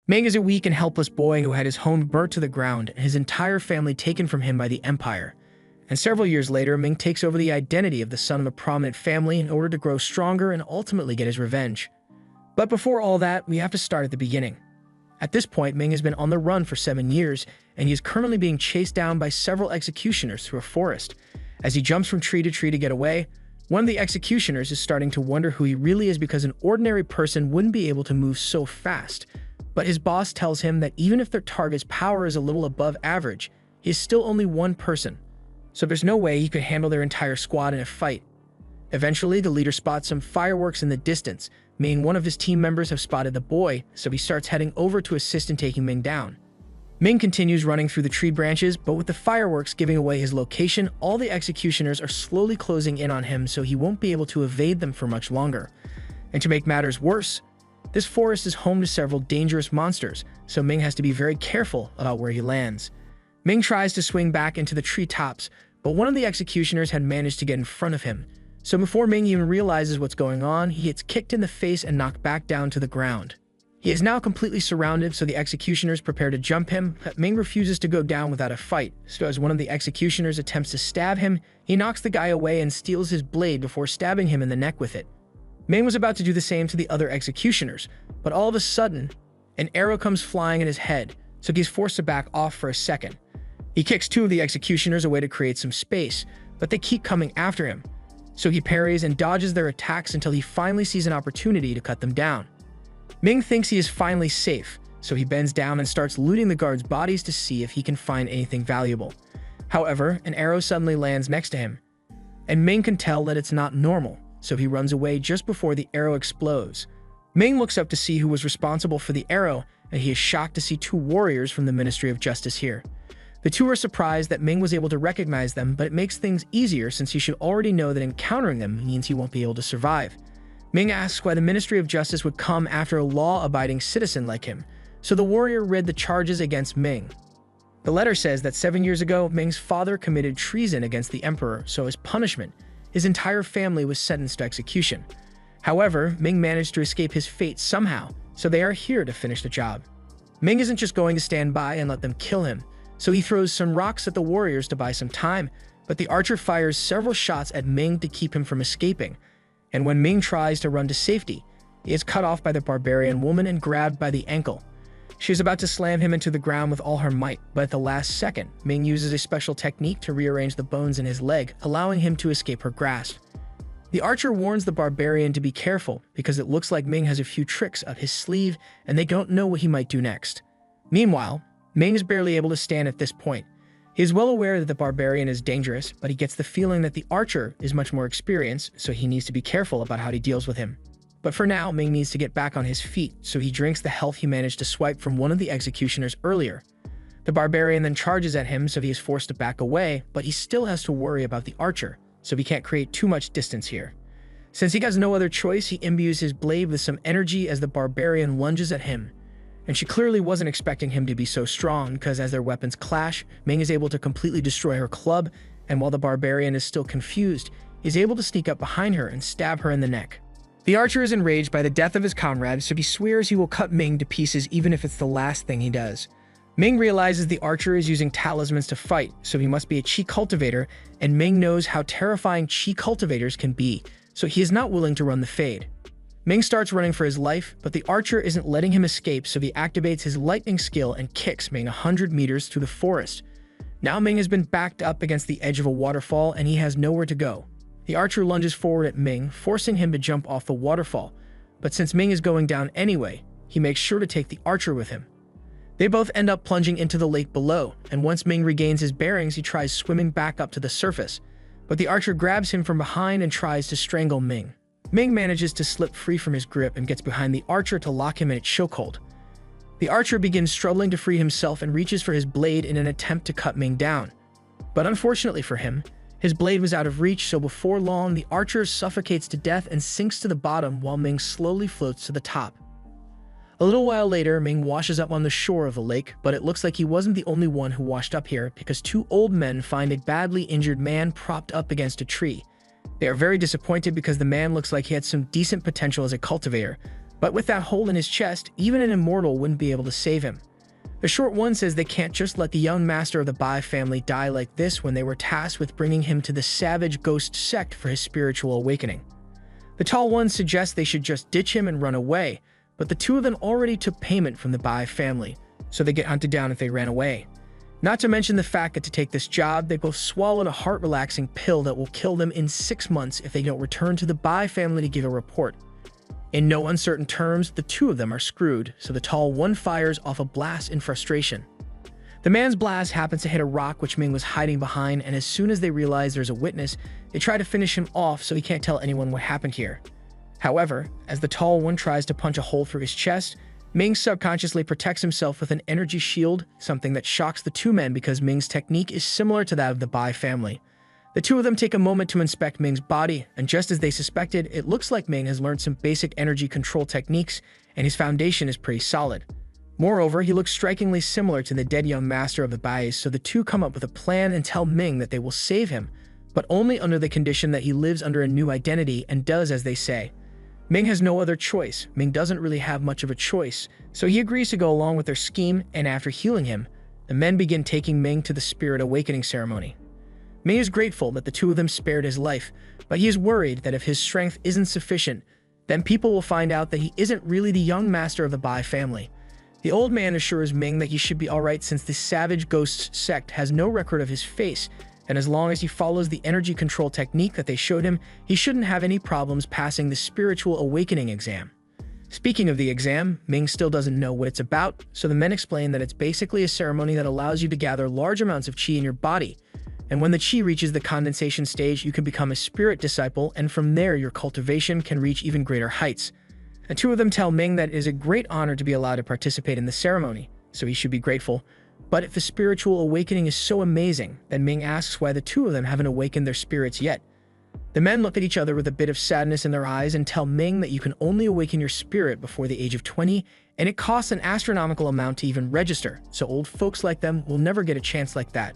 Ming is a weak and helpless boy who had his home burnt to the ground and his entire family taken from him by the Empire. And several years later, Ming takes over the identity of the son of a prominent family in order to grow stronger and ultimately get his revenge. But before all that, we have to start at the beginning. At this point, Ming has been on the run for 7 years, and he is currently being chased down by several executioners through a forest. As he jumps from tree to get away, one of the executioners is starting to wonder who he really is because an ordinary person wouldn't be able to move so fast. But his boss tells him that even if their target's power is a little above average, he is still only one person, so there's no way he could handle their entire squad in a fight. Eventually, the leader spots some fireworks in the distance, meaning one of his team members have spotted the boy, so he starts heading over to assist in taking Ming down. Ming continues running through the tree branches, but with the fireworks giving away his location, all the executioners are slowly closing in on him so he won't be able to evade them for much longer. And to make matters worse, this forest is home to several dangerous monsters, so Ming has to be very careful about where he lands. Ming tries to swing back into the treetops, but one of the executioners had managed to get in front of him. So before Ming even realizes what's going on, he gets kicked in the face and knocked back down to the ground. He is now completely surrounded, so the executioners prepare to jump him, but Ming refuses to go down without a fight. So as one of the executioners attempts to stab him, he knocks the guy away and steals his blade before stabbing him in the neck with it. Ming was about to do the same to the other executioners, but all of a sudden, an arrow comes flying at his head, so he's forced to back off for a second. He kicks 2 of the executioners away to create some space, but they keep coming after him. So he parries and dodges their attacks until he finally sees an opportunity to cut them down. Ming thinks he is finally safe, so he bends down and starts looting the guards' bodies to see if he can find anything valuable. However, an arrow suddenly lands next to him, and Ming can tell that it's not normal, so he runs away just before the arrow explodes. Ming looks up to see who was responsible for the arrow, and he is shocked to see 2 warriors from the Ministry of Justice here. The 2 are surprised that Ming was able to recognize them, but it makes things easier since he should already know that encountering them means he won't be able to survive. Ming asks why the Ministry of Justice would come after a law-abiding citizen like him, so the warrior read the charges against Ming. The letter says that 7 years ago, Ming's father committed treason against the emperor, so as punishment, his entire family was sentenced to execution. However, Ming managed to escape his fate somehow, so they are here to finish the job. Ming isn't just going to stand by and let them kill him, so he throws some rocks at the warriors to buy some time, but the archer fires several shots at Ming to keep him from escaping. And when Ming tries to run to safety, he is cut off by the barbarian woman and grabbed by the ankle. She is about to slam him into the ground with all her might, but at the last second, Ming uses a special technique to rearrange the bones in his leg, allowing him to escape her grasp. The archer warns the barbarian to be careful because it looks like Ming has a few tricks up his sleeve and they don't know what he might do next. Meanwhile, Ming is barely able to stand at this point. He is well aware that the barbarian is dangerous, but he gets the feeling that the archer is much more experienced, so he needs to be careful about how he deals with him. But for now, Ming needs to get back on his feet, so he drinks the health he managed to swipe from one of the executioners earlier. The barbarian then charges at him, so he is forced to back away, but he still has to worry about the archer, so he can't create too much distance here. Since he has no other choice, he imbues his blade with some energy as the barbarian lunges at him. And she clearly wasn't expecting him to be so strong, because as their weapons clash, Ming is able to completely destroy her club, and while the barbarian is still confused, he's able to sneak up behind her and stab her in the neck. The archer is enraged by the death of his comrade, so he swears he will cut Ming to pieces even if it's the last thing he does. Ming realizes the archer is using talismans to fight, so he must be a chi cultivator, and Ming knows how terrifying chi cultivators can be, so he is not willing to run the fade. Ming starts running for his life, but the archer isn't letting him escape, so he activates his lightning skill and kicks Ming 100 meters through the forest. Now Ming has been backed up against the edge of a waterfall and he has nowhere to go. The archer lunges forward at Ming, forcing him to jump off the waterfall, but since Ming is going down anyway, he makes sure to take the archer with him. They both end up plunging into the lake below, and once Ming regains his bearings, he tries swimming back up to the surface, but the archer grabs him from behind and tries to strangle Ming. Ming manages to slip free from his grip and gets behind the archer to lock him in its chokehold. The archer begins struggling to free himself and reaches for his blade in an attempt to cut Ming down. But unfortunately for him, his blade was out of reach, so before long, the archer suffocates to death and sinks to the bottom while Ming slowly floats to the top. A little while later, Ming washes up on the shore of the lake, but it looks like he wasn't the only one who washed up here because two old men find a badly injured man propped up against a tree. They are very disappointed because the man looks like he had some decent potential as a cultivator, But with that hole in his chest, even an immortal wouldn't be able to save him. The short one says they can't just let the young master of the Bai family die like this when they were tasked with bringing him to the savage ghost sect for his spiritual awakening. The tall one suggests they should just ditch him and run away, but the two of them already took payment from the Bai family, so they get hunted down if they ran away. Not to mention the fact that to take this job, they both swallowed a heart-relaxing pill that will kill them in 6 months if they don't return to the Bai family to give a report. In no uncertain terms, the two of them are screwed, so the tall one fires off a blast in frustration. The man's blast happens to hit a rock which Ming was hiding behind, and as soon as they realize there's a witness, they try to finish him off so he can't tell anyone what happened here. However, as the tall one tries to punch a hole through his chest, Ming subconsciously protects himself with an energy shield, something that shocks the two men because Ming's technique is similar to that of the Bai family. The two of them take a moment to inspect Ming's body, and just as they suspected, it looks like Ming has learned some basic energy control techniques, and his foundation is pretty solid. Moreover, he looks strikingly similar to the dead young master of the Bais, so the two come up with a plan and tell Ming that they will save him, but only under the condition that he lives under a new identity and does as they say. Ming has no other choice. Ming doesn't really have much of a choice, so he agrees to go along with their scheme, and after healing him, the men begin taking Ming to the spirit awakening ceremony. Ming is grateful that the two of them spared his life, but he is worried that if his strength isn't sufficient, then people will find out that he isn't really the young master of the Bai family. The old man assures Ming that he should be alright since the savage ghost sect has no record of his face, and as long as he follows the energy control technique that they showed him, he shouldn't have any problems passing the spiritual awakening exam. Speaking of the exam, Ming still doesn't know what it's about, so the men explain that it's basically a ceremony that allows you to gather large amounts of qi in your body, and when the qi reaches the condensation stage, you can become a spirit disciple, and from there your cultivation can reach even greater heights. The two of them tell Ming that it is a great honor to be allowed to participate in the ceremony, so he should be grateful. But if the spiritual awakening is so amazing, then Ming asks why the two of them haven't awakened their spirits yet. The men look at each other with a bit of sadness in their eyes and tell Ming that you can only awaken your spirit before the age of 20, and it costs an astronomical amount to even register, so old folks like them will never get a chance like that.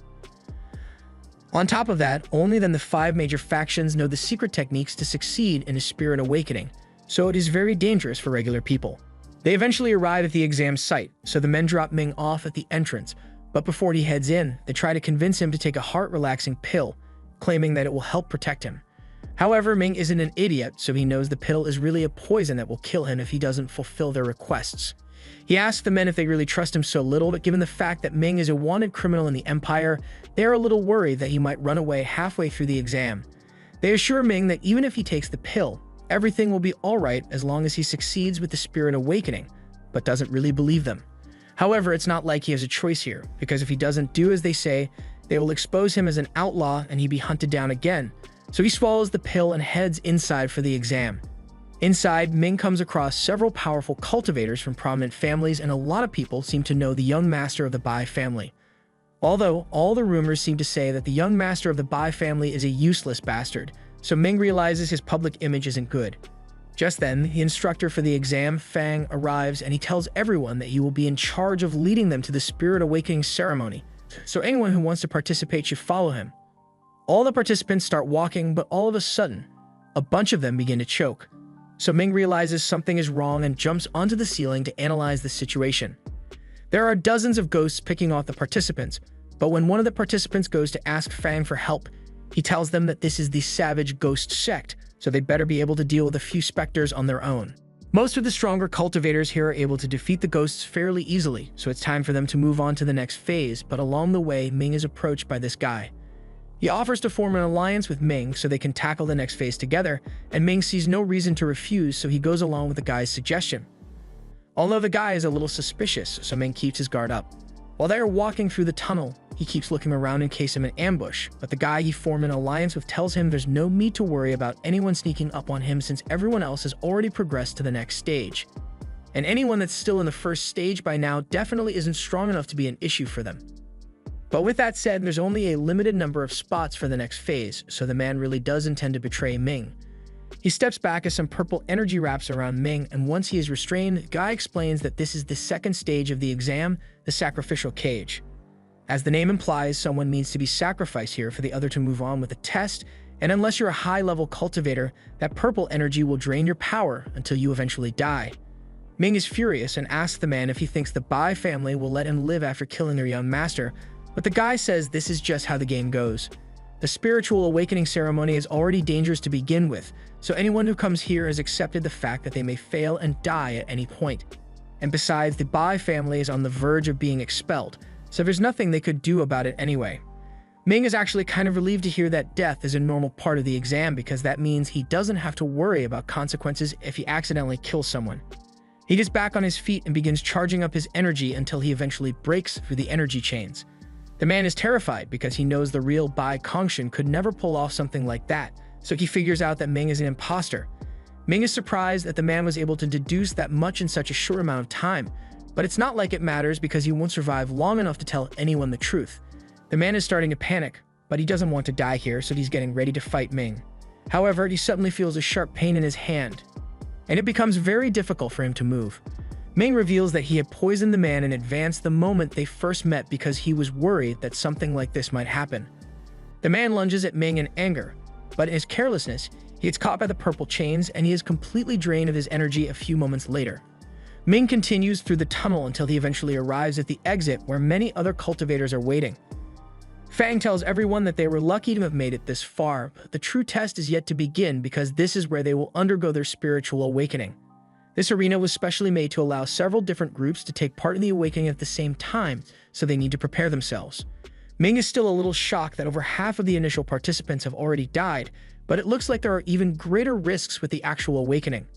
On top of that, only then the 5 major factions know the secret techniques to succeed in a spirit awakening, so it is very dangerous for regular people. They eventually arrive at the exam site, so the men drop Ming off at the entrance, but before he heads in, they try to convince him to take a heart-relaxing pill, claiming that it will help protect him. However, Ming isn't an idiot, so he knows the pill is really a poison that will kill him if he doesn't fulfill their requests. He asks the men if they really trust him so little, but given the fact that Ming is a wanted criminal in the Empire, they are a little worried that he might run away halfway through the exam. They assure Ming that even if he takes the pill, everything will be alright as long as he succeeds with the spirit awakening, but doesn't really believe them. However, it's not like he has a choice here, because if he doesn't do as they say, they will expose him as an outlaw and he'd be hunted down again, so he swallows the pill and heads inside for the exam. Inside, Ming comes across several powerful cultivators from prominent families, and a lot of people seem to know the young master of the Bai family. Although, all the rumors seem to say that the young master of the Bai family is a useless bastard, so Ming realizes his public image isn't good. Just then, the instructor for the exam, Fang, arrives and he tells everyone that he will be in charge of leading them to the spirit awakening ceremony, so anyone who wants to participate should follow him. All the participants start walking, but all of a sudden, a bunch of them begin to choke. So Ming realizes something is wrong and jumps onto the ceiling to analyze the situation. There are dozens of ghosts picking off the participants, but when one of the participants goes to ask Fang for help, he tells them that this is the savage ghost sect, so they better be able to deal with a few specters on their own. Most of the stronger cultivators here are able to defeat the ghosts fairly easily, so it's time for them to move on to the next phase, but along the way, Ming is approached by this guy. He offers to form an alliance with Ming so they can tackle the next phase together, and Ming sees no reason to refuse, so he goes along with the guy's suggestion. Although the guy is a little suspicious, so Ming keeps his guard up. While they are walking through the tunnel, he keeps looking around in case of an ambush, but the guy he formed an alliance with tells him there's no need to worry about anyone sneaking up on him since everyone else has already progressed to the next stage. And anyone that's still in the first stage by now definitely isn't strong enough to be an issue for them. But with that said, there's only a limited number of spots for the next phase, so the man really does intend to betray Ming. He steps back as some purple energy wraps around Ming, and once he is restrained, the guy explains that this is the second stage of the exam, the sacrificial cage. As the name implies, someone needs to be sacrificed here for the other to move on with the test, and unless you're a high-level cultivator, that purple energy will drain your power until you eventually die. Ming is furious and asks the man if he thinks the Bai family will let him live after killing their young master, but the guy says this is just how the game goes. The spiritual awakening ceremony is already dangerous to begin with, so anyone who comes here has accepted the fact that they may fail and die at any point. And besides, the Bai family is on the verge of being expelled, so there's nothing they could do about it anyway. Ming is actually kind of relieved to hear that death is a normal part of the exam because that means he doesn't have to worry about consequences if he accidentally kills someone. He gets back on his feet and begins charging up his energy until he eventually breaks through the energy chains. The man is terrified because he knows the real Bai Kongshin could never pull off something like that, so he figures out that Ming is an imposter. Ming is surprised that the man was able to deduce that much in such a short amount of time, but it's not like it matters because he won't survive long enough to tell anyone the truth. The man is starting to panic, but he doesn't want to die here, so he's getting ready to fight Ming. However, he suddenly feels a sharp pain in his hand, and it becomes very difficult for him to move. Ming reveals that he had poisoned the man in advance the moment they first met because he was worried that something like this might happen. The man lunges at Ming in anger, but in his carelessness, he gets caught by the purple chains and he is completely drained of his energy a few moments later. Ming continues through the tunnel until he eventually arrives at the exit where many other cultivators are waiting. Fang tells everyone that they were lucky to have made it this far, but the true test is yet to begin because this is where they will undergo their spiritual awakening. This arena was specially made to allow several different groups to take part in the awakening at the same time, so they need to prepare themselves. Ming is still a little shocked that over half of the initial participants have already died, but it looks like there are even greater risks with the actual awakening.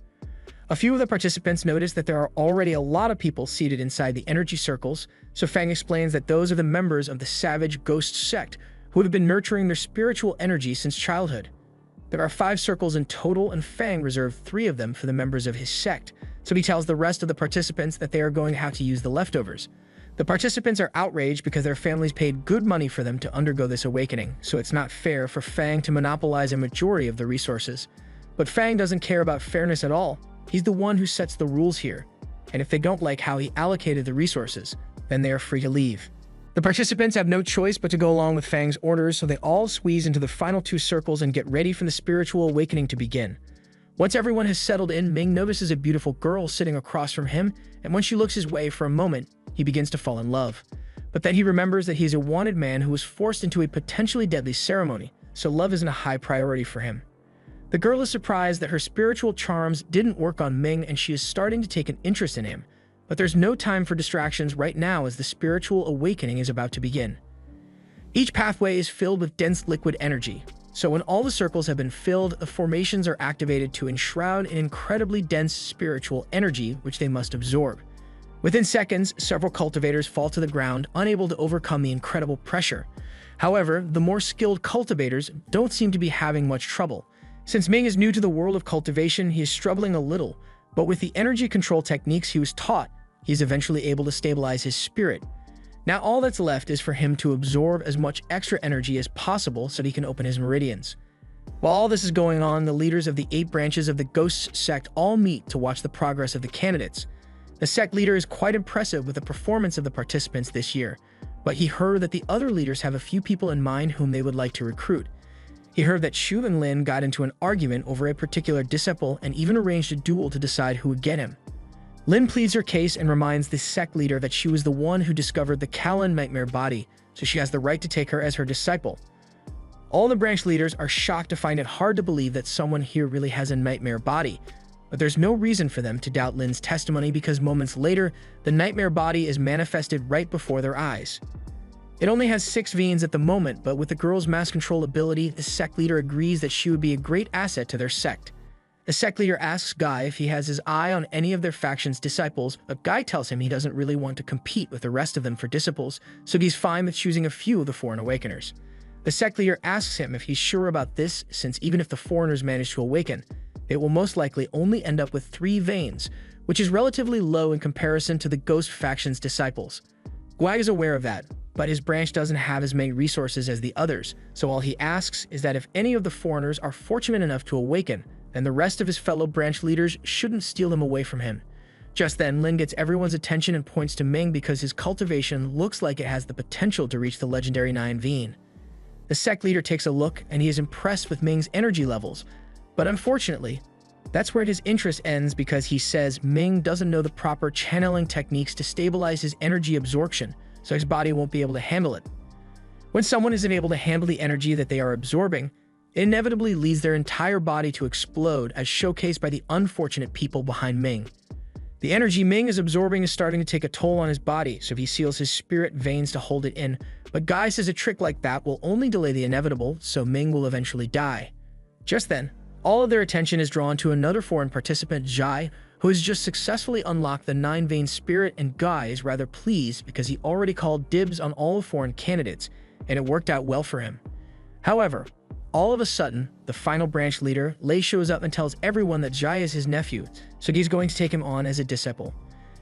A few of the participants notice that there are already a lot of people seated inside the energy circles, so Fang explains that those are the members of the Savage Ghost sect who have been nurturing their spiritual energy since childhood. There are 5 circles in total, and Fang reserved 3 of them for the members of his sect, so he tells the rest of the participants that they are going to have to use the leftovers. The participants are outraged because their families paid good money for them to undergo this awakening, so it's not fair for Fang to monopolize a majority of the resources. But Fang doesn't care about fairness at all. He's the one who sets the rules here, and if they don't like how he allocated the resources, then they are free to leave. The participants have no choice but to go along with Fang's orders, so they all squeeze into the final 2 circles and get ready for the spiritual awakening to begin. Once everyone has settled in, Ming notices a beautiful girl sitting across from him, and when she looks his way for a moment, he begins to fall in love. But then he remembers that he's a wanted man who was forced into a potentially deadly ceremony, so love isn't a high priority for him. The girl is surprised that her spiritual charms didn't work on Ming and she is starting to take an interest in him, but there's no time for distractions right now as the spiritual awakening is about to begin. Each pathway is filled with dense liquid energy, so when all the circles have been filled, the formations are activated to enshroud an incredibly dense spiritual energy which they must absorb. Within seconds, several cultivators fall to the ground, unable to overcome the incredible pressure. However, the more skilled cultivators don't seem to be having much trouble. Since Ming is new to the world of cultivation, he is struggling a little, but with the energy control techniques he was taught, he is eventually able to stabilize his spirit. Now all that's left is for him to absorb as much extra energy as possible so that he can open his meridians. While all this is going on, the leaders of the 8 branches of the Ghost sect all meet to watch the progress of the candidates. The sect leader is quite impressive with the performance of the participants this year, but he heard that the other leaders have a few people in mind whom they would like to recruit. He heard that Shu and Lin got into an argument over a particular disciple and even arranged a duel to decide who would get him. Lin pleads her case and reminds the sect leader that she was the one who discovered the Kalin nightmare body, so she has the right to take her as her disciple. All the branch leaders are shocked to find it hard to believe that someone here really has a nightmare body, but there's no reason for them to doubt Lin's testimony because moments later, the nightmare body is manifested right before their eyes. It only has 6 veins at the moment, but with the girl's mass control ability, the sect leader agrees that she would be a great asset to their sect. The sect leader asks Guy if he has his eye on any of their faction's disciples, but Guy tells him he doesn't really want to compete with the rest of them for disciples, so he's fine with choosing a few of the foreign awakeners. The sect leader asks him if he's sure about this, since even if the foreigners manage to awaken, it will most likely only end up with 3 veins, which is relatively low in comparison to the Ghost faction's disciples. Guy is aware of that, but his branch doesn't have as many resources as the others, so all he asks is that if any of the foreigners are fortunate enough to awaken, then the rest of his fellow branch leaders shouldn't steal them away from him. Just then, Lin gets everyone's attention and points to Ming because his cultivation looks like it has the potential to reach the legendary 9 vein. The sect leader takes a look and he is impressed with Ming's energy levels, but unfortunately, That's where his interest ends because he says Ming doesn't know the proper channeling techniques to stabilize his energy absorption, so his body won't be able to handle it. When someone isn't able to handle the energy that they are absorbing, it inevitably leads their entire body to explode, as showcased by the unfortunate people behind Ming. The energy Ming is absorbing is starting to take a toll on his body, so he seals his spirit veins to hold it in, but Guy says a trick like that will only delay the inevitable, so Ming will eventually die. Just then, all of their attention is drawn to another foreign participant, Jai, who has just successfully unlocked the 9-vein spirit, and Guy is rather pleased because he already called dibs on all the foreign candidates, and it worked out well for him. However, all of a sudden, the final branch leader, Lei, shows up and tells everyone that Jai is his nephew, so he's going to take him on as a disciple.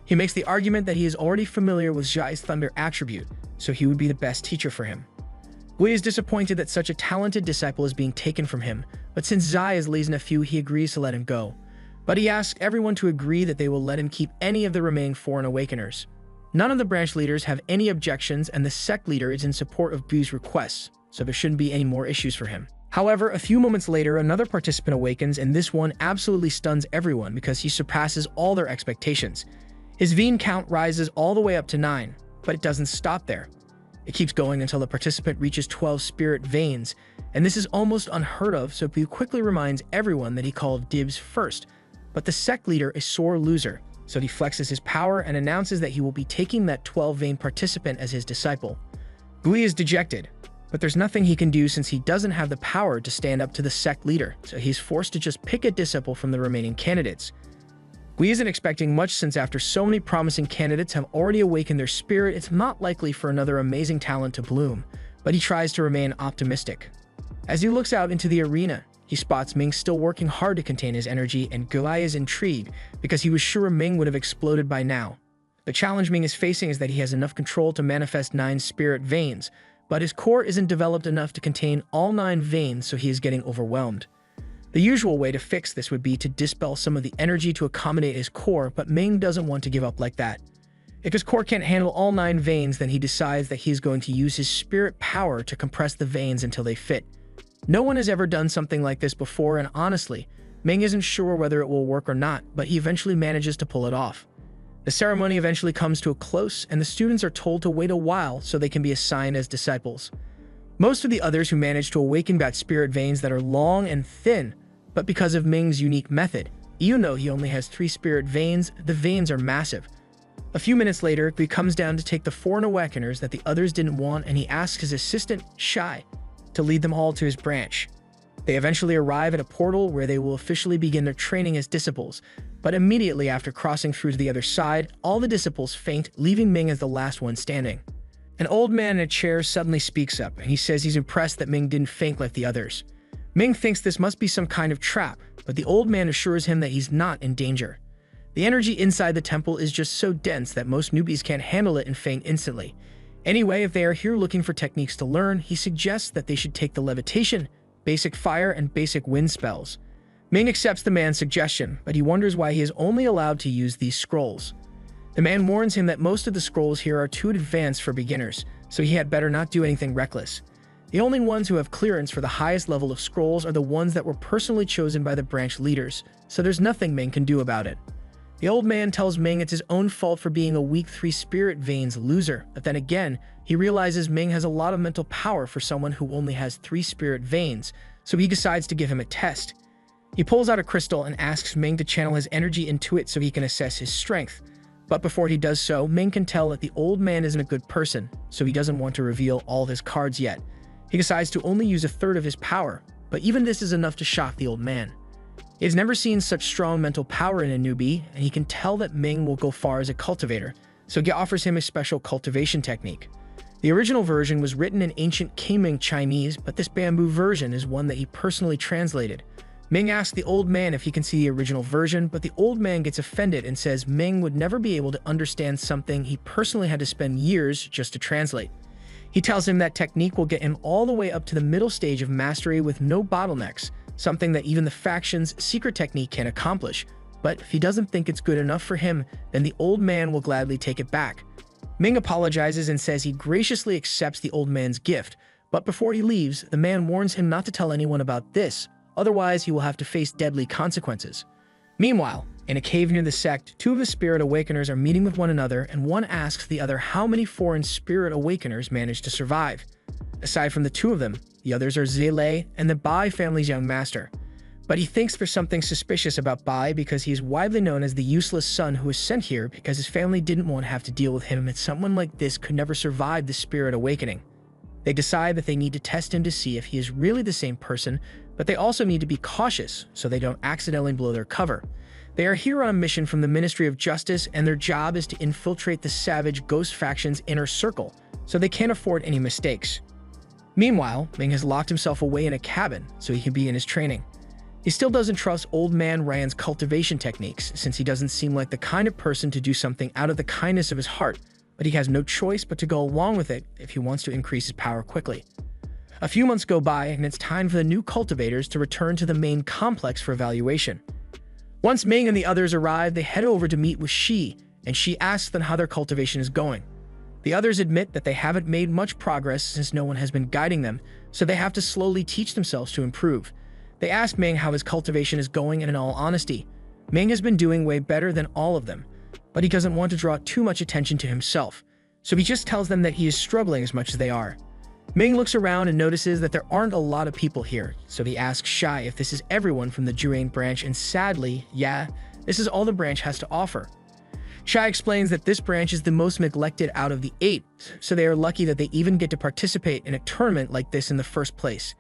He makes the argument that he is already familiar with Jai's thunder attribute, so he would be the best teacher for him. Gui is disappointed that such a talented disciple is being taken from him, but since Zai is Lei's nephew, he agrees to let him go. But he asks everyone to agree that they will let him keep any of the remaining foreign awakeners. None of the branch leaders have any objections, and the sect leader is in support of Gui's requests, so there shouldn't be any more issues for him. However, a few moments later, another participant awakens, and this one absolutely stuns everyone because he surpasses all their expectations. His vein count rises all the way up to 9, but it doesn't stop there. It keeps going until the participant reaches 12 spirit veins, and this is almost unheard of, so he quickly reminds everyone that he called dibs first. But the sect leader is sore loser, so he flexes his power and announces that he will be taking that 12-vein participant as his disciple. Gui is dejected, but there's nothing he can do since he doesn't have the power to stand up to the sect leader, so he's forced to just pick a disciple from the remaining candidates. Gui isn't expecting much since after so many promising candidates have already awakened their spirit, it's not likely for another amazing talent to bloom, but he tries to remain optimistic. As he looks out into the arena, he spots Ming still working hard to contain his energy, and Gui is intrigued because he was sure Ming would have exploded by now. The challenge Ming is facing is that he has enough control to manifest 9 spirit veins, but his core isn't developed enough to contain all 9 veins, so he is getting overwhelmed. The usual way to fix this would be to dispel some of the energy to accommodate his core, but Ming doesn't want to give up like that. If his core can't handle all 9 veins, then he decides that he's going to use his spirit power to compress the veins until they fit. No one has ever done something like this before, and honestly, Ming isn't sure whether it will work or not, but he eventually manages to pull it off. The ceremony eventually comes to a close, and the students are told to wait a while so they can be assigned as disciples. Most of the others who manage to awaken got spirit veins that are long and thin, but because of Ming's unique method, even though he only has 3 spirit veins, the veins are massive. A few minutes later, he comes down to take the foreign awakeners that the others didn't want, and he asks his assistant, Shai, to lead them all to his branch. They eventually arrive at a portal where they will officially begin their training as disciples, but immediately after crossing through to the other side, all the disciples faint, leaving Ming as the last one standing. An old man in a chair suddenly speaks up, and he says he's impressed that Ming didn't faint like the others. Ming thinks this must be some kind of trap, but the old man assures him that he's not in danger. The energy inside the temple is just so dense that most newbies can't handle it and faint instantly. Anyway, if they are here looking for techniques to learn, he suggests that they should take the levitation, basic fire, and basic wind spells. Ming accepts the man's suggestion, but he wonders why he is only allowed to use these scrolls. The man warns him that most of the scrolls here are too advanced for beginners, so he had better not do anything reckless. The only ones who have clearance for the highest level of scrolls are the ones that were personally chosen by the branch leaders, so there's nothing Ming can do about it. The old man tells Ming it's his own fault for being a weak 3 spirit veins loser, but then again, he realizes Ming has a lot of mental power for someone who only has 3 spirit veins, so he decides to give him a test. He pulls out a crystal and asks Ming to channel his energy into it so he can assess his strength. But before he does so, Ming can tell that the old man isn't a good person, so he doesn't want to reveal all of his cards yet. He decides to only use 1/3 of his power, but even this is enough to shock the old man. He has never seen such strong mental power in a newbie, and he can tell that Ming will go far as a cultivator, so he offers him a special cultivation technique. The original version was written in ancient Qiming Chinese, but this bamboo version is one that he personally translated. Ming asks the old man if he can see the original version, but the old man gets offended and says Ming would never be able to understand something he personally had to spend years just to translate. He tells him that technique will get him all the way up to the middle stage of mastery with no bottlenecks, something that even the faction's secret technique can't accomplish. But if he doesn't think it's good enough for him, then the old man will gladly take it back. Ming apologizes and says he graciously accepts the old man's gift, but before he leaves, the man warns him not to tell anyone about this, otherwise he will have to face deadly consequences. Meanwhile, in a cave near the sect, two of the spirit awakeners are meeting with one another, and one asks the other how many foreign spirit awakeners managed to survive. Aside from the two of them, the others are Zile and the Bai family's young master. But he thinks there's something suspicious about Bai because he is widely known as the useless son who was sent here because his family didn't want to have to deal with him, and someone like this could never survive the spirit awakening. They decide that they need to test him to see if he is really the same person, but they also need to be cautious so they don't accidentally blow their cover. They are here on a mission from the Ministry of Justice, and their job is to infiltrate the savage ghost faction's inner circle, so they can't afford any mistakes. Meanwhile, Ming has locked himself away in a cabin so he can be in his training. He still doesn't trust old man Ryan's cultivation techniques, since he doesn't seem like the kind of person to do something out of the kindness of his heart, but he has no choice but to go along with it if he wants to increase his power quickly. A few months go by, and it's time for the new cultivators to return to the main complex for evaluation. Once Ming and the others arrive, they head over to meet with Shi, and Shi asks them how their cultivation is going. The others admit that they haven't made much progress since no one has been guiding them, so they have to slowly teach themselves to improve. They ask Ming how his cultivation is going, and in all honesty, Ming has been doing way better than all of them, but he doesn't want to draw too much attention to himself, so he just tells them that he is struggling as much as they are. Ming looks around and notices that there aren't a lot of people here, so he asks Shai if this is everyone from the Jurain branch, and sadly, yeah, this is all the branch has to offer. Shai explains that this branch is the most neglected out of the 8, so they are lucky that they even get to participate in a tournament like this in the first place.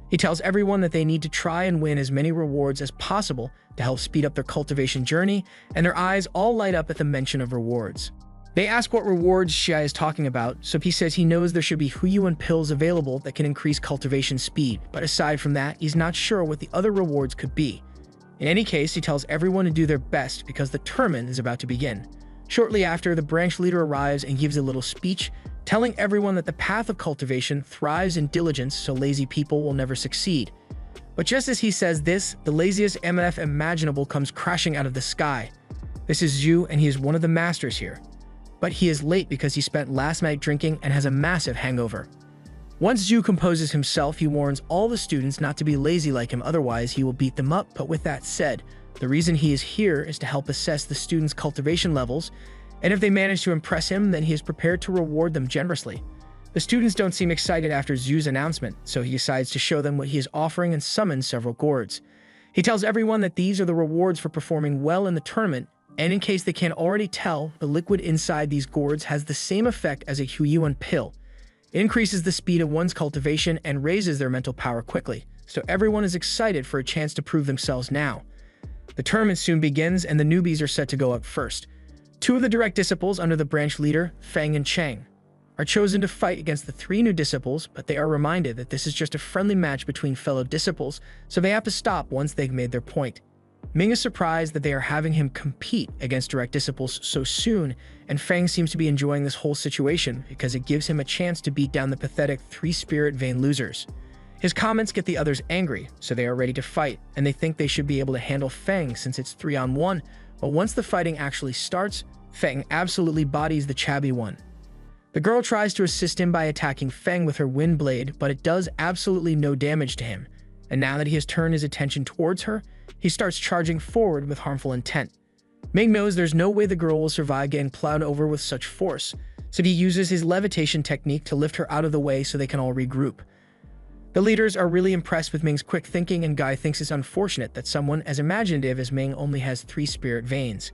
He tells everyone that they need to try and win as many rewards as possible to help speed up their cultivation journey, and their eyes all light up at the mention of rewards. They ask what rewards Shai is talking about, so he says he knows there should be Huyuan pills available that can increase cultivation speed, but aside from that, he's not sure what the other rewards could be. In any case, he tells everyone to do their best because the tournament is about to begin. Shortly after, the branch leader arrives and gives a little speech, telling everyone that the path of cultivation thrives in diligence, so lazy people will never succeed. But just as he says this, the laziest MF imaginable comes crashing out of the sky. This is Zhu, and he is one of the masters here. But he is late because he spent last night drinking and has a massive hangover. Once Zhu composes himself, he warns all the students not to be lazy like him, otherwise he will beat them up. But with that said, the reason he is here is to help assess the students' cultivation levels, and if they manage to impress him, then he is prepared to reward them generously. The students don't seem excited after Zhu's announcement, so he decides to show them what he is offering and summons several gourds. He tells everyone that these are the rewards for performing well in the tournament, and in case they can't already tell, the liquid inside these gourds has the same effect as a Huyuan pill. It increases the speed of one's cultivation and raises their mental power quickly, so everyone is excited for a chance to prove themselves now. The tournament soon begins, and the newbies are set to go up first. Two of the direct disciples under the branch leader, Feng and Cheng, are chosen to fight against the three new disciples, but they are reminded that this is just a friendly match between fellow disciples, so they have to stop once they've made their point. Ming is surprised that they are having him compete against direct disciples so soon, and Feng seems to be enjoying this whole situation because it gives him a chance to beat down the pathetic three-spirit vain losers. His comments get the others angry, so they are ready to fight, and they think they should be able to handle Feng since it's 3-on-1, but once the fighting actually starts, Feng absolutely bodies the chubby one. The girl tries to assist him by attacking Feng with her wind blade, but it does absolutely no damage to him, and now that he has turned his attention towards her, he starts charging forward with harmful intent. Ming knows there's no way the girl will survive getting plowed over with such force, so he uses his levitation technique to lift her out of the way so they can all regroup. The leaders are really impressed with Ming's quick thinking, and Guy thinks it's unfortunate that someone as imaginative as Ming only has 3 spirit veins.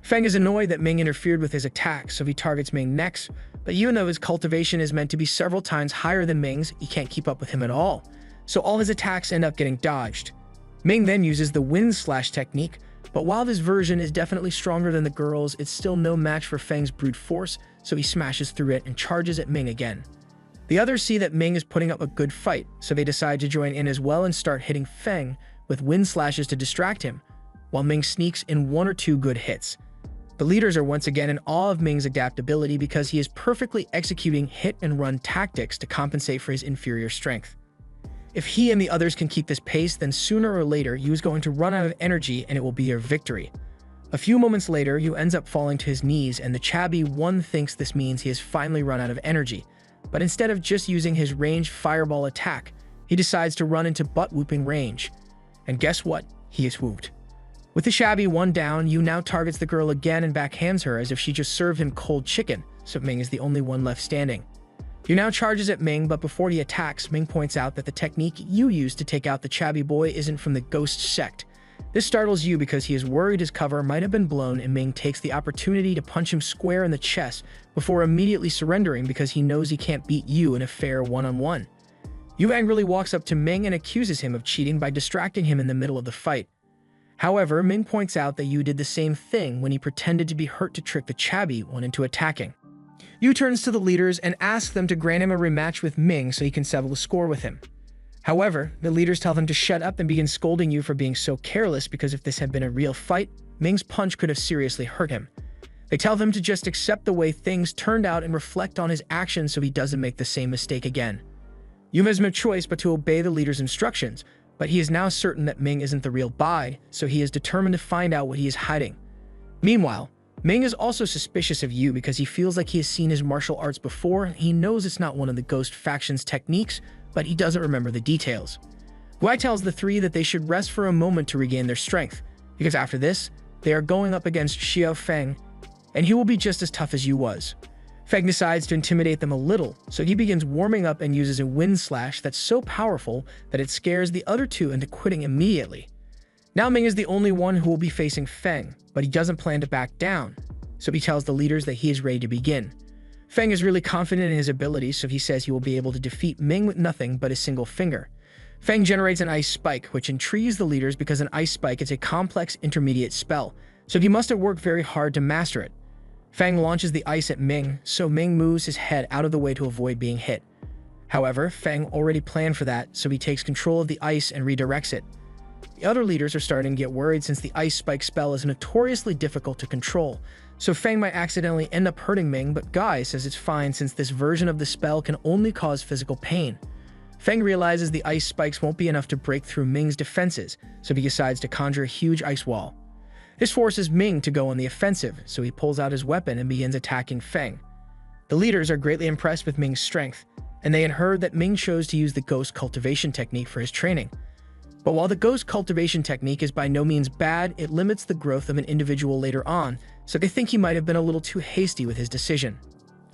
Feng is annoyed that Ming interfered with his attack, so he targets Ming next, but even though his cultivation is meant to be several times higher than Ming's, he can't keep up with him at all, so all his attacks end up getting dodged. Ming then uses the wind slash technique, but while this version is definitely stronger than the girl's, it's still no match for Feng's brute force, so he smashes through it and charges at Ming again. The others see that Ming is putting up a good fight, so they decide to join in as well and start hitting Feng with wind slashes to distract him, while Ming sneaks in 1 or 2 good hits. The leaders are once again in awe of Ming's adaptability because he is perfectly executing hit-and-run tactics to compensate for his inferior strength. If he and the others can keep this pace, then sooner or later Yu is going to run out of energy and it will be their victory. A few moments later, Yu ends up falling to his knees, and the chubby one thinks this means he has finally run out of energy. But instead of just using his ranged fireball attack, he decides to run into butt-whooping range. And guess what? He is whooped. With the shabby one down, Yu now targets the girl again and backhands her as if she just served him cold chicken, so Ming is the only one left standing. Yu now charges at Ming, but before he attacks, Ming points out that the technique Yu used to take out the chabby boy isn't from the ghost sect. This startles Yu because he is worried his cover might have been blown, and Ming takes the opportunity to punch him square in the chest before immediately surrendering because he knows he can't beat Yu in a fair one-on-one. Yu angrily walks up to Ming and accuses him of cheating by distracting him in the middle of the fight. However, Ming points out that Yu did the same thing when he pretended to be hurt to trick the chabby one into attacking. Yu turns to the leaders and asks them to grant him a rematch with Ming so he can settle the score with him. However, the leaders tell them to shut up and begin scolding Yu for being so careless because if this had been a real fight, Ming's punch could have seriously hurt him. They tell him to just accept the way things turned out and reflect on his actions so he doesn't make the same mistake again. Yu has no choice but to obey the leader's instructions, but he is now certain that Ming isn't the real Bai, so he is determined to find out what he is hiding. Meanwhile, Ming is also suspicious of Yu because he feels like he has seen his martial arts before and he knows it's not one of the ghost faction's techniques, but he doesn't remember the details. Guai tells the three that they should rest for a moment to regain their strength, because after this, they are going up against Xiao Feng, and he will be just as tough as Yu was. Feng decides to intimidate them a little, so he begins warming up and uses a wind slash that's so powerful that it scares the other two into quitting immediately. Now Ming is the only one who will be facing Feng, but he doesn't plan to back down, so he tells the leaders that he is ready to begin. Feng is really confident in his abilities, so he says he will be able to defeat Ming with nothing but a single finger. Feng generates an ice spike, which intrigues the leaders because an ice spike is a complex intermediate spell, so he must have worked very hard to master it. Feng launches the ice at Ming, so Ming moves his head out of the way to avoid being hit. However, Feng already planned for that, so he takes control of the ice and redirects it. The other leaders are starting to get worried since the ice spike spell is notoriously difficult to control, so Feng might accidentally end up hurting Ming, but Guai says it's fine since this version of the spell can only cause physical pain. Feng realizes the ice spikes won't be enough to break through Ming's defenses, so he decides to conjure a huge ice wall. This forces Ming to go on the offensive, so he pulls out his weapon and begins attacking Feng. The leaders are greatly impressed with Ming's strength, and they had heard that Ming chose to use the ghost cultivation technique for his training. But while the ghost cultivation technique is by no means bad, it limits the growth of an individual later on, so they think he might have been a little too hasty with his decision.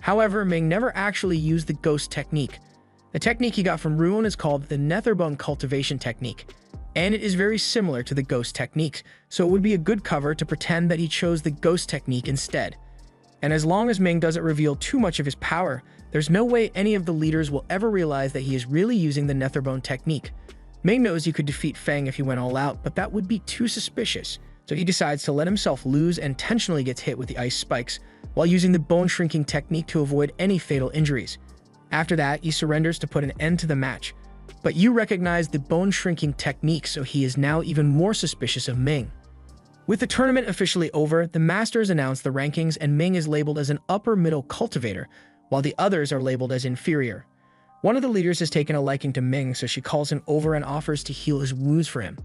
However, Ming never actually used the ghost technique. The technique he got from Ruon is called the Netherbone cultivation technique, and it is very similar to the ghost techniques, so it would be a good cover to pretend that he chose the ghost technique instead. And as long as Ming doesn't reveal too much of his power, there's no way any of the leaders will ever realize that he is really using the Netherbone technique. Ming knows he could defeat Feng if he went all out, but that would be too suspicious, so he decides to let himself lose and intentionally gets hit with the ice spikes, while using the bone shrinking technique to avoid any fatal injuries. After that, he surrenders to put an end to the match, but Yu recognized the bone shrinking technique, so he is now even more suspicious of Ming. With the tournament officially over, the masters announce the rankings and Ming is labeled as an upper middle cultivator, while the others are labeled as inferior. One of the leaders has taken a liking to Ming, so she calls him over and offers to heal his wounds for him.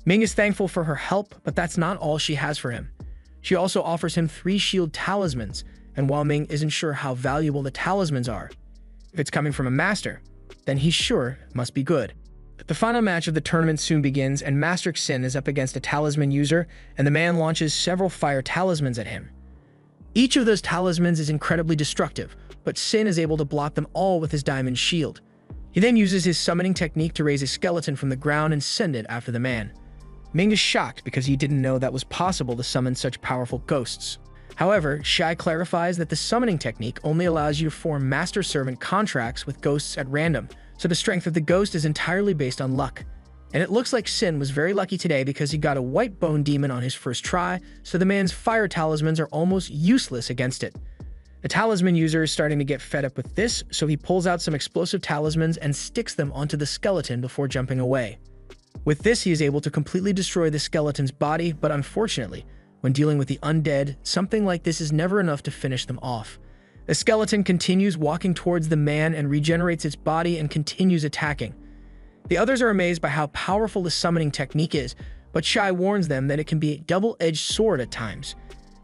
Ming is thankful for her help, but that's not all she has for him. She also offers him 3 shield talismans, and while Ming isn't sure how valuable the talismans are, if it's coming from a master, then he's sure it must be good. The final match of the tournament soon begins, and Master Xin is up against a talisman user, and the man launches several fire talismans at him. Each of those talismans is incredibly destructive, but Xin is able to block them all with his diamond shield. He then uses his summoning technique to raise a skeleton from the ground and send it after the man. Ming is shocked because he didn't know that was possible to summon such powerful ghosts. However, Shai clarifies that the summoning technique only allows you to form master-servant contracts with ghosts at random, so the strength of the ghost is entirely based on luck. And it looks like Xin was very lucky today because he got a white bone demon on his first try, so the man's fire talismans are almost useless against it. The talisman user is starting to get fed up with this, so he pulls out some explosive talismans and sticks them onto the skeleton before jumping away. With this, he is able to completely destroy the skeleton's body, but unfortunately, when dealing with the undead, something like this is never enough to finish them off. The skeleton continues walking towards the man and regenerates its body and continues attacking. The others are amazed by how powerful the summoning technique is, but Shai warns them that it can be a double-edged sword at times.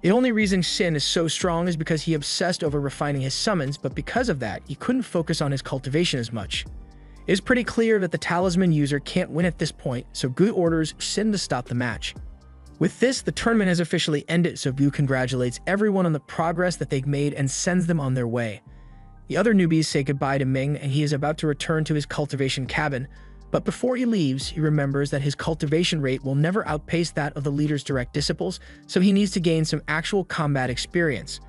The only reason Xin is so strong is because he obsessed over refining his summons, but because of that, he couldn't focus on his cultivation as much. It is pretty clear that the talisman user can't win at this point, so Gu orders Xin to stop the match. With this, the tournament has officially ended, so Mu congratulates everyone on the progress that they've made and sends them on their way. The other newbies say goodbye to Ming, and he is about to return to his cultivation cabin, but before he leaves, he remembers that his cultivation rate will never outpace that of the leader's direct disciples, so he needs to gain some actual combat experience.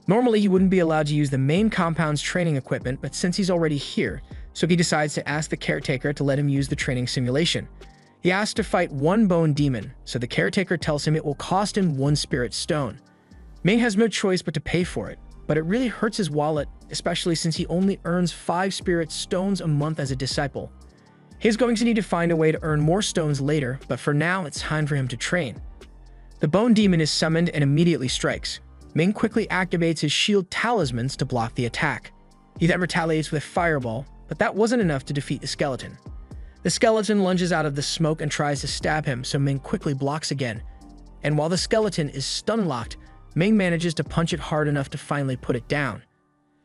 Normally, he wouldn't be allowed to use the main compound's training equipment, but since he's already here, so he decides to ask the caretaker to let him use the training simulation. He asks to fight one bone demon, so the caretaker tells him it will cost him 1 spirit stone. Ming has no choice but to pay for it, but it really hurts his wallet, especially since he only earns 5 spirit stones a month as a disciple. He's going to need to find a way to earn more stones later, but for now it's time for him to train. The bone demon is summoned and immediately strikes. Ming quickly activates his shield talismans to block the attack. He then retaliates with Fireball, but that wasn't enough to defeat the skeleton. The skeleton lunges out of the smoke and tries to stab him, so Ming quickly blocks again. And while the skeleton is stun-locked, Ming manages to punch it hard enough to finally put it down.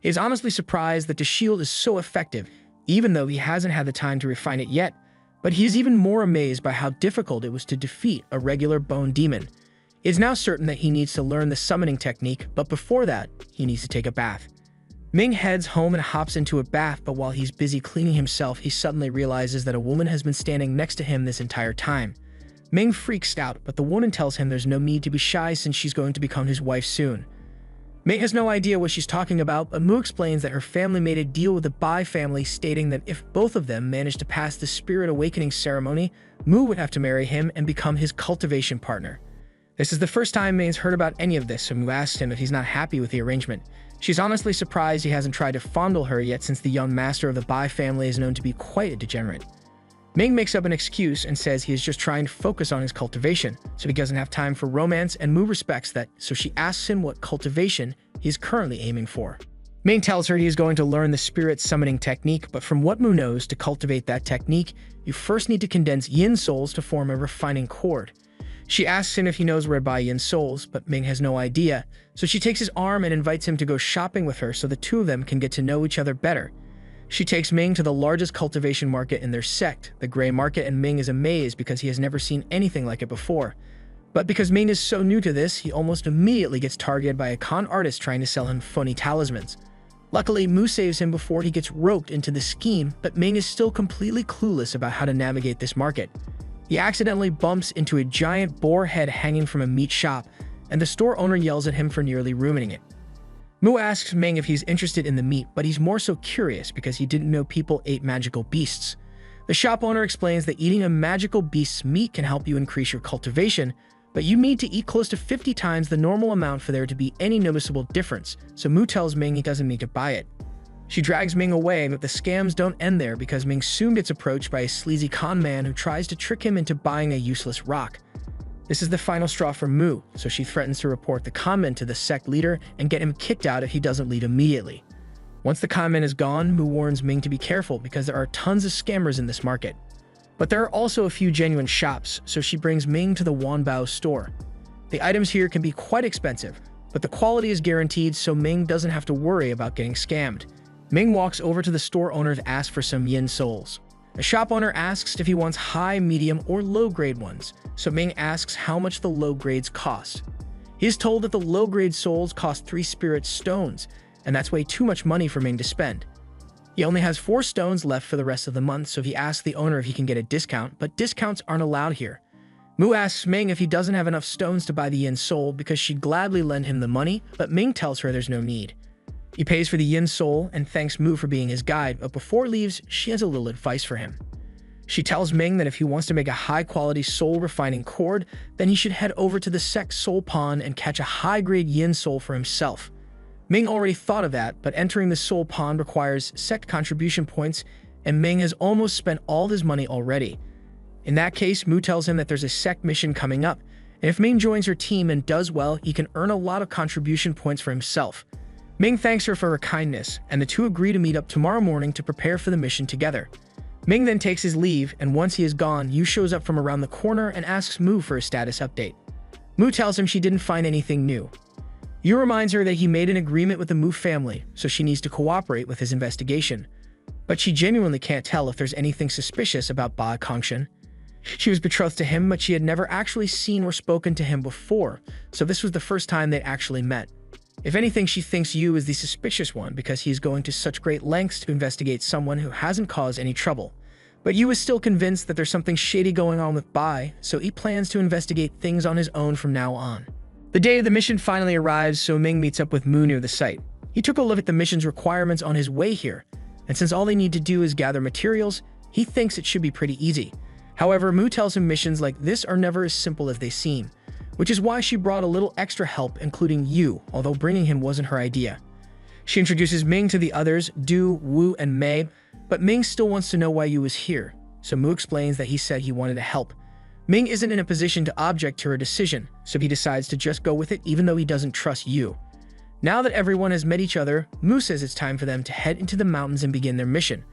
He is honestly surprised that the shield is so effective, even though he hasn't had the time to refine it yet, but he is even more amazed by how difficult it was to defeat a regular bone demon. It is now certain that he needs to learn the summoning technique, but before that, he needs to take a bath. Ming heads home and hops into a bath, but while he's busy cleaning himself, he suddenly realizes that a woman has been standing next to him this entire time. Ming freaks out, but the woman tells him there's no need to be shy since she's going to become his wife soon. Ming has no idea what she's talking about, but Mu explains that her family made a deal with the Bai family, stating that if both of them managed to pass the Spirit Awakening ceremony, Mu would have to marry him and become his cultivation partner. This is the first time Ming's heard about any of this, so Mu asks him if he's not happy with the arrangement. She's honestly surprised he hasn't tried to fondle her yet, since the young master of the Bai family is known to be quite a degenerate. Ming makes up an excuse and says he is just trying to focus on his cultivation, so he doesn't have time for romance, and Mu respects that, so she asks him what cultivation he is currently aiming for. Ming tells her he is going to learn the spirit summoning technique, but from what Mu knows, to cultivate that technique, you first need to condense yin souls to form a refining cord. She asks him if he knows where to buy yin souls, but Ming has no idea, so she takes his arm and invites him to go shopping with her so the two of them can get to know each other better. She takes Ming to the largest cultivation market in their sect, the Gray Market, and Ming is amazed because he has never seen anything like it before. But because Ming is so new to this, he almost immediately gets targeted by a con artist trying to sell him phony talismans. Luckily, Mu saves him before he gets roped into the scheme, but Ming is still completely clueless about how to navigate this market. He accidentally bumps into a giant boar head hanging from a meat shop, and the store owner yells at him for nearly ruining it. Mu asks Ming if he's interested in the meat, but he's more so curious because he didn't know people ate magical beasts. The shop owner explains that eating a magical beast's meat can help you increase your cultivation, but you need to eat close to 50 times the normal amount for there to be any noticeable difference, so Mu tells Ming he doesn't need to buy it. She drags Ming away, but the scams don't end there because Ming soon gets approached by a sleazy con man who tries to trick him into buying a useless rock. This is the final straw for Mu, so she threatens to report the con man to the sect leader and get him kicked out if he doesn't leave immediately. Once the con man is gone, Mu warns Ming to be careful because there are tons of scammers in this market. But there are also a few genuine shops, so she brings Ming to the Wanbao store. The items here can be quite expensive, but the quality is guaranteed, so Ming doesn't have to worry about getting scammed. Ming walks over to the store owner to ask for some yin souls. The shop owner asks if he wants high, medium, or low-grade ones, so Ming asks how much the low grades cost. He is told that the low-grade souls cost 3 spirit stones, and that's way too much money for Ming to spend. He only has 4 stones left for the rest of the month, so he asks the owner if he can get a discount, but discounts aren't allowed here. Mu asks Ming if he doesn't have enough stones to buy the yin soul because she'd gladly lend him the money, but Ming tells her there's no need. He pays for the yin soul and thanks Mu for being his guide, but before he leaves, she has a little advice for him. She tells Ming that if he wants to make a high-quality soul refining cord, then he should head over to the sect soul pond and catch a high-grade yin soul for himself. Ming already thought of that, but entering the soul pond requires sect contribution points, and Ming has almost spent all his money already. In that case, Mu tells him that there's a sect mission coming up, and if Ming joins her team and does well, he can earn a lot of contribution points for himself. Ming thanks her for her kindness, and the two agree to meet up tomorrow morning to prepare for the mission together. Ming then takes his leave, and once he is gone, Yu shows up from around the corner and asks Mu for a status update. Mu tells him she didn't find anything new. Yu reminds her that he made an agreement with the Mu family, so she needs to cooperate with his investigation. But she genuinely can't tell if there's anything suspicious about Ba Kongshan. She was betrothed to him, but she had never actually seen or spoken to him before, so this was the first time they'd actually met. If anything, she thinks Yu is the suspicious one because he is going to such great lengths to investigate someone who hasn't caused any trouble. But Yu is still convinced that there's something shady going on with Bai, so he plans to investigate things on his own from now on. The day of the mission finally arrives, so Ming meets up with Mu near the site. He took a look at the mission's requirements on his way here, and since all they need to do is gather materials, he thinks it should be pretty easy. However, Mu tells him missions like this are never as simple as they seem, which is why she brought a little extra help, including Yu, although bringing him wasn't her idea. She introduces Ming to the others, Du, Wu, and Mei, but Ming still wants to know why Yu is here, so Mu explains that he said he wanted to help. Ming isn't in a position to object to her decision, so he decides to just go with it even though he doesn't trust Yu. Now that everyone has met each other, Mu says it's time for them to head into the mountains and begin their mission.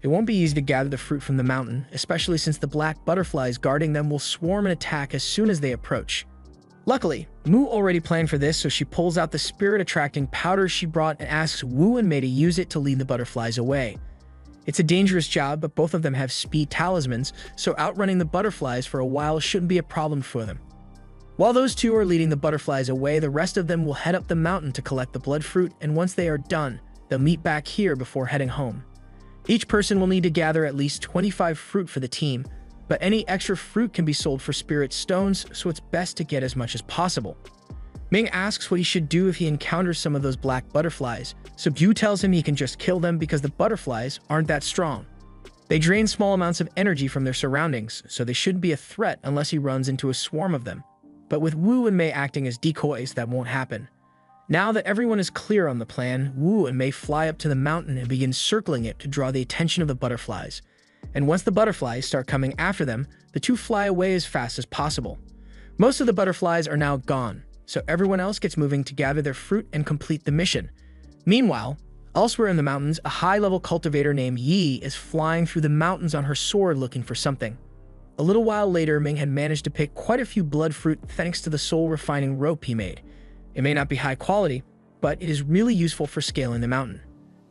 It won't be easy to gather the fruit from the mountain, especially since the black butterflies guarding them will swarm and attack as soon as they approach. Luckily, Mu already planned for this, so she pulls out the spirit-attracting powder she brought and asks Wu and Mei to use it to lead the butterflies away. It's a dangerous job, but both of them have speed talismans, so outrunning the butterflies for a while shouldn't be a problem for them. While those two are leading the butterflies away, the rest of them will head up the mountain to collect the blood fruit, and once they are done, they'll meet back here before heading home. Each person will need to gather at least 25 fruit for the team, but any extra fruit can be sold for spirit stones, so it's best to get as much as possible. Ming asks what he should do if he encounters some of those black butterflies, so Yu tells him he can just kill them because the butterflies aren't that strong. They drain small amounts of energy from their surroundings, so they shouldn't be a threat unless he runs into a swarm of them. But with Wu and Mei acting as decoys, that won't happen. Now that everyone is clear on the plan, Wu and Mei fly up to the mountain and begin circling it to draw the attention of the butterflies. And once the butterflies start coming after them, the two fly away as fast as possible. Most of the butterflies are now gone, so everyone else gets moving to gather their fruit and complete the mission. Meanwhile, elsewhere in the mountains, a high-level cultivator named Yi is flying through the mountains on her sword looking for something. A little while later, Ming had managed to pick quite a few blood fruit thanks to the soul-refining rope he made. It may not be high quality, but it is really useful for scaling the mountain.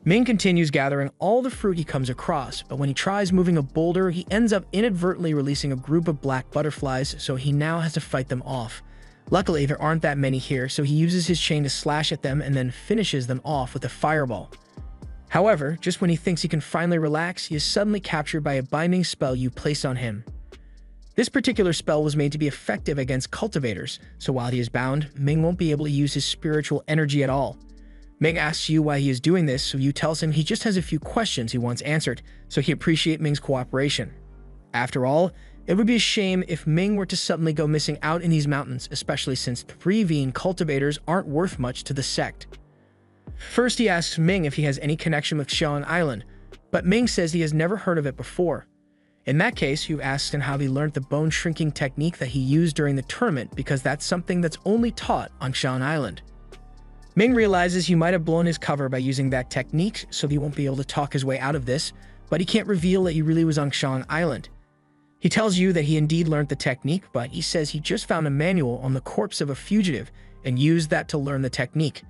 Ming continues gathering all the fruit he comes across, but when he tries moving a boulder, he ends up inadvertently releasing a group of black butterflies, so he now has to fight them off. Luckily, there aren't that many here, so he uses his chain to slash at them and then finishes them off with a fireball. However, just when he thinks he can finally relax, he is suddenly captured by a binding spell you place on him. This particular spell was made to be effective against cultivators, so while he is bound, Ming won't be able to use his spiritual energy at all. Ming asks Yu why he is doing this, so Yu tells him he just has a few questions he wants answered, so he appreciates Ming's cooperation. After all, it would be a shame if Ming were to suddenly go missing out in these mountains, especially since 3Ving cultivators aren't worth much to the sect. First, he asks Ming if he has any connection with Xian Island, but Ming says he has never heard of it before. In that case, Yu asks him how he learned the bone shrinking technique that he used during the tournament because that's something that's only taught on Xian Island. Ming realizes he might have blown his cover by using that technique, so he won't be able to talk his way out of this, but he can't reveal that he really was on Xian Island. He tells Yu that he indeed learned the technique, but he says he just found a manual on the corpse of a fugitive and used that to learn the technique.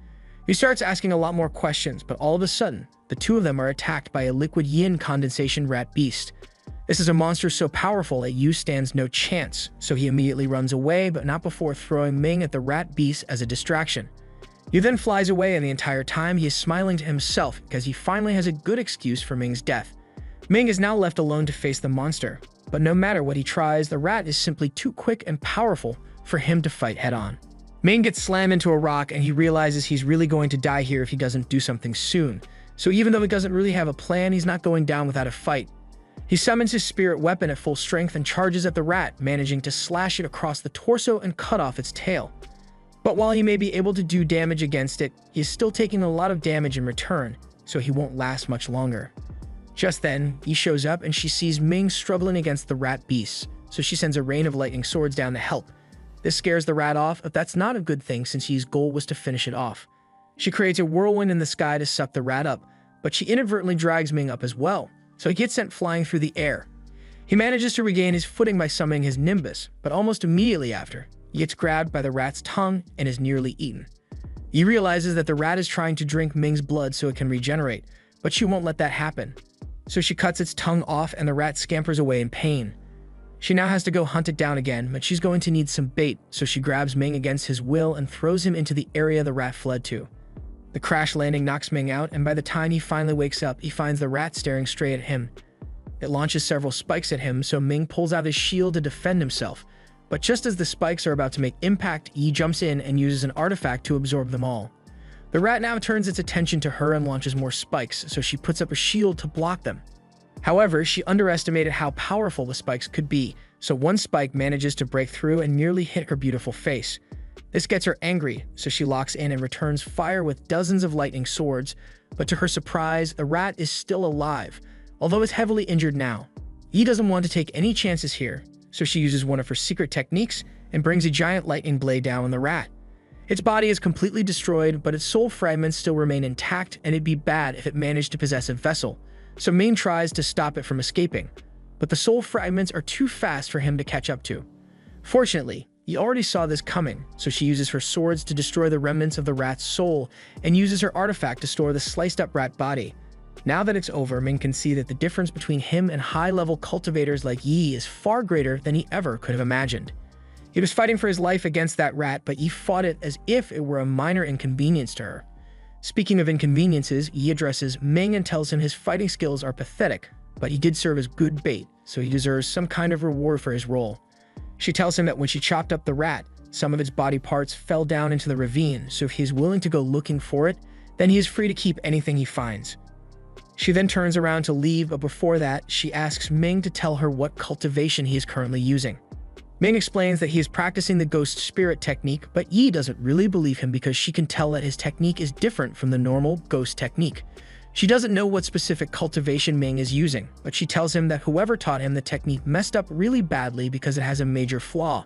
He starts asking a lot more questions, but all of a sudden, the two of them are attacked by a liquid yin condensation rat beast. This is a monster so powerful that Yu stands no chance, so he immediately runs away, but not before throwing Ming at the rat beast as a distraction. Yu then flies away, and the entire time he is smiling to himself because he finally has a good excuse for Ming's death. Ming is now left alone to face the monster, but no matter what he tries, the rat is simply too quick and powerful for him to fight head-on. Ming gets slammed into a rock, and he realizes he's really going to die here if he doesn't do something soon. So even though he doesn't really have a plan, he's not going down without a fight. He summons his spirit weapon at full strength and charges at the rat, managing to slash it across the torso and cut off its tail. But while he may be able to do damage against it, he is still taking a lot of damage in return, so he won't last much longer. Just then, Yi shows up and she sees Ming struggling against the rat beast, so she sends a rain of lightning swords down to help. This scares the rat off, but that's not a good thing since Yi's goal was to finish it off. She creates a whirlwind in the sky to suck the rat up, but she inadvertently drags Ming up as well, so he gets sent flying through the air. He manages to regain his footing by summoning his nimbus, but almost immediately after, he gets grabbed by the rat's tongue and is nearly eaten. He realizes that the rat is trying to drink Ming's blood so it can regenerate, but she won't let that happen. So she cuts its tongue off and the rat scampers away in pain. She now has to go hunt it down again, but she's going to need some bait, so she grabs Ming against his will and throws him into the area the rat fled to. The crash landing knocks Ming out, and by the time he finally wakes up, he finds the rat staring straight at him. It launches several spikes at him, so Ming pulls out his shield to defend himself. But just as the spikes are about to make impact, Yi jumps in and uses an artifact to absorb them all. The rat now turns its attention to her and launches more spikes, so she puts up a shield to block them. However, she underestimated how powerful the spikes could be, so one spike manages to break through and nearly hit her beautiful face. This gets her angry, so she locks in and returns fire with dozens of lightning swords, but to her surprise, the rat is still alive, although it's heavily injured now. Yi doesn't want to take any chances here, so she uses one of her secret techniques and brings a giant lightning blade down on the rat. Its body is completely destroyed, but its soul fragments still remain intact, and it'd be bad if it managed to possess a vessel, so Ming tries to stop it from escaping, but the soul fragments are too fast for him to catch up to. Fortunately, Yi already saw this coming, so she uses her swords to destroy the remnants of the rat's soul and uses her artifact to store the sliced-up rat body. Now that it's over, Ming can see that the difference between him and high-level cultivators like Yi is far greater than he ever could have imagined. He was fighting for his life against that rat, but Yi fought it as if it were a minor inconvenience to her. Speaking of inconveniences, Yi addresses Ming and tells him his fighting skills are pathetic, but he did serve as good bait, so he deserves some kind of reward for his role. She tells him that when she chopped up the rat, some of its body parts fell down into the ravine, so if he is willing to go looking for it, then he is free to keep anything he finds. She then turns around to leave, but before that, she asks Ming to tell her what cultivation he is currently using. Ming explains that he is practicing the ghost spirit technique, but Yi doesn't really believe him because she can tell that his technique is different from the normal ghost technique. She doesn't know what specific cultivation Ming is using, but she tells him that whoever taught him the technique messed up really badly because it has a major flaw.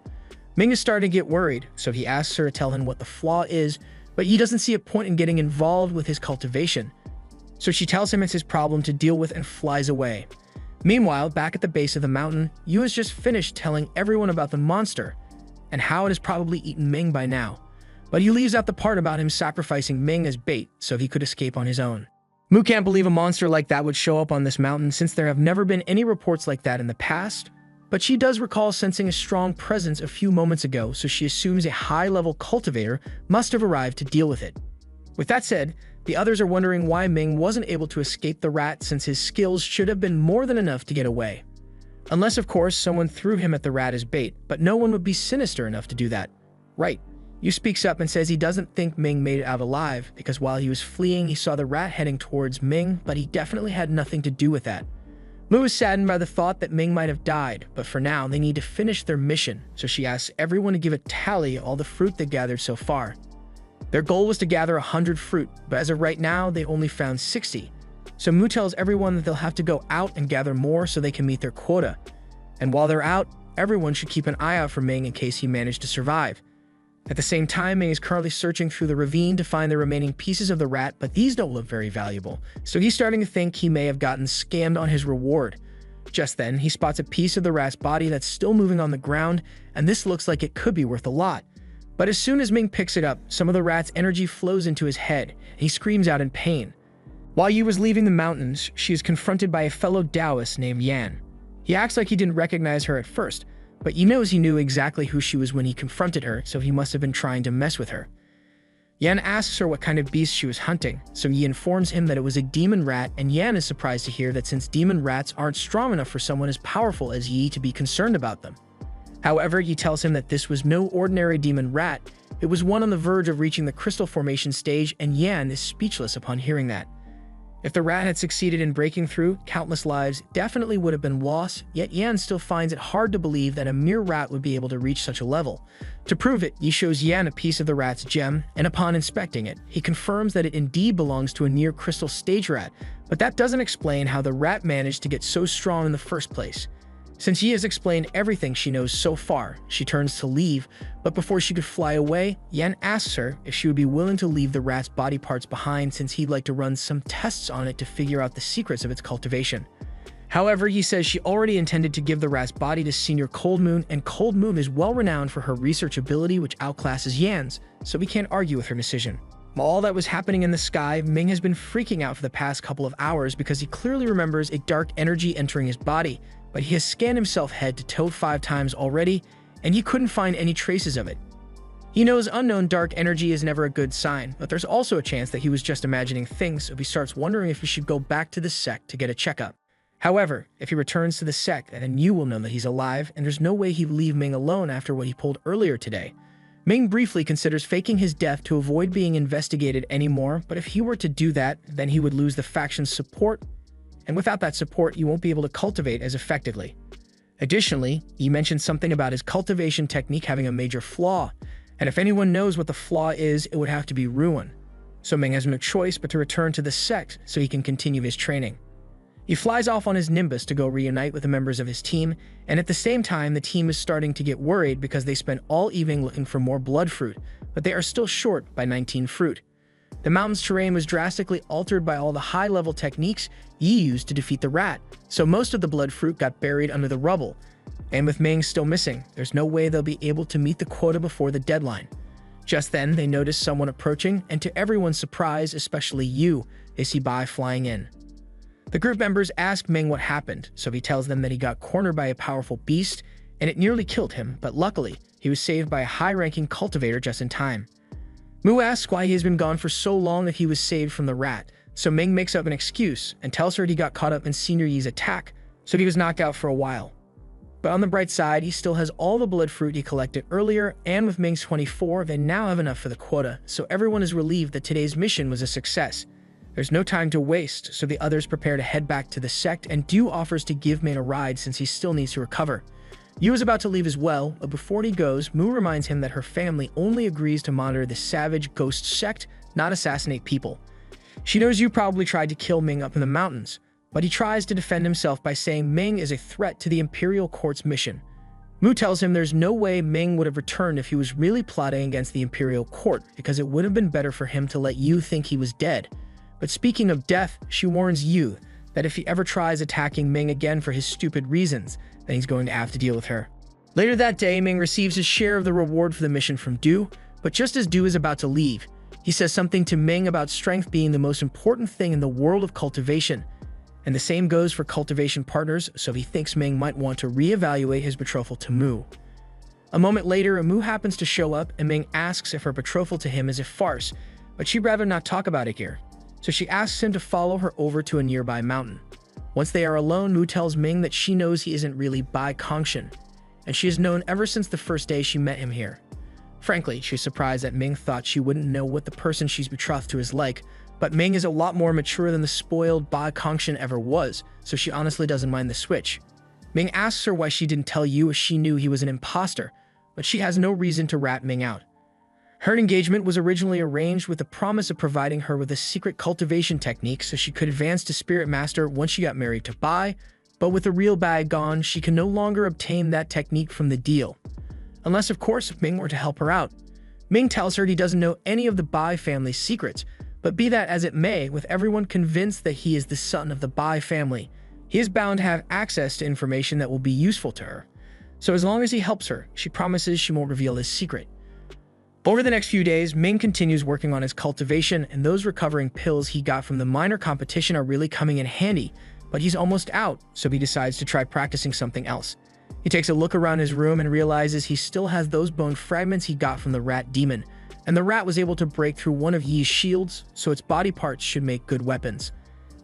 Ming is starting to get worried, so he asks her to tell him what the flaw is, but Yi doesn't see a point in getting involved with his cultivation. So she tells him it's his problem to deal with and flies away. Meanwhile, back at the base of the mountain, Yu has just finished telling everyone about the monster and how it has probably eaten Ming by now. But he leaves out the part about him sacrificing Ming as bait so he could escape on his own. Mu can't believe a monster like that would show up on this mountain since there have never been any reports like that in the past, but she does recall sensing a strong presence a few moments ago, so she assumes a high-level cultivator must have arrived to deal with it. With that said, the others are wondering why Ming wasn't able to escape the rat since his skills should have been more than enough to get away. Unless, of course, someone threw him at the rat as bait, but no one would be sinister enough to do that. Right. Yu speaks up and says he doesn't think Ming made it out alive because while he was fleeing, he saw the rat heading towards Ming, but he definitely had nothing to do with that. Mu is saddened by the thought that Ming might have died, but for now, they need to finish their mission, so she asks everyone to give a tally of all the fruit they gathered so far. Their goal was to gather 100 fruit, but as of right now, they only found 60. So Mu tells everyone that they'll have to go out and gather more so they can meet their quota. And while they're out, everyone should keep an eye out for Ming in case he managed to survive. At the same time, Ming is currently searching through the ravine to find the remaining pieces of the rat, but these don't look very valuable, so he's starting to think he may have gotten scammed on his reward. Just then, he spots a piece of the rat's body that's still moving on the ground, and this looks like it could be worth a lot. But as soon as Ming picks it up, some of the rat's energy flows into his head, and he screams out in pain. While Yu was leaving the mountains, she is confronted by a fellow Taoist named Yan. He acts like he didn't recognize her at first, but Yi knows he knew exactly who she was when he confronted her, so he must have been trying to mess with her. Yan asks her what kind of beast she was hunting, so Yi informs him that it was a demon rat, and Yan is surprised to hear that since demon rats aren't strong enough for someone as powerful as Yi to be concerned about them. However, Yi tells him that this was no ordinary demon rat, it was one on the verge of reaching the crystal formation stage, and Yan is speechless upon hearing that. If the rat had succeeded in breaking through, countless lives definitely would have been lost, yet Yan still finds it hard to believe that a mere rat would be able to reach such a level. To prove it, Yi shows Yan a piece of the rat's gem, and upon inspecting it, he confirms that it indeed belongs to a near crystal stage rat, but that doesn't explain how the rat managed to get so strong in the first place. Since Yi has explained everything she knows so far, she turns to leave, but before she could fly away, Yan asks her if she would be willing to leave the rat's body parts behind since he'd like to run some tests on it to figure out the secrets of its cultivation. However, Yi says she already intended to give the rat's body to Senior Cold Moon, and Cold Moon is well renowned for her research ability which outclasses Yan's, so we can't argue with her decision. While all that was happening in the sky, Ming has been freaking out for the past couple of hours because he clearly remembers a dark energy entering his body, but he has scanned himself head to toe 5 times already, and he couldn't find any traces of it. He knows unknown dark energy is never a good sign, but there's also a chance that he was just imagining things, so he starts wondering if he should go back to the sect to get a checkup. However, if he returns to the sect, then you will know that he's alive, and there's no way he'd leave Ming alone after what he pulled earlier today. Ming briefly considers faking his death to avoid being investigated anymore, but if he were to do that, then he would lose the faction's support, and without that support, you won't be able to cultivate as effectively. Additionally, he mentioned something about his cultivation technique having a major flaw, and if anyone knows what the flaw is, it would have to be Ruin. So Ming has no choice but to return to the sect so he can continue his training. He flies off on his Nimbus to go reunite with the members of his team, and at the same time, the team is starting to get worried because they spent all evening looking for more blood fruit, but they are still short by 19 fruit. The mountain's terrain was drastically altered by all the high-level techniques Yi used to defeat the rat, so most of the blood fruit got buried under the rubble. And with Ming still missing, there's no way they'll be able to meet the quota before the deadline. Just then, they notice someone approaching, and to everyone's surprise, especially Yu, they see Bai flying in. The group members ask Ming what happened, so he tells them that he got cornered by a powerful beast, and it nearly killed him, but luckily, he was saved by a high-ranking cultivator just in time. Mu asks why he has been gone for so long if he was saved from the rat, so Ming makes up an excuse and tells her he got caught up in Senior Yi's attack, so he was knocked out for a while. But on the bright side, he still has all the blood fruit he collected earlier, and with Ming's 24, they now have enough for the quota, so everyone is relieved that today's mission was a success. There's no time to waste, so the others prepare to head back to the sect, and Du offers to give Ming a ride since he still needs to recover. Yu is about to leave as well, but before he goes, Mu reminds him that her family only agrees to monitor the savage ghost sect, not assassinate people. She knows Yu probably tried to kill Ming up in the mountains, but he tries to defend himself by saying Ming is a threat to the Imperial Court's mission. Mu tells him there's no way Ming would have returned if he was really plotting against the Imperial Court, because it would have been better for him to let Yu think he was dead. But speaking of death, she warns Yu that if he ever tries attacking Ming again for his stupid reasons, then he's going to have to deal with her. Later that day, Ming receives his share of the reward for the mission from Du, but just as Du is about to leave, he says something to Ming about strength being the most important thing in the world of cultivation. And the same goes for cultivation partners, so he thinks Ming might want to reevaluate his betrothal to Mu. A moment later, Mu happens to show up, and Ming asks if her betrothal to him is a farce, but she'd rather not talk about it here. So she asks him to follow her over to a nearby mountain. Once they are alone, Mu tells Ming that she knows he isn't really Bai Kongshan, and she has known ever since the first day she met him here. Frankly, she's surprised that Ming thought she wouldn't know what the person she's betrothed to is like, but Ming is a lot more mature than the spoiled Bai Kongshan ever was, so she honestly doesn't mind the switch. Ming asks her why she didn't tell Yu as she knew he was an imposter, but she has no reason to rat Ming out. Her engagement was originally arranged with the promise of providing her with a secret cultivation technique so she could advance to Spirit Master once she got married to Bai, but with the real Bai gone, she can no longer obtain that technique from the deal. Unless, of course, Ming were to help her out. Ming tells her he doesn't know any of the Bai family's secrets, but be that as it may, with everyone convinced that he is the son of the Bai family, he is bound to have access to information that will be useful to her. So as long as he helps her, she promises she won't reveal his secret. Over the next few days, Ming continues working on his cultivation, and those recovering pills he got from the minor competition are really coming in handy, but he's almost out, so he decides to try practicing something else. He takes a look around his room and realizes he still has those bone fragments he got from the rat demon, and the rat was able to break through one of Yi's shields, so its body parts should make good weapons.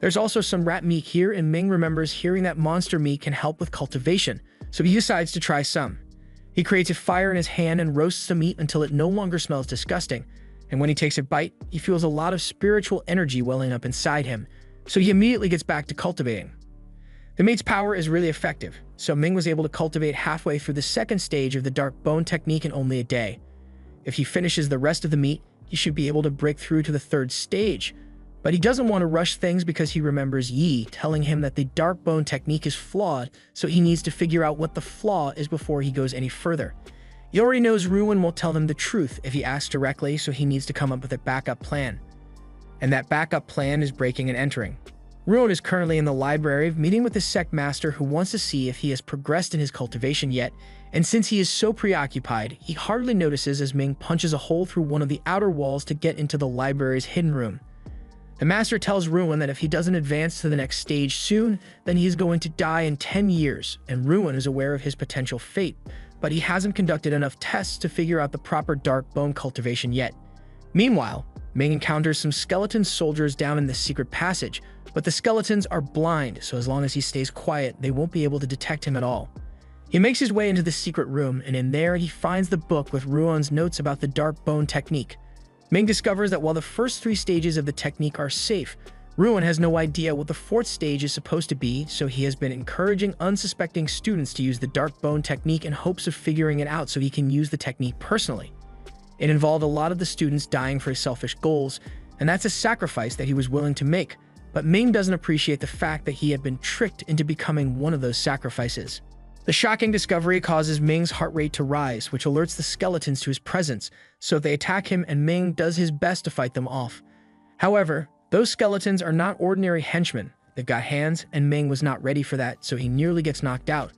There's also some rat meat here, and Ming remembers hearing that monster meat can help with cultivation, so he decides to try some. He creates a fire in his hand and roasts the meat until it no longer smells disgusting, and when he takes a bite, he feels a lot of spiritual energy welling up inside him, so he immediately gets back to cultivating. The meat's power is really effective, so Ming was able to cultivate halfway through the second stage of the dark bone technique in only a day. If he finishes the rest of the meat, he should be able to break through to the third stage, but he doesn't want to rush things because he remembers Yi telling him that the dark bone technique is flawed, so he needs to figure out what the flaw is before he goes any further. He already knows Ruin will tell him the truth if he asks directly, so he needs to come up with a backup plan. And that backup plan is breaking and entering. Ruin is currently in the library, meeting with the sect master who wants to see if he has progressed in his cultivation yet, and since he is so preoccupied, he hardly notices as Ming punches a hole through one of the outer walls to get into the library's hidden room. The master tells Ruin that if he doesn't advance to the next stage soon, then he is going to die in 10 years, and Ruin is aware of his potential fate, but he hasn't conducted enough tests to figure out the proper dark bone cultivation yet. Meanwhile, Ming encounters some skeleton soldiers down in this secret passage, but the skeletons are blind, so as long as he stays quiet, they won't be able to detect him at all. He makes his way into the secret room, and in there he finds the book with Ruin's notes about the dark bone technique. Ming discovers that while the first 3 stages of the technique are safe, Ruin has no idea what the 4th stage is supposed to be, so he has been encouraging unsuspecting students to use the dark bone technique in hopes of figuring it out so he can use the technique personally. It involved a lot of the students dying for his selfish goals, and that's a sacrifice that he was willing to make, but Ming doesn't appreciate the fact that he had been tricked into becoming one of those sacrifices. The shocking discovery causes Ming's heart rate to rise, which alerts the skeletons to his presence, so they attack him and Ming does his best to fight them off. However, those skeletons are not ordinary henchmen. They've got hands, and Ming was not ready for that, so he nearly gets knocked out.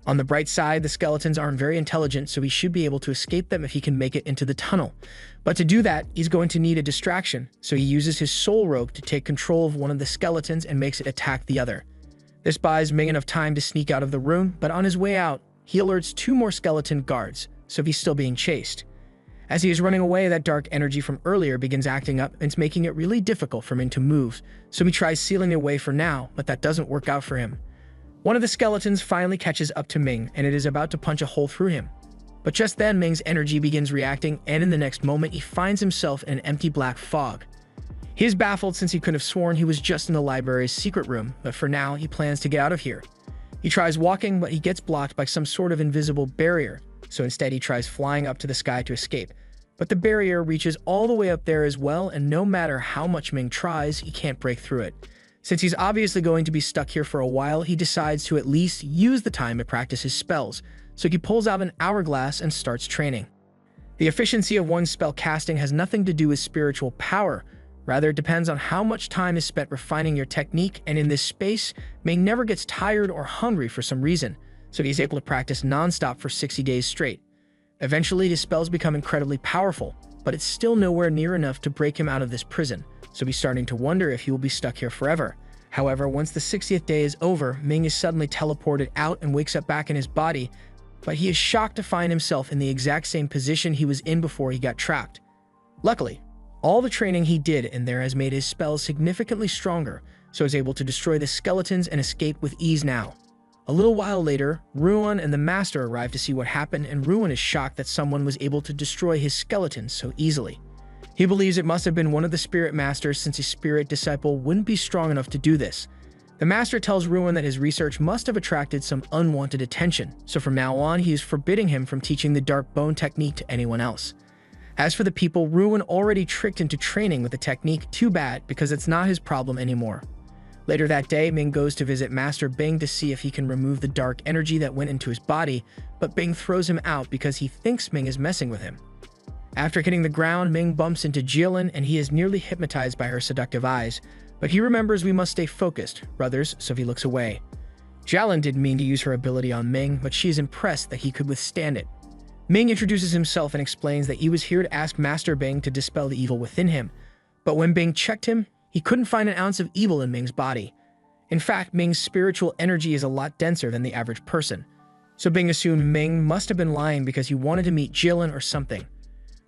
On the bright side, the skeletons aren't very intelligent, so he should be able to escape them if he can make it into the tunnel. But to do that, he's going to need a distraction, so he uses his soul rogue to take control of one of the skeletons and makes it attack the other. This buys Ming enough time to sneak out of the room, but on his way out, he alerts 2 more skeleton guards, so he's still being chased. As he is running away, that dark energy from earlier begins acting up, and it's making it really difficult for Ming to move, so he tries sealing it away for now, but that doesn't work out for him. One of the skeletons finally catches up to Ming, and it is about to punch a hole through him. But just then, Ming's energy begins reacting, and in the next moment, he finds himself in an empty black fog. He is baffled since he could have sworn he was just in the library's secret room, but for now, he plans to get out of here. He tries walking, but he gets blocked by some sort of invisible barrier, so instead he tries flying up to the sky to escape. But the barrier reaches all the way up there as well, and no matter how much Ming tries, he can't break through it. Since he's obviously going to be stuck here for a while, he decides to at least use the time to practice his spells, so he pulls out an hourglass and starts training. The efficiency of one's spell casting has nothing to do with spiritual power. Rather, it depends on how much time is spent refining your technique, and in this space, Ming never gets tired or hungry for some reason, so he's able to practice non-stop for 60 days straight. Eventually, his spells become incredibly powerful, but it's still nowhere near enough to break him out of this prison, so he's starting to wonder if he will be stuck here forever. However, once the 60th day is over, Ming is suddenly teleported out and wakes up back in his body, but he is shocked to find himself in the exact same position he was in before he got trapped. Luckily, all the training he did in there has made his spells significantly stronger, so he's able to destroy the skeletons and escape with ease now. A little while later, Ruin and the Master arrive to see what happened, and Ruin is shocked that someone was able to destroy his skeletons so easily. He believes it must have been one of the Spirit Masters since his Spirit Disciple wouldn't be strong enough to do this. The Master tells Ruin that his research must have attracted some unwanted attention, so from now on he is forbidding him from teaching the Dark Bone technique to anyone else. As for the people Ruin already tricked into training with the technique, too bad, because it's not his problem anymore. Later that day, Ming goes to visit Master Bing to see if he can remove the dark energy that went into his body, but Bing throws him out because he thinks Ming is messing with him. After hitting the ground, Ming bumps into Jilin and he is nearly hypnotized by her seductive eyes, but he remembers we must stay focused, brothers, so he looks away. Jilin didn't mean to use her ability on Ming, but she is impressed that he could withstand it. Ming introduces himself and explains that he was here to ask Master Bing to dispel the evil within him, but when Bing checked him, he couldn't find an ounce of evil in Ming's body. In fact, Ming's spiritual energy is a lot denser than the average person, so Bing assumed Ming must have been lying because he wanted to meet Jilin or something.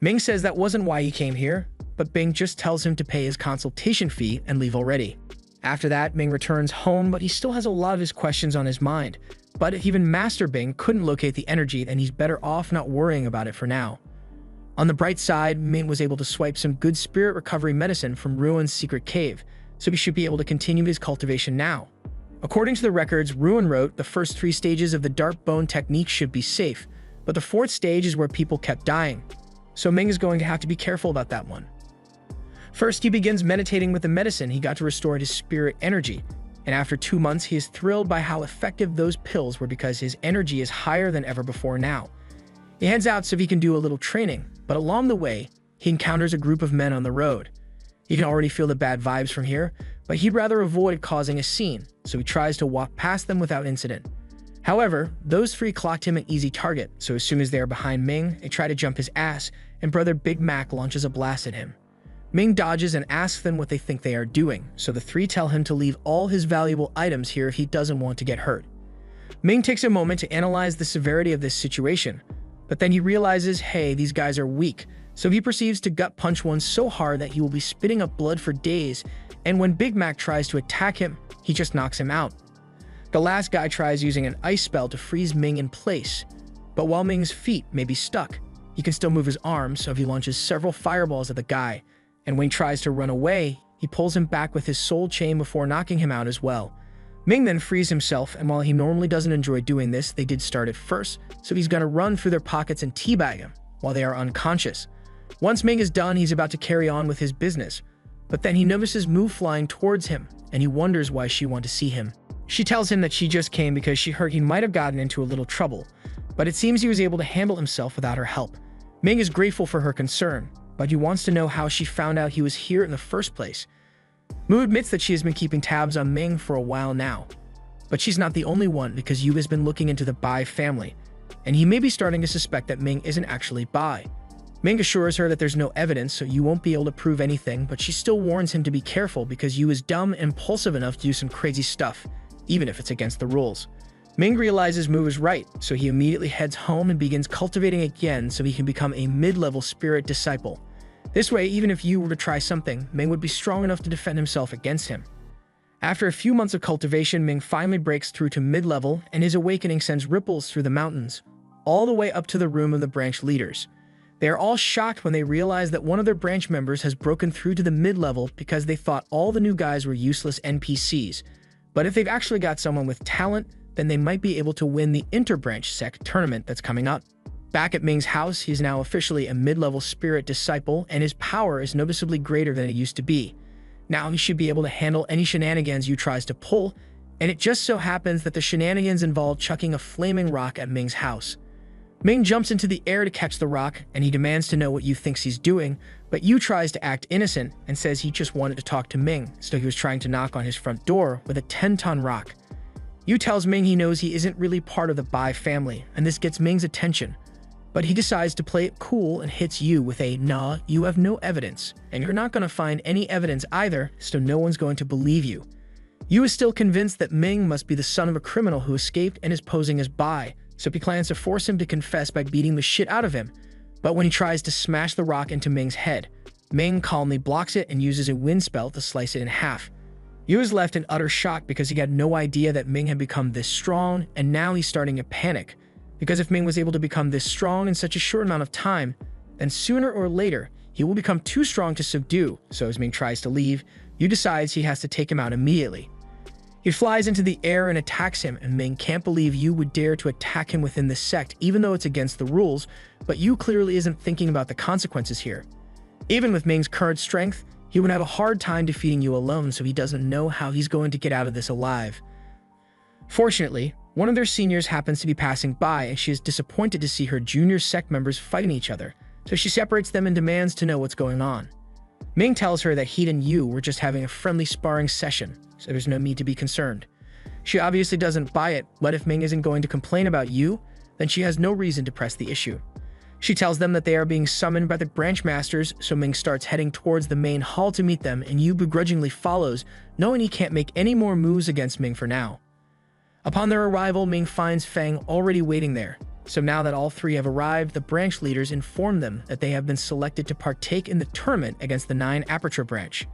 Ming says that wasn't why he came here, but Bing just tells him to pay his consultation fee and leave already. After that, Ming returns home, but he still has a lot of his questions on his mind. But even Master Bing couldn't locate the energy, and he's better off not worrying about it for now. On the bright side, Ming was able to swipe some good spirit recovery medicine from Ruin's secret cave, so he should be able to continue his cultivation now. According to the records, Ruin wrote the first 3 stages of the Dark Bone technique should be safe, but the 4th stage is where people kept dying, so Ming is going to have to be careful about that one. First, he begins meditating with the medicine he got to restore his spirit energy, and after 2 months, he is thrilled by how effective those pills were because his energy is higher than ever before now. He heads out so he can do a little training, but along the way, he encounters a group of men on the road. He can already feel the bad vibes from here, but he'd rather avoid causing a scene, so he tries to walk past them without incident. However, those 3 clocked him an easy target, so as soon as they are behind Ming, they try to jump his ass, and Brother Big Mac launches a blast at him. Ming dodges and asks them what they think they are doing, so the three tell him to leave all his valuable items here if he doesn't want to get hurt. Ming takes a moment to analyze the severity of this situation, but then he realizes, hey, these guys are weak, so he proceeds to gut punch one so hard that he will be spitting up blood for days, and when Big Mac tries to attack him, he just knocks him out. The last guy tries using an ice spell to freeze Ming in place, but while Ming's feet may be stuck, he can still move his arms, so he launches several fireballs at the guy, and when he tries to run away, he pulls him back with his soul chain before knocking him out as well. Ming then frees himself, and while he normally doesn't enjoy doing this, they did start it first, so he's gonna run through their pockets and teabag him while they are unconscious. Once Ming is done, he's about to carry on with his business, but then he notices Mu flying towards him, and he wonders why she wants to see him. She tells him that she just came because she heard he might have gotten into a little trouble, but it seems he was able to handle himself without her help. Ming is grateful for her concern, but he wants to know how she found out he was here in the first place. Mu admits that she has been keeping tabs on Ming for a while now, but she's not the only one because Yu has been looking into the Bai family, and he may be starting to suspect that Ming isn't actually Bai. Ming assures her that there's no evidence, so Yu won't be able to prove anything, but she still warns him to be careful because Yu is dumb and impulsive enough to do some crazy stuff, even if it's against the rules. Ming realizes Mu is right, so he immediately heads home and begins cultivating again so he can become a mid-level spirit disciple. This way, even if Yu were to try something, Ming would be strong enough to defend himself against him. After a few months of cultivation, Ming finally breaks through to mid-level, and his awakening sends ripples through the mountains, all the way up to the room of the branch leaders. They are all shocked when they realize that one of their branch members has broken through to the mid-level because they thought all the new guys were useless NPCs. But if they've actually got someone with talent, then they might be able to win the interbranch sect tournament that's coming up. Back at Ming's house, he's now officially a mid-level spirit disciple, and his power is noticeably greater than it used to be. Now he should be able to handle any shenanigans Yu tries to pull, and it just so happens that the shenanigans involve chucking a flaming rock at Ming's house. Ming jumps into the air to catch the rock, and he demands to know what Yu thinks he's doing, but Yu tries to act innocent and says he just wanted to talk to Ming, so he was trying to knock on his front door with a 10-ton rock. Yu tells Ming he knows he isn't really part of the Bai family, and this gets Ming's attention. But he decides to play it cool and hits Yu with a, "Nah, you have no evidence, and you're not going to find any evidence either, so no one's going to believe you." Yu is still convinced that Ming must be the son of a criminal who escaped and is posing as Bai, so he plans to force him to confess by beating the shit out of him. But when he tries to smash the rock into Ming's head, Ming calmly blocks it and uses a wind spell to slice it in half. Yu is left in utter shock because he had no idea that Ming had become this strong, and now he's starting to panic. Because if Ming was able to become this strong in such a short amount of time, then sooner or later, he will become too strong to subdue, so as Ming tries to leave, Yu decides he has to take him out immediately. He flies into the air and attacks him, and Ming can't believe Yu would dare to attack him within the sect, even though it's against the rules, but Yu clearly isn't thinking about the consequences here. Even with Ming's current strength, he would have a hard time defeating Yu alone, so he doesn't know how he's going to get out of this alive. Fortunately, one of their seniors happens to be passing by, and she is disappointed to see her junior sect members fighting each other, so she separates them and demands to know what's going on. Ming tells her that he and Yu were just having a friendly sparring session, so there's no need to be concerned. She obviously doesn't buy it, but if Ming isn't going to complain about Yu, then she has no reason to press the issue. She tells them that they are being summoned by the branch masters, so Ming starts heading towards the main hall to meet them, and Yu begrudgingly follows, knowing he can't make any more moves against Ming for now. Upon their arrival, Ming finds Feng already waiting there. So now that all three have arrived, the branch leaders inform them that they have been selected to partake in the tournament against the 9 Aperture branch.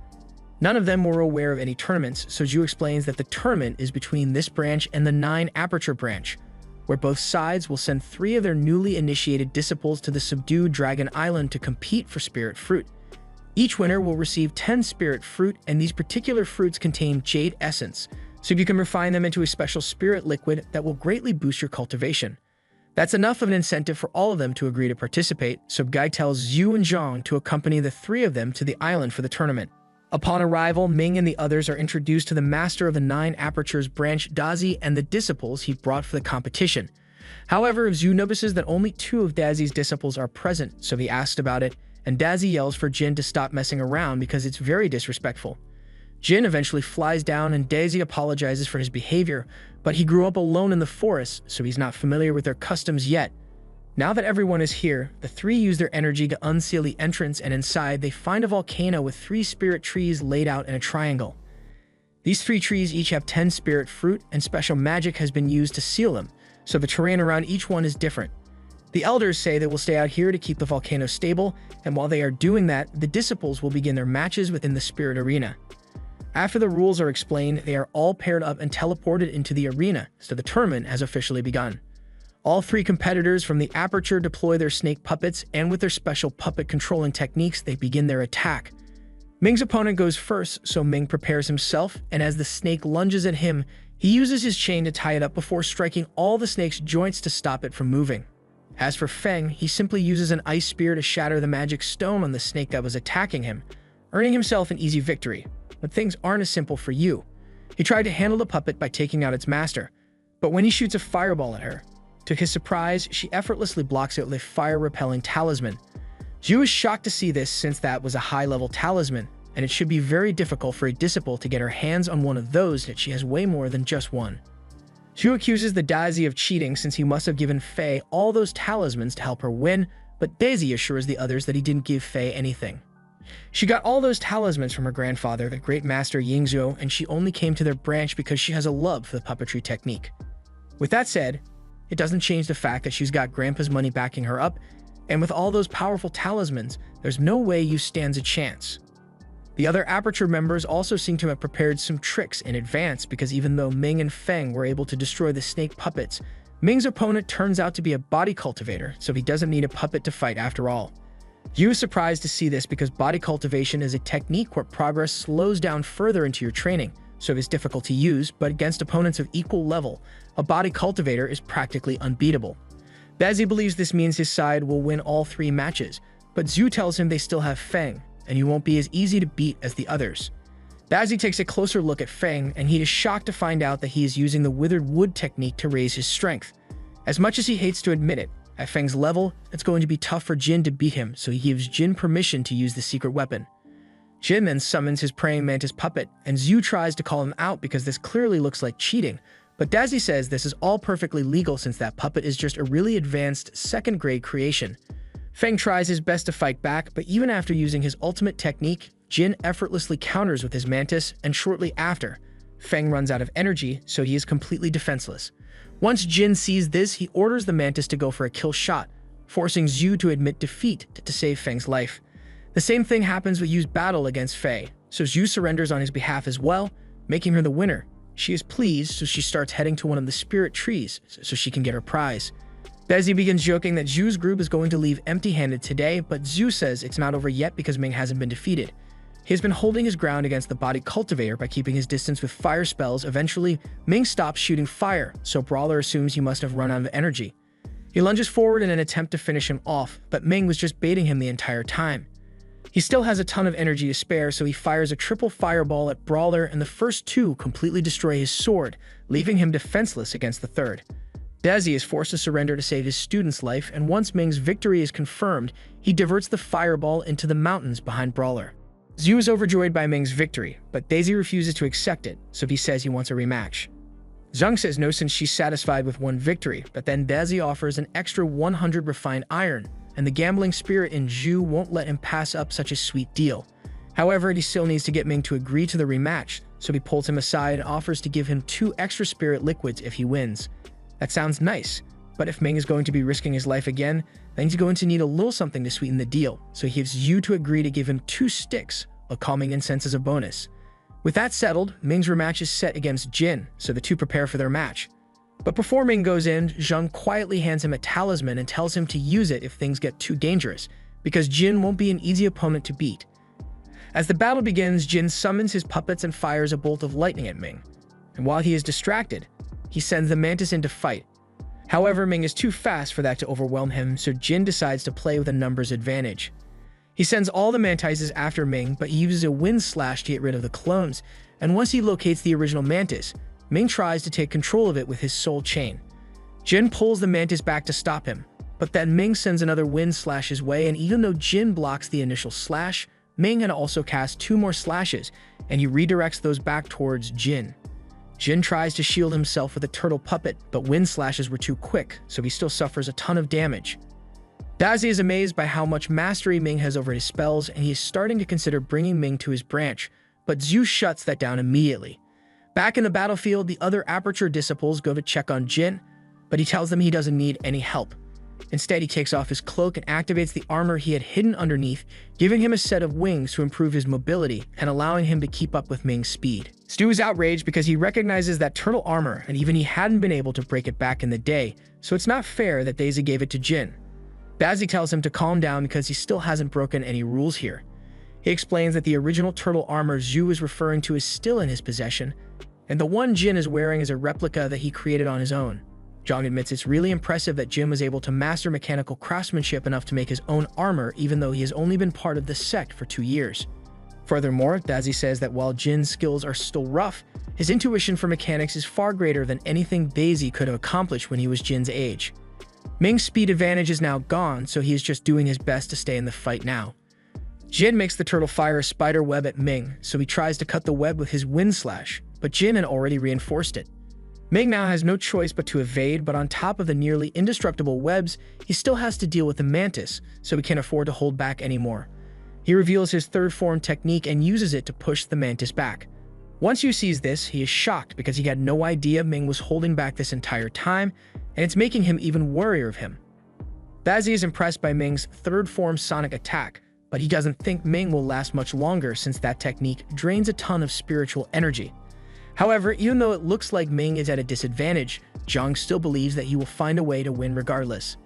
None of them were aware of any tournaments, so Zhu explains that the tournament is between this branch and the 9 Aperture branch, where both sides will send 3 of their newly initiated disciples to the subdued Dragon Island to compete for Spirit Fruit. Each winner will receive 10 Spirit Fruit, and these particular fruits contain Jade Essence, so you can refine them into a special spirit liquid that will greatly boost your cultivation. That's enough of an incentive for all of them to agree to participate, so Guy tells Zhu and Zhang to accompany the 3 of them to the island for the tournament. Upon arrival, Ming and the others are introduced to the master of the 9 Apertures branch, Dazi, and the disciples he brought for the competition. However, Zhu notices that only 2 of Dazi's disciples are present, so he asks about it, and Dazi yells for Jin to stop messing around because it's very disrespectful. Jin eventually flies down and Daisy apologizes for his behavior, but he grew up alone in the forest, so he's not familiar with their customs yet. Now that everyone is here, the three use their energy to unseal the entrance, and inside they find a volcano with 3 spirit trees laid out in a triangle. These 3 trees each have 10 spirit fruit, and special magic has been used to seal them, so the terrain around each one is different. The elders say they will stay out here to keep the volcano stable, and while they are doing that, the disciples will begin their matches within the spirit arena. After the rules are explained, they are all paired up and teleported into the arena, so the tournament has officially begun. All 3 competitors from the aperture deploy their snake puppets, and with their special puppet controlling techniques, they begin their attack. Ming's opponent goes first, so Ming prepares himself, and as the snake lunges at him, he uses his chain to tie it up before striking all the snake's joints to stop it from moving. As for Feng, he simply uses an ice spear to shatter the magic stone on the snake that was attacking him, earning himself an easy victory. But things aren't as simple for Yu. He tried to handle the puppet by taking out its master, but when he shoots a fireball at her, to his surprise, she effortlessly blocks it with a fire-repelling talisman. Yu is shocked to see this since that was a high-level talisman, and it should be very difficult for a disciple to get her hands on one of those that she has way more than just one. Yu accuses the Daisy of cheating since he must have given Faye all those talismans to help her win, but Daisy assures the others that he didn't give Faye anything. She got all those talismans from her grandfather, the great master Yingzhou, and she only came to their branch because she has a love for the puppetry technique. With that said, it doesn't change the fact that she's got Grandpa's money backing her up, and with all those powerful talismans, there's no way Yu stands a chance. The other Aperture members also seem to have prepared some tricks in advance because even though Ming and Feng were able to destroy the snake puppets, Ming's opponent turns out to be a body cultivator, so he doesn't need a puppet to fight after all. Yu is surprised to see this because body cultivation is a technique where progress slows down further into your training, so it is difficult to use, but against opponents of equal level, a body cultivator is practically unbeatable. Daisy believes this means his side will win all 3 matches, but Zhu tells him they still have Feng, and you won't be as easy to beat as the others. Daisy takes a closer look at Feng, and he is shocked to find out that he is using the withered wood technique to raise his strength. As much as he hates to admit it, at Feng's level, it's going to be tough for Jin to beat him, so he gives Jin permission to use the secret weapon. Jin then summons his praying mantis puppet, and Zhu tries to call him out because this clearly looks like cheating, but Daisy says this is all perfectly legal since that puppet is just a really advanced second-grade creation. Feng tries his best to fight back, but even after using his ultimate technique, Jin effortlessly counters with his mantis, and shortly after, Feng runs out of energy, so he is completely defenseless. Once Jin sees this, he orders the mantis to go for a kill shot, forcing Zhu to admit defeat to save Feng's life. The same thing happens with Yu's battle against Fei, so Zhu surrenders on his behalf as well, making her the winner. She is pleased, so she starts heading to one of the spirit trees so she can get her prize. Daisy begins joking that Zhu's group is going to leave empty-handed today, but Zhu says it's not over yet because Ming hasn't been defeated. He has been holding his ground against the body cultivator by keeping his distance with fire spells. Eventually, Ming stops shooting fire, so Brawler assumes he must have run out of energy. He lunges forward in an attempt to finish him off, but Ming was just baiting him the entire time. He still has a ton of energy to spare, so he fires a triple fireball at Brawler, and the first 2 completely destroy his sword, leaving him defenseless against the third. Daisy is forced to surrender to save his student's life, and once Ming's victory is confirmed, he diverts the fireball into the mountains behind Brawler. Zhu is overjoyed by Ming's victory, but Daisy refuses to accept it, so he says he wants a rematch. Zhang says no since she's satisfied with 1 victory, but then Daisy offers an extra 100 refined iron, and the gambling spirit in Zhu won't let him pass up such a sweet deal. However, he still needs to get Ming to agree to the rematch, so he pulls him aside and offers to give him 2 extra spirit liquids if he wins. That sounds nice, but if Ming is going to be risking his life again, then he's going to need a little something to sweeten the deal, so he gives Yu to agree to give him 2 sticks, a calming incense as a bonus. With that settled, Ming's rematch is set against Jin, so the 2 prepare for their match. But before Ming goes in, Zhang quietly hands him a talisman and tells him to use it if things get too dangerous, because Jin won't be an easy opponent to beat. As the battle begins, Jin summons his puppets and fires a bolt of lightning at Ming. And while he is distracted, he sends the mantis in to fight. However, Ming is too fast for that to overwhelm him, so Jin decides to play with a numbers advantage. He sends all the mantises after Ming, but he uses a wind slash to get rid of the clones, and once he locates the original mantis, Ming tries to take control of it with his soul chain. Jin pulls the mantis back to stop him, but then Ming sends another wind slash his way, and even though Jin blocks the initial slash, Ming had also cast 2 more slashes, and he redirects those back towards Jin. Jin tries to shield himself with a turtle puppet, but wind slashes were too quick, so he still suffers a ton of damage. Dazi is amazed by how much mastery Ming has over his spells, and he is starting to consider bringing Ming to his branch, but Zhu shuts that down immediately. Back in the battlefield, the other Aperture disciples go to check on Jin, but he tells them he doesn't need any help. Instead, he takes off his cloak and activates the armor he had hidden underneath, giving him a set of wings to improve his mobility and allowing him to keep up with Ming's speed. Stu is outraged because he recognizes that turtle armor, and even he hadn't been able to break it back in the day, so it's not fair that Daisy gave it to Jin. Daisy tells him to calm down because he still hasn't broken any rules here. He explains that the original turtle armor Zhu is referring to is still in his possession, and the one Jin is wearing is a replica that he created on his own. Zhang admits it's really impressive that Jin was able to master mechanical craftsmanship enough to make his own armor even though he has only been part of the sect for 2 years. Furthermore, Daisy says that while Jin's skills are still rough, his intuition for mechanics is far greater than anything Daisy could have accomplished when he was Jin's age. Ming's speed advantage is now gone, so he is just doing his best to stay in the fight now. Jin makes the turtle fire a spider web at Ming, so he tries to cut the web with his wind slash, but Jin had already reinforced it. Ming now has no choice but to evade, but on top of the nearly indestructible webs, he still has to deal with the mantis, so he can't afford to hold back anymore. He reveals his third form technique and uses it to push the mantis back. Once Yu sees this, he is shocked because he had no idea Ming was holding back this entire time, and it's making him even warier of him. Daisy is impressed by Ming's third form sonic attack, but he doesn't think Ming will last much longer since that technique drains a ton of spiritual energy. However, even though it looks like Ming is at a disadvantage, Zhang still believes that he will find a way to win regardless.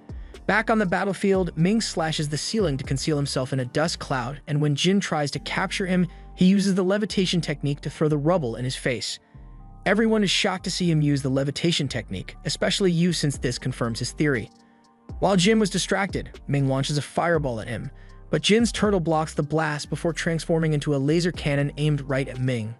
Back on the battlefield, Ming slashes the ceiling to conceal himself in a dust cloud, and when Jin tries to capture him, he uses the levitation technique to throw the rubble in his face. Everyone is shocked to see him use the levitation technique, especially Yu since this confirms his theory. While Jin was distracted, Ming launches a fireball at him, but Jin's turtle blocks the blast before transforming into a laser cannon aimed right at Ming.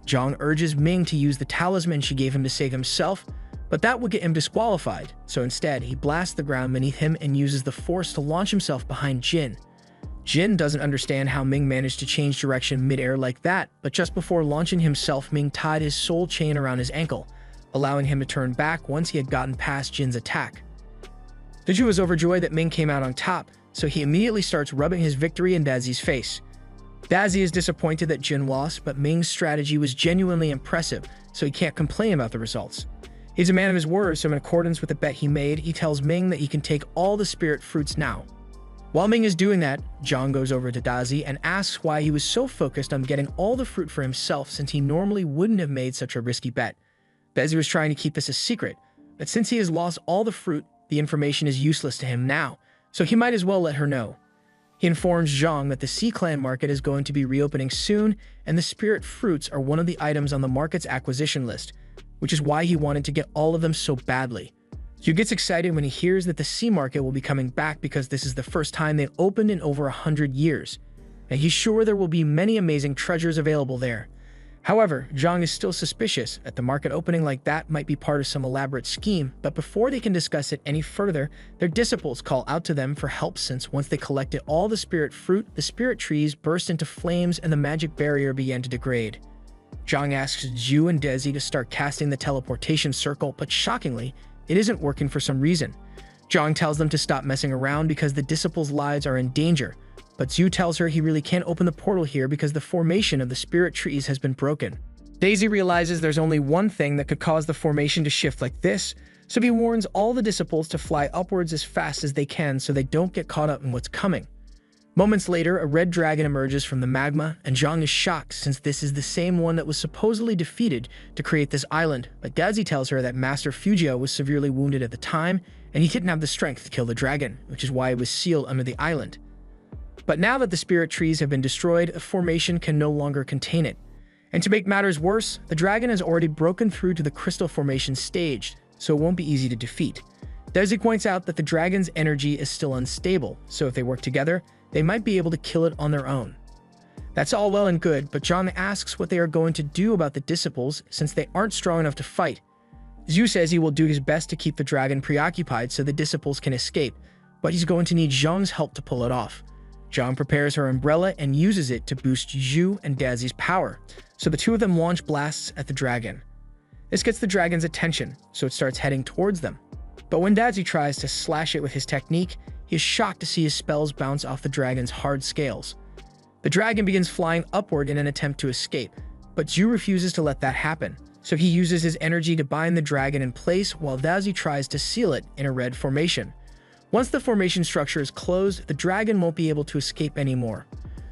Zhang urges Ming to use the talisman she gave him to save himself, but that would get him disqualified, so instead he blasts the ground beneath him and uses the force to launch himself behind Jin. Jin doesn't understand how Ming managed to change direction mid-air like that, but just before launching himself, Ming tied his soul chain around his ankle, allowing him to turn back once he had gotten past Jin's attack. Daju was overjoyed that Ming came out on top, so he immediately starts rubbing his victory in Dazi's face. Dazi is disappointed that Jin lost, but Ming's strategy was genuinely impressive, so he can't complain about the results. He's a man of his word, so in accordance with the bet he made, he tells Ming that he can take all the spirit fruits now. While Ming is doing that, Zhang goes over to Dazi and asks why he was so focused on getting all the fruit for himself since he normally wouldn't have made such a risky bet. Dazi was trying to keep this a secret, but since he has lost all the fruit, the information is useless to him now, so he might as well let her know. He informs Zhang that the Sea Clan market is going to be reopening soon, and the spirit fruits are one of the items on the market's acquisition list, which is why he wanted to get all of them so badly. Yu gets excited when he hears that the sea market will be coming back because this is the first time they've opened in over 100 years, and he's sure there will be many amazing treasures available there. However, Zhang is still suspicious that the market opening like that might be part of some elaborate scheme, but before they can discuss it any further, their disciples call out to them for help since once they collected all the spirit fruit, the spirit trees burst into flames and the magic barrier began to degrade. Zhang asks Zhu and Dezi to start casting the teleportation circle, but shockingly, it isn't working for some reason. Zhang tells them to stop messing around because the disciples' lives are in danger, but Zhu tells her he really can't open the portal here because the formation of the spirit trees has been broken. Daisy realizes there's only one thing that could cause the formation to shift like this, so he warns all the disciples to fly upwards as fast as they can so they don't get caught up in what's coming. Moments later, a red dragon emerges from the magma, and Zhang is shocked since this is the same one that was supposedly defeated to create this island, but Daisy tells her that Master Fujio was severely wounded at the time, and he didn't have the strength to kill the dragon, which is why it was sealed under the island. But now that the spirit trees have been destroyed, a formation can no longer contain it. And to make matters worse, the dragon has already broken through to the crystal formation stage, so it won't be easy to defeat. Desi points out that the dragon's energy is still unstable, so if they work together, they might be able to kill it on their own. That's all well and good, but John asks what they are going to do about the disciples since they aren't strong enough to fight. Zhu says he will do his best to keep the dragon preoccupied so the disciples can escape, but he's going to need Zhang's help to pull it off. Zhang prepares her umbrella and uses it to boost Zhu and Dazi's power, so the two of them launch blasts at the dragon. This gets the dragon's attention, so it starts heading towards them. But when Dazi tries to slash it with his technique, he is shocked to see his spells bounce off the dragon's hard scales. The dragon begins flying upward in an attempt to escape, but Zhu refuses to let that happen, so he uses his energy to bind the dragon in place while Dazi tries to seal it in a red formation. Once the formation structure is closed, the dragon won't be able to escape anymore.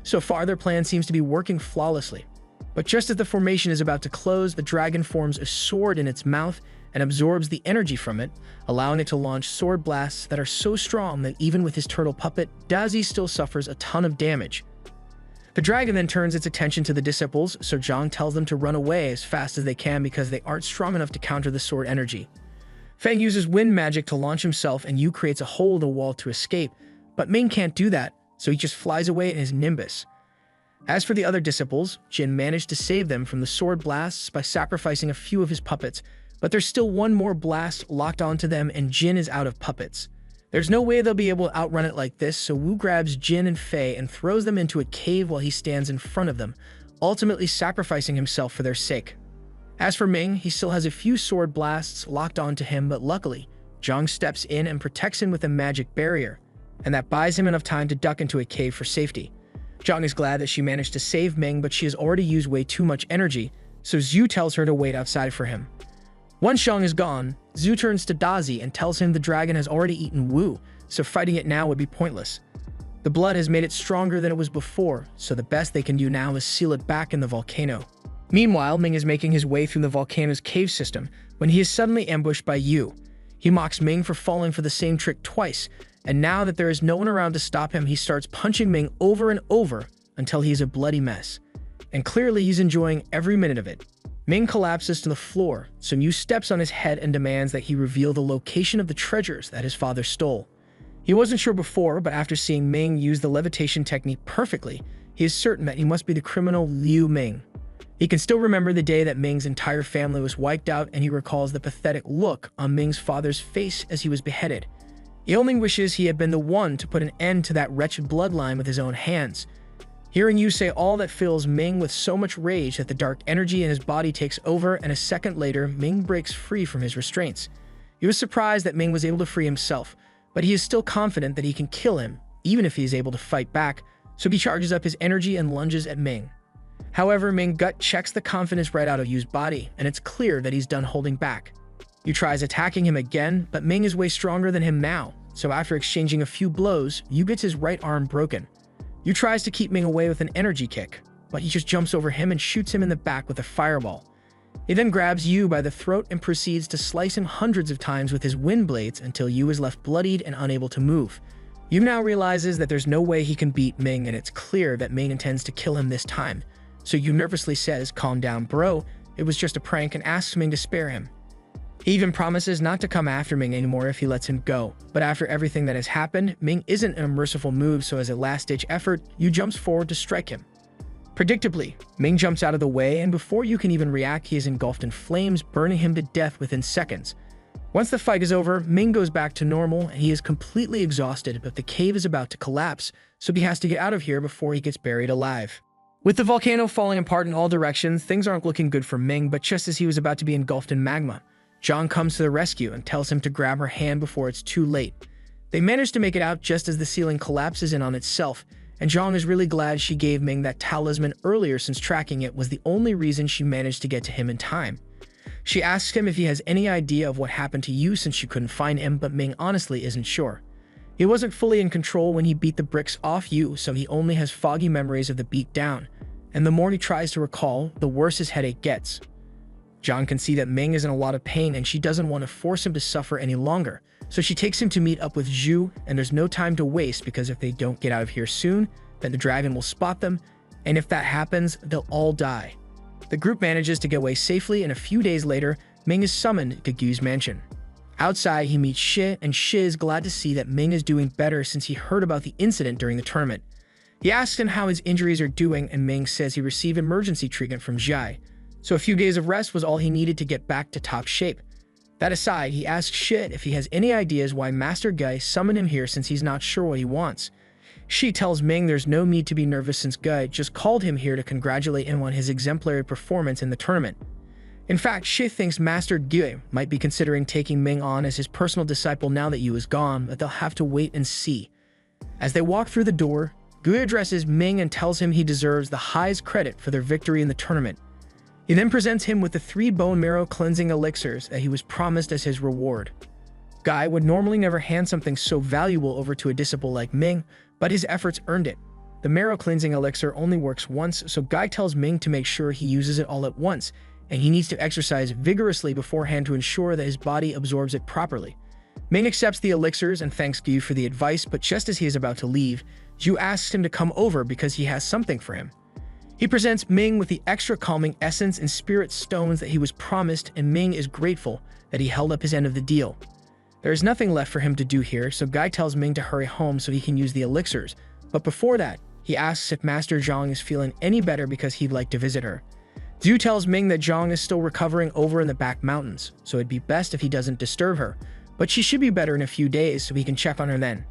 So far, their plan seems to be working flawlessly. But just as the formation is about to close, the dragon forms a sword in its mouth and absorbs the energy from it, allowing it to launch sword blasts that are so strong that even with his turtle puppet, Dazi still suffers a ton of damage. The dragon then turns its attention to the disciples, so Zhang tells them to run away as fast as they can because they aren't strong enough to counter the sword energy. Feng uses wind magic to launch himself, and Yu creates a hole in the wall to escape, but Ming can't do that, so he just flies away in his nimbus. As for the other disciples, Jin managed to save them from the sword blasts by sacrificing a few of his puppets, but there's still one more blast locked onto them and Jin is out of puppets. There's no way they'll be able to outrun it like this, so Wu grabs Jin and Fei and throws them into a cave while he stands in front of them, ultimately sacrificing himself for their sake. As for Ming, he still has a few sword blasts locked onto him, but luckily, Zhang steps in and protects him with a magic barrier, and that buys him enough time to duck into a cave for safety. Zhang is glad that she managed to save Ming, but she has already used way too much energy, so Zhu tells her to wait outside for him. Once Zhang is gone, Zhu turns to Dazi and tells him the dragon has already eaten Wu, so fighting it now would be pointless. The blood has made it stronger than it was before, so the best they can do now is seal it back in the volcano. Meanwhile, Ming is making his way through the volcano's cave system when he is suddenly ambushed by Yu. He mocks Ming for falling for the same trick twice, and now that there is no one around to stop him, he starts punching Ming over and over until he is a bloody mess. And clearly he's enjoying every minute of it. Ming collapses to the floor, so Yu steps on his head and demands that he reveal the location of the treasures that his father stole. He wasn't sure before, but after seeing Ming use the levitation technique perfectly, he is certain that he must be the criminal Liu Ming. He can still remember the day that Ming's entire family was wiped out, and he recalls the pathetic look on Ming's father's face as he was beheaded. He only wishes he had been the one to put an end to that wretched bloodline with his own hands. Hearing Yu say all that fills Ming with so much rage that the dark energy in his body takes over, and a second later, Ming breaks free from his restraints. He was surprised that Ming was able to free himself, but he is still confident that he can kill him, even if he is able to fight back, so he charges up his energy and lunges at Ming. However, Ming gut checks the confidence right out of Yu's body, and it's clear that he's done holding back. Yu tries attacking him again, but Ming is way stronger than him now, so after exchanging a few blows, Yu gets his right arm broken. Yu tries to keep Ming away with an energy kick, but he just jumps over him and shoots him in the back with a fireball. He then grabs Yu by the throat and proceeds to slice him hundreds of times with his wind blades until Yu is left bloodied and unable to move. Yu now realizes that there's no way he can beat Ming, and it's clear that Ming intends to kill him this time. So Yu nervously says, "Calm down, bro, it was just a prank," and asks Ming to spare him. He even promises not to come after Ming anymore if he lets him go, but after everything that has happened, Ming isn't in a merciful mood, so as a last-ditch effort, Yu jumps forward to strike him. Predictably, Ming jumps out of the way, and before Yu can even react, he is engulfed in flames, burning him to death within seconds. Once the fight is over, Ming goes back to normal, and he is completely exhausted, but the cave is about to collapse, so he has to get out of here before he gets buried alive. With the volcano falling apart in all directions, things aren't looking good for Ming, but just as he was about to be engulfed in magma, Zhang comes to the rescue and tells him to grab her hand before it's too late. They manage to make it out just as the ceiling collapses in on itself, and Zhang is really glad she gave Ming that talisman earlier, since tracking it was the only reason she managed to get to him in time. She asks him if he has any idea of what happened to Yu since she couldn't find him, but Ming honestly isn't sure. He wasn't fully in control when he beat the bricks off Yu, so he only has foggy memories of the beatdown, and the more he tries to recall, the worse his headache gets. Zhang can see that Ming is in a lot of pain, and she doesn't want to force him to suffer any longer, so she takes him to meet up with Zhu, and there's no time to waste because if they don't get out of here soon, then the dragon will spot them, and if that happens, they'll all die. The group manages to get away safely, and a few days later, Ming is summoned to Gu's mansion. Outside, he meets Shi, and Shi is glad to see that Ming is doing better since he heard about the incident during the tournament. He asks him how his injuries are doing, and Ming says he received emergency treatment from Zhai, so a few days of rest was all he needed to get back to top shape. That aside, he asks Shi if he has any ideas why Master Gai summoned him here since he's not sure what he wants. Shi tells Ming there's no need to be nervous since Gai just called him here to congratulate him on his exemplary performance in the tournament. In fact, Shi thinks Master Gue might be considering taking Ming on as his personal disciple now that Yu is gone, but they'll have to wait and see. As they walk through the door, Gue addresses Ming and tells him he deserves the highest credit for their victory in the tournament. He then presents him with the 3 bone marrow cleansing elixirs that he was promised as his reward. Guy would normally never hand something so valuable over to a disciple like Ming, but his efforts earned it. The marrow cleansing elixir only works once, so Guy tells Ming to make sure he uses it all at once, and he needs to exercise vigorously beforehand to ensure that his body absorbs it properly. Ming accepts the elixirs and thanks Gu for the advice, but just as he is about to leave, Zhu asks him to come over because he has something for him. He presents Ming with the extra calming essence and spirit stones that he was promised, and Ming is grateful that he held up his end of the deal. There is nothing left for him to do here, so Guy tells Ming to hurry home so he can use the elixirs, but before that, he asks if Master Zhang is feeling any better because he'd like to visit her. Zhu tells Ming that Zhang is still recovering over in the back mountains, so it'd be best if he doesn't disturb her, but she should be better in a few days so he can check on her then.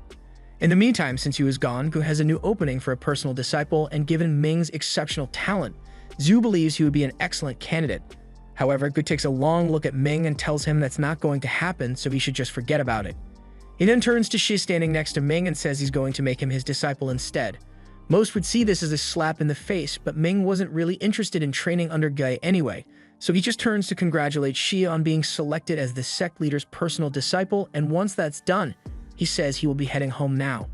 In the meantime, since Yu is gone, Gu has a new opening for a personal disciple, and given Ming's exceptional talent, Zhu believes he would be an excellent candidate. However, Gu takes a long look at Ming and tells him that's not going to happen, so he should just forget about it. He then turns to Shi standing next to Ming and says he's going to make him his disciple instead. Most would see this as a slap in the face, but Ming wasn't really interested in training under Gai anyway, so he just turns to congratulate Shi on being selected as the sect leader's personal disciple, and once that's done, he says he will be heading home now.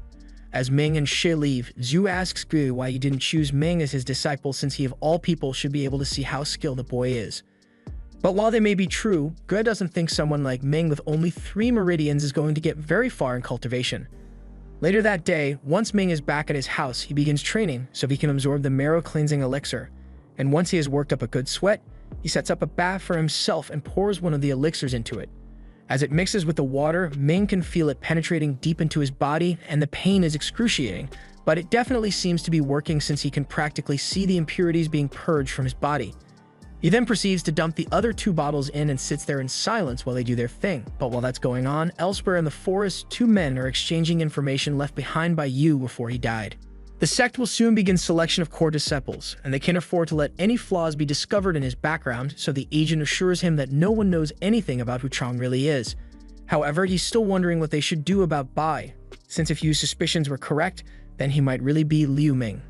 As Ming and Shi leave, Zhu asks Gu why he didn't choose Ming as his disciple since he of all people should be able to see how skilled the boy is. But while they may be true, Gu doesn't think someone like Ming with only 3 meridians is going to get very far in cultivation. Later that day, once Ming is back at his house, he begins training so he can absorb the marrow cleansing elixir, and once he has worked up a good sweat, he sets up a bath for himself and pours one of the elixirs into it. As it mixes with the water, Ming can feel it penetrating deep into his body, and the pain is excruciating, but it definitely seems to be working since he can practically see the impurities being purged from his body. He then proceeds to dump the other 2 bottles in and sits there in silence while they do their thing. But while that's going on, elsewhere in the forest, 2 men are exchanging information left behind by Yu before he died. The sect will soon begin selection of core disciples, and they can't afford to let any flaws be discovered in his background, so the agent assures him that no one knows anything about who Chang really is. However, he's still wondering what they should do about Bai, since if Yu's suspicions were correct, then he might really be Liu Ming.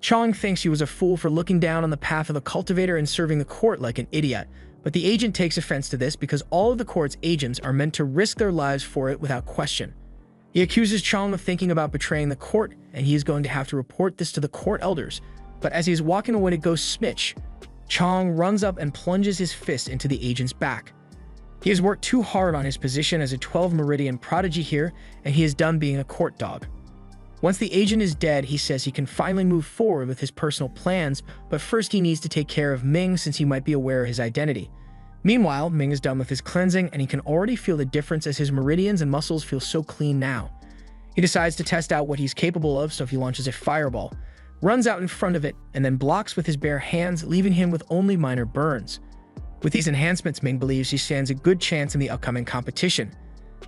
Chang thinks he was a fool for looking down on the path of a cultivator and serving the court like an idiot, but the agent takes offense to this because all of the court's agents are meant to risk their lives for it without question. He accuses Chang of thinking about betraying the court, and he is going to have to report this to the court elders, but as he's walking away to go snitch, Chang runs up and plunges his fist into the agent's back. He has worked too hard on his position as a 12 Meridian prodigy here, and he is done being a court dog. Once the agent is dead, he says he can finally move forward with his personal plans, but first he needs to take care of Ming since he might be aware of his identity. Meanwhile, Ming is done with his cleansing, and he can already feel the difference as his meridians and muscles feel so clean now. He decides to test out what he's capable of, so he launches a fireball, runs out in front of it, and then blocks with his bare hands, leaving him with only minor burns. With these enhancements, Ming believes he stands a good chance in the upcoming competition.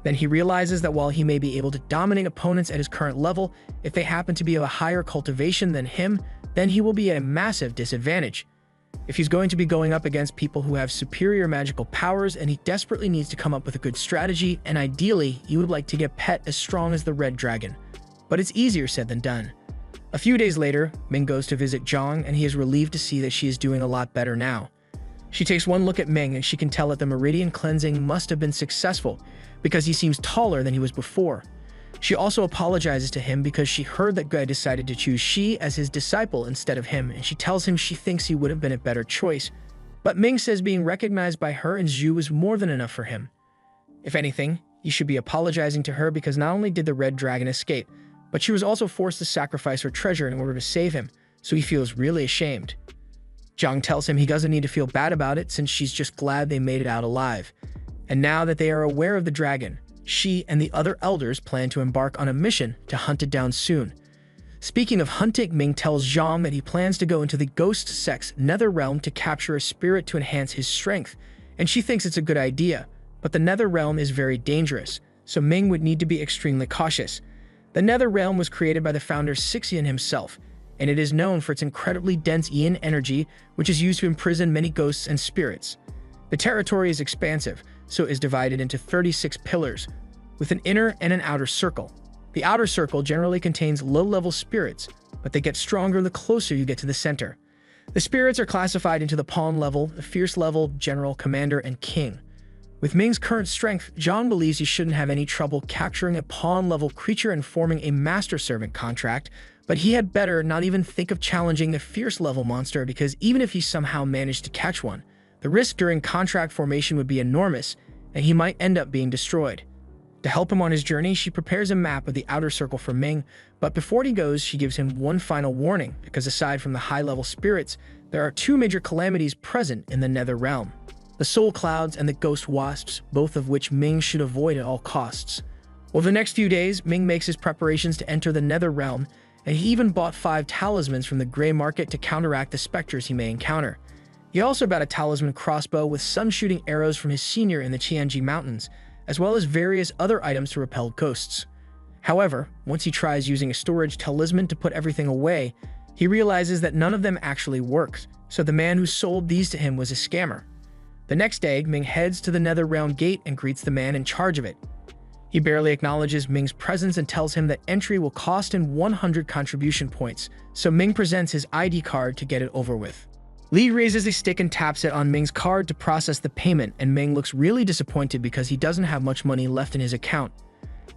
Then he realizes that while he may be able to dominate opponents at his current level, if they happen to be of a higher cultivation than him, then he will be at a massive disadvantage. If he's going to be going up against people who have superior magical powers, and he desperately needs to come up with a good strategy, and ideally, he would like to get Pet as strong as the Red Dragon. But it's easier said than done. A few days later, Ming goes to visit Zhang, and he is relieved to see that she is doing a lot better now. She takes one look at Ming, and she can tell that the meridian cleansing must have been successful, because he seems taller than he was before. She also apologizes to him because she heard that Guy decided to choose Shi as his disciple instead of him, and she tells him she thinks he would have been a better choice. But Ming says being recognized by her and Zhu is more than enough for him. If anything, he should be apologizing to her because not only did the Red Dragon escape, but she was also forced to sacrifice her treasure in order to save him, so he feels really ashamed. Zhang tells him he doesn't need to feel bad about it since she's just glad they made it out alive. And now that they are aware of the dragon, she and the other elders plan to embark on a mission to hunt it down soon. Speaking of hunting, Ming tells Zhang that he plans to go into the ghost sect's nether realm to capture a spirit to enhance his strength, and she thinks it's a good idea, but the nether realm is very dangerous, so Ming would need to be extremely cautious. The nether realm was created by the founder Sixian himself. and it is known for its incredibly dense yin energy, which is used to imprison many ghosts and spirits. The territory is expansive, so it is divided into 36 pillars, with an inner and an outer circle. The outer circle generally contains low-level spirits, but they get stronger the closer you get to the center. The spirits are classified into the pawn level, the fierce level, general, commander, and king. With Ming's current strength, John believes he shouldn't have any trouble capturing a pawn-level creature and forming a master-servant contract, but he had better not even think of challenging the fierce-level monster, because even if he somehow managed to catch one, the risk during contract formation would be enormous, and he might end up being destroyed. To help him on his journey, she prepares a map of the outer circle for Ming, but before he goes, she gives him one final warning, because aside from the high-level spirits, there are two major calamities present in the Nether Realm: the Soul Clouds and the Ghost Wasps, both of which Ming should avoid at all costs. Over the next few days, Ming makes his preparations to enter the Nether Realm, and he even bought 5 talismans from the gray market to counteract the specters he may encounter. He also bought a talisman crossbow with sun-shooting arrows from his senior in the Qianji Mountains, as well as various other items to repel ghosts. However, once he tries using a storage talisman to put everything away, he realizes that none of them actually works, so the man who sold these to him was a scammer. The next day, Ming heads to the Nether Realm gate and greets the man in charge of it. He barely acknowledges Ming's presence and tells him that entry will cost him 100 contribution points, so Ming presents his ID card to get it over with. Li raises a stick and taps it on Ming's card to process the payment, and Ming looks really disappointed because he doesn't have much money left in his account.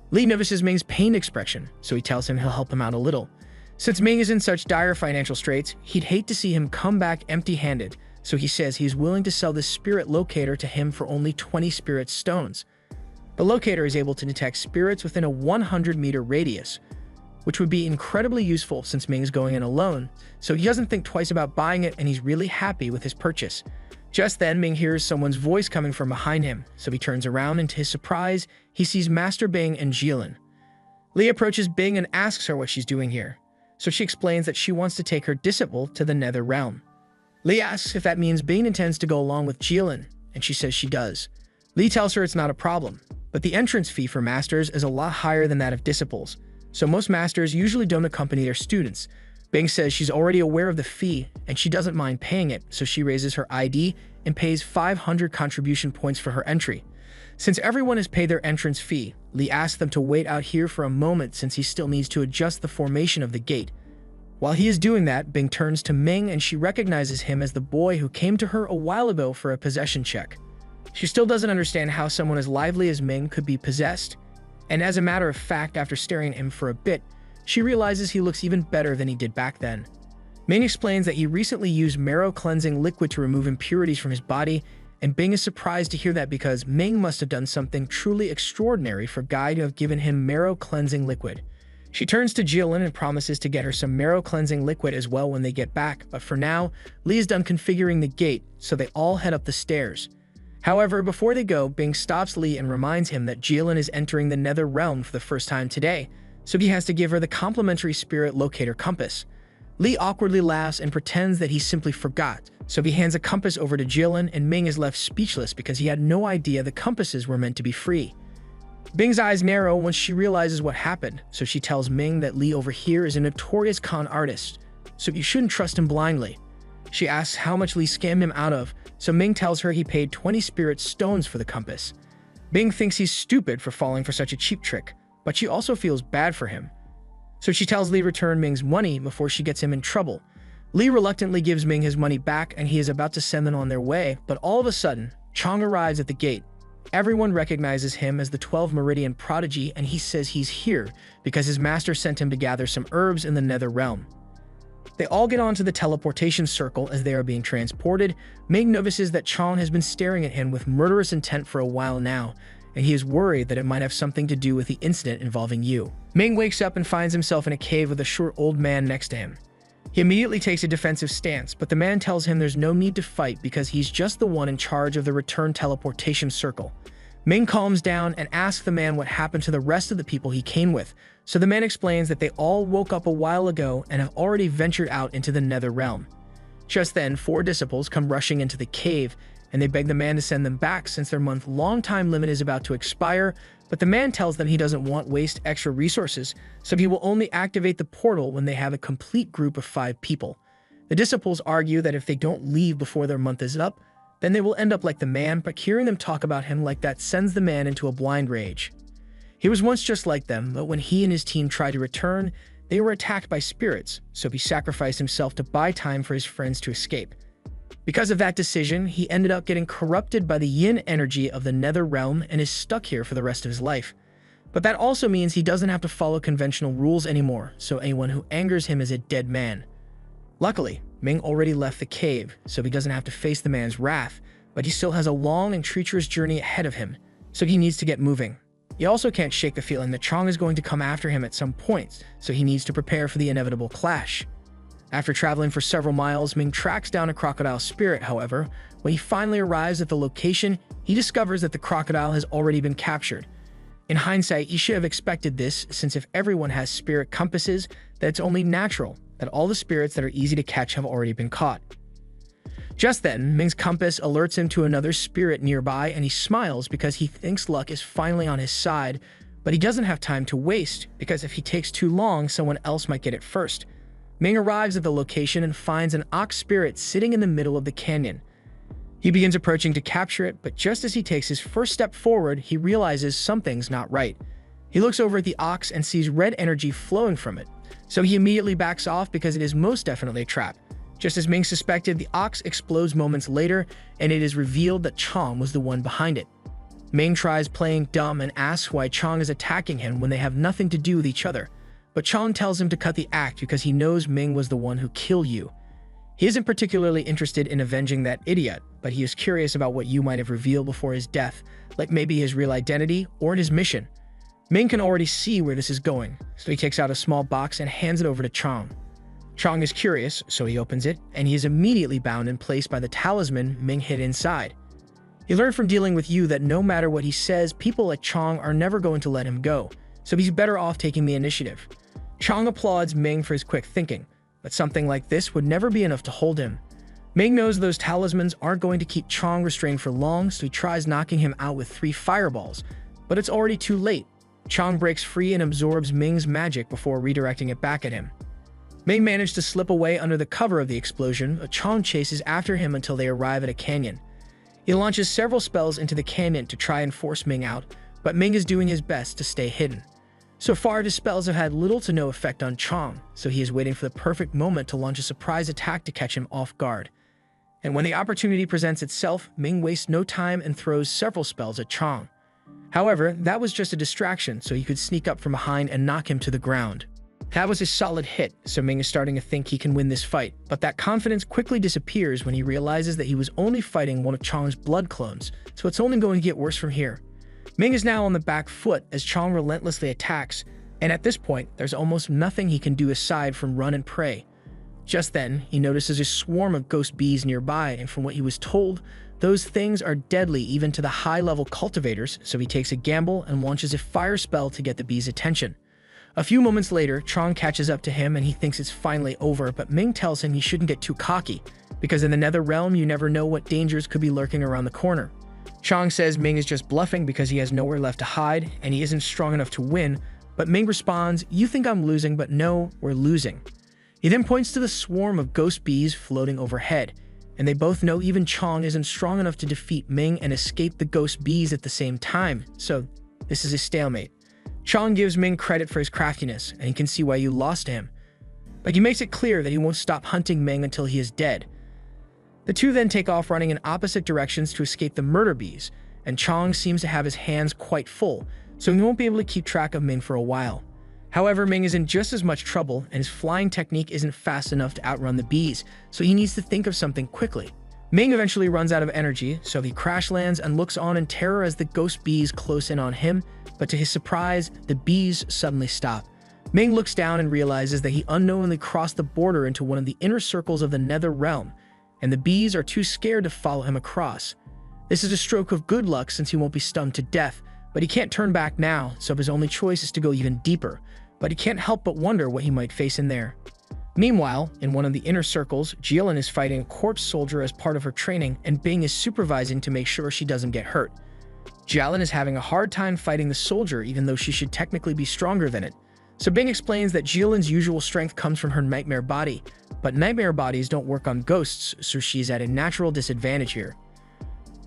Li notices Ming's pained expression, so he tells him he'll help him out a little. Since Ming is in such dire financial straits, he'd hate to see him come back empty-handed, so he says he's willing to sell this spirit locator to him for only 20 spirit stones. The locator is able to detect spirits within a 100-meter radius, which would be incredibly useful since Ming's going in alone, so he doesn't think twice about buying it, and he's really happy with his purchase. Just then, Ming hears someone's voice coming from behind him, so he turns around, and to his surprise, he sees Master Bing and Jilin. Li approaches Bing and asks her what she's doing here, so she explains that she wants to take her disciple to the Nether Realm. Li asks if that means Bing intends to go along with Jilin, and she says she does. Li tells her it's not a problem, but the entrance fee for masters is a lot higher than that of disciples, so most masters usually don't accompany their students. Bing says she's already aware of the fee, and she doesn't mind paying it, so she raises her ID and pays 500 contribution points for her entry. Since everyone has paid their entrance fee, Li asks them to wait out here for a moment since he still needs to adjust the formation of the gate. While he is doing that, Bing turns to Ming and she recognizes him as the boy who came to her a while ago for a possession check. She still doesn't understand how someone as lively as Ming could be possessed, and as a matter of fact, after staring at him for a bit, she realizes he looks even better than he did back then. Ming explains that he recently used marrow cleansing liquid to remove impurities from his body, and Bing is surprised to hear that because Ming must have done something truly extraordinary for Guy to have given him marrow cleansing liquid. She turns to Jilin and promises to get her some marrow cleansing liquid as well when they get back, but for now, Li is done configuring the gate, so they all head up the stairs. However, before they go, Bing stops Li and reminds him that Jilin is entering the Nether Realm for the first time today, so he has to give her the complimentary spirit locator compass. Li awkwardly laughs and pretends that he simply forgot, so he hands a compass over to Jilin, and Ming is left speechless because he had no idea the compasses were meant to be free. Bing's eyes narrow once she realizes what happened, so she tells Ming that Li over here is a notorious con artist, so you shouldn't trust him blindly. She asks how much Li scammed him out of, so Ming tells her he paid 20 spirit stones for the compass. Bing thinks he's stupid for falling for such a cheap trick, but she also feels bad for him. So she tells Li to return Ming's money before she gets him in trouble. Li reluctantly gives Ming his money back and he is about to send them on their way, but all of a sudden, Chong arrives at the gate. Everyone recognizes him as the 12 Meridian Prodigy, and he says he's here because his master sent him to gather some herbs in the Nether Realm. They all get onto the teleportation circle as they are being transported. Ming notices that Chong has been staring at him with murderous intent for a while now, and he is worried that it might have something to do with the incident involving you. Ming wakes up and finds himself in a cave with a short old man next to him. He immediately takes a defensive stance, but the man tells him there's no need to fight because he's just the one in charge of the return teleportation circle. Ming calms down and asks the man what happened to the rest of the people he came with, so the man explains that they all woke up a while ago and have already ventured out into the Nether Realm. Just then, 4 disciples come rushing into the cave, and they beg the man to send them back since their month-long time limit is about to expire, but the man tells them he doesn't want waste extra resources, so he will only activate the portal when they have a complete group of 5 people. The disciples argue that if they don't leave before their month is up, then they will end up like the man, but hearing them talk about him like that sends the man into a blind rage. He was once just like them, but when he and his team tried to return, they were attacked by spirits, so he sacrificed himself to buy time for his friends to escape. Because of that decision, he ended up getting corrupted by the yin energy of the nether realm and is stuck here for the rest of his life. But that also means he doesn't have to follow conventional rules anymore, so anyone who angers him is a dead man. Luckily, Ming already left the cave, so he doesn't have to face the man's wrath, but he still has a long and treacherous journey ahead of him, so he needs to get moving. He also can't shake the feeling that Chong is going to come after him at some point, so he needs to prepare for the inevitable clash. After traveling for several miles, Ming tracks down a crocodile spirit, however. When he finally arrives at the location, he discovers that the crocodile has already been captured. In hindsight, he should have expected this, since if everyone has spirit compasses, then it's only natural that all the spirits that are easy to catch have already been caught. Just then, Ming's compass alerts him to another spirit nearby, and he smiles because he thinks luck is finally on his side, but he doesn't have time to waste, because if he takes too long, someone else might get it first. Ming arrives at the location and finds an ox spirit sitting in the middle of the canyon. He begins approaching to capture it, but just as he takes his first step forward, he realizes something's not right. He looks over at the ox and sees red energy flowing from it, so he immediately backs off because it is most definitely a trap. Just as Ming suspected, the ox explodes moments later, and it is revealed that Chong was the one behind it. Ming tries playing dumb and asks why Chong is attacking him when they have nothing to do with each other, but Chong tells him to cut the act because he knows Ming was the one who killed Yu. He isn't particularly interested in avenging that idiot, but he is curious about what Yu might have revealed before his death, like maybe his real identity or his mission. Ming can already see where this is going, so he takes out a small box and hands it over to Chong. Chong is curious, so he opens it, and he is immediately bound in place by the talisman Ming hid inside. He learned from dealing with Yu that no matter what he says, people like Chong are never going to let him go, so he's better off taking the initiative. Chong applauds Ming for his quick thinking, but something like this would never be enough to hold him. Ming knows those talismans aren't going to keep Chong restrained for long, so he tries knocking him out with 3 fireballs, but it's already too late. Chong breaks free and absorbs Ming's magic before redirecting it back at him. Ming managed to slip away under the cover of the explosion, but Chong chases after him until they arrive at a canyon. He launches several spells into the canyon to try and force Ming out, but Ming is doing his best to stay hidden. So far, his spells have had little to no effect on Chong, so he is waiting for the perfect moment to launch a surprise attack to catch him off guard. And when the opportunity presents itself, Ming wastes no time and throws several spells at Chong. However, that was just a distraction, so he could sneak up from behind and knock him to the ground. That was a solid hit, so Ming is starting to think he can win this fight, but that confidence quickly disappears when he realizes that he was only fighting one of Chong's blood clones, so it's only going to get worse from here. Ming is now on the back foot as Chong relentlessly attacks, and at this point, there's almost nothing he can do aside from run and pray. Just then, he notices a swarm of ghost bees nearby, and from what he was told, those things are deadly even to the high-level cultivators, so he takes a gamble and launches a fire spell to get the bees' attention. A few moments later, Chong catches up to him and he thinks it's finally over, but Ming tells him he shouldn't get too cocky, because in the nether realm you never know what dangers could be lurking around the corner. Chong says Ming is just bluffing because he has nowhere left to hide and he isn't strong enough to win, but Ming responds, "You think I'm losing, but no, we're losing." He then points to the swarm of ghost bees floating overhead, and they both know even Chong isn't strong enough to defeat Ming and escape the ghost bees at the same time, so this is a stalemate. Chong gives Ming credit for his craftiness, and he can see why you lost to him, but he makes it clear that he won't stop hunting Ming until he is dead. The two then take off running in opposite directions to escape the murder bees, and Chong seems to have his hands quite full, so he won't be able to keep track of Ming for a while. However, Ming is in just as much trouble, and his flying technique isn't fast enough to outrun the bees, so he needs to think of something quickly. Ming eventually runs out of energy, so he crash lands and looks on in terror as the ghost bees close in on him, but to his surprise, the bees suddenly stop. Ming looks down and realizes that he unknowingly crossed the border into one of the inner circles of the nether realm, and the bees are too scared to follow him across. This is a stroke of good luck since he won't be stunned to death, but he can't turn back now, so his only choice is to go even deeper, but he can't help but wonder what he might face in there. Meanwhile, in one of the inner circles, Jilin is fighting a corpse soldier as part of her training, and Bing is supervising to make sure she doesn't get hurt. Jilin is having a hard time fighting the soldier even though she should technically be stronger than it. So Bing explains that Jilin's usual strength comes from her nightmare body, but nightmare bodies don't work on ghosts, so she's at a natural disadvantage here.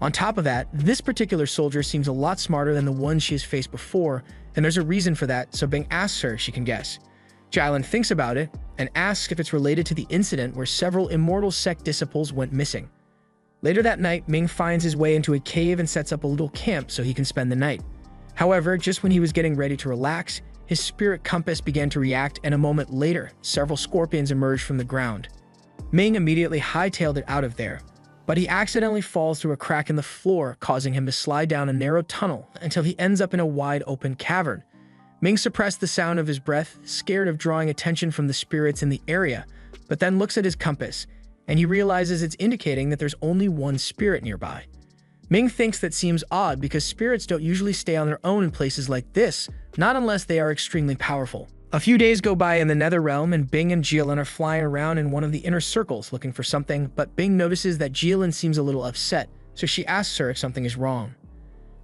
On top of that, this particular soldier seems a lot smarter than the one she has faced before, and there's a reason for that, so Bing asks her if she can guess. Jilin thinks about it and asks if it's related to the incident where several Immortals sect disciples went missing. Later that night, Ming finds his way into a cave and sets up a little camp so he can spend the night. However, just when he was getting ready to relax, his spirit compass began to react, and a moment later, several scorpions emerged from the ground. Ming immediately hightailed it out of there, but he accidentally falls through a crack in the floor, causing him to slide down a narrow tunnel until he ends up in a wide open cavern. Ming suppressed the sound of his breath, scared of drawing attention from the spirits in the area, but then looks at his compass, and he realizes it's indicating that there's only one spirit nearby. Ming thinks that seems odd because spirits don't usually stay on their own in places like this, not unless they are extremely powerful. A few days go by in the Nether Realm, and Bing and Jilin are flying around in one of the inner circles looking for something, but Bing notices that Jilin seems a little upset, so she asks her if something is wrong.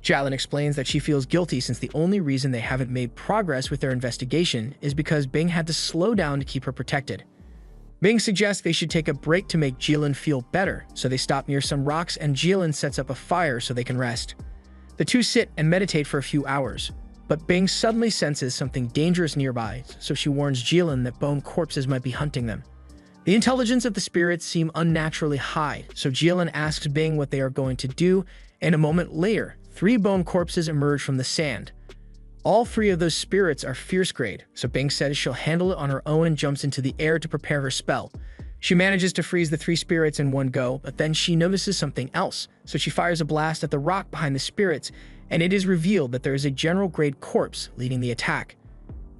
Jilin explains that she feels guilty since the only reason they haven't made progress with their investigation is because Bing had to slow down to keep her protected. Bing suggests they should take a break to make Jilin feel better, so they stop near some rocks and Jilin sets up a fire so they can rest. The two sit and meditate for a few hours, but Bing suddenly senses something dangerous nearby, so she warns Jilin that bone corpses might be hunting them. The intelligence of the spirits seem unnaturally high, so Jilin asks Bing what they are going to do, and a moment later, 3 bone corpses emerge from the sand. All 3 of those spirits are fierce grade, so Bing says she'll handle it on her own and jumps into the air to prepare her spell. She manages to freeze the 3 spirits in one go, but then she notices something else, so she fires a blast at the rock behind the spirits, and it is revealed that there is a general grade corpse leading the attack.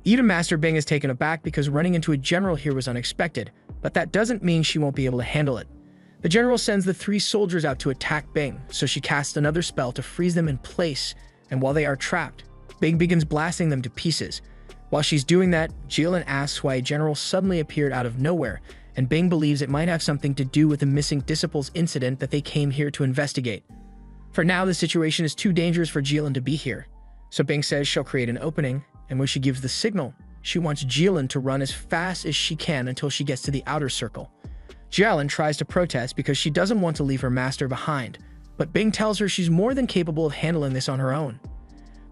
Even Master Bing is taken aback because running into a general here was unexpected, but that doesn't mean she won't be able to handle it. The general sends the 3 soldiers out to attack Bing, so she casts another spell to freeze them in place, and while they are trapped, Bing begins blasting them to pieces. While she's doing that, Jilin asks why a general suddenly appeared out of nowhere, and Bing believes it might have something to do with the missing disciples incident that they came here to investigate. For now, the situation is too dangerous for Jilin to be here, so Bing says she'll create an opening, and when she gives the signal, she wants Jilin to run as fast as she can until she gets to the outer circle. Jilin tries to protest because she doesn't want to leave her master behind, but Bing tells her she's more than capable of handling this on her own.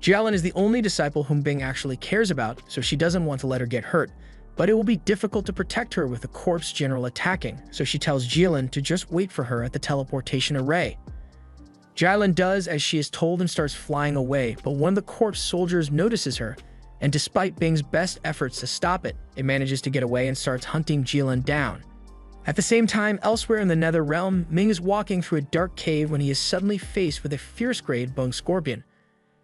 Jilin is the only disciple whom Bing actually cares about, so she doesn't want to let her get hurt, but it will be difficult to protect her with the corpse general attacking, so she tells Jilin to just wait for her at the teleportation array. Jilin does as she is told and starts flying away, but one of the corpse soldiers notices her, and despite Bing's best efforts to stop it, it manages to get away and starts hunting Jilin down. At the same time, elsewhere in the Nether Realm, Ming is walking through a dark cave when he is suddenly faced with a fierce grade bone scorpion.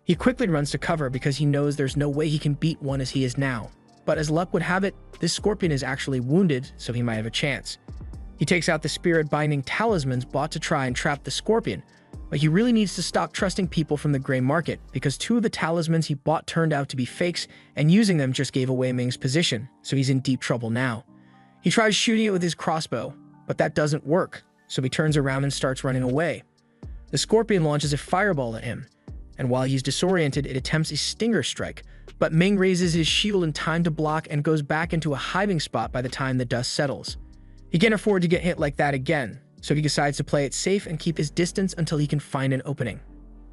He quickly runs to cover because he knows there's no way he can beat one as he is now. But as luck would have it, this scorpion is actually wounded, so he might have a chance. He takes out the spirit-binding talismans bought to try and trap the scorpion, but he really needs to stop trusting people from the gray market because 2 of the talismans he bought turned out to be fakes, and using them just gave away Ming's position, so he's in deep trouble now. He tries shooting it with his crossbow, but that doesn't work, so he turns around and starts running away. The scorpion launches a fireball at him, and while he's disoriented, it attempts a stinger strike, but Ming raises his shield in time to block and goes back into a hiding spot by the time the dust settles. He can't afford to get hit like that again, so he decides to play it safe and keep his distance until he can find an opening.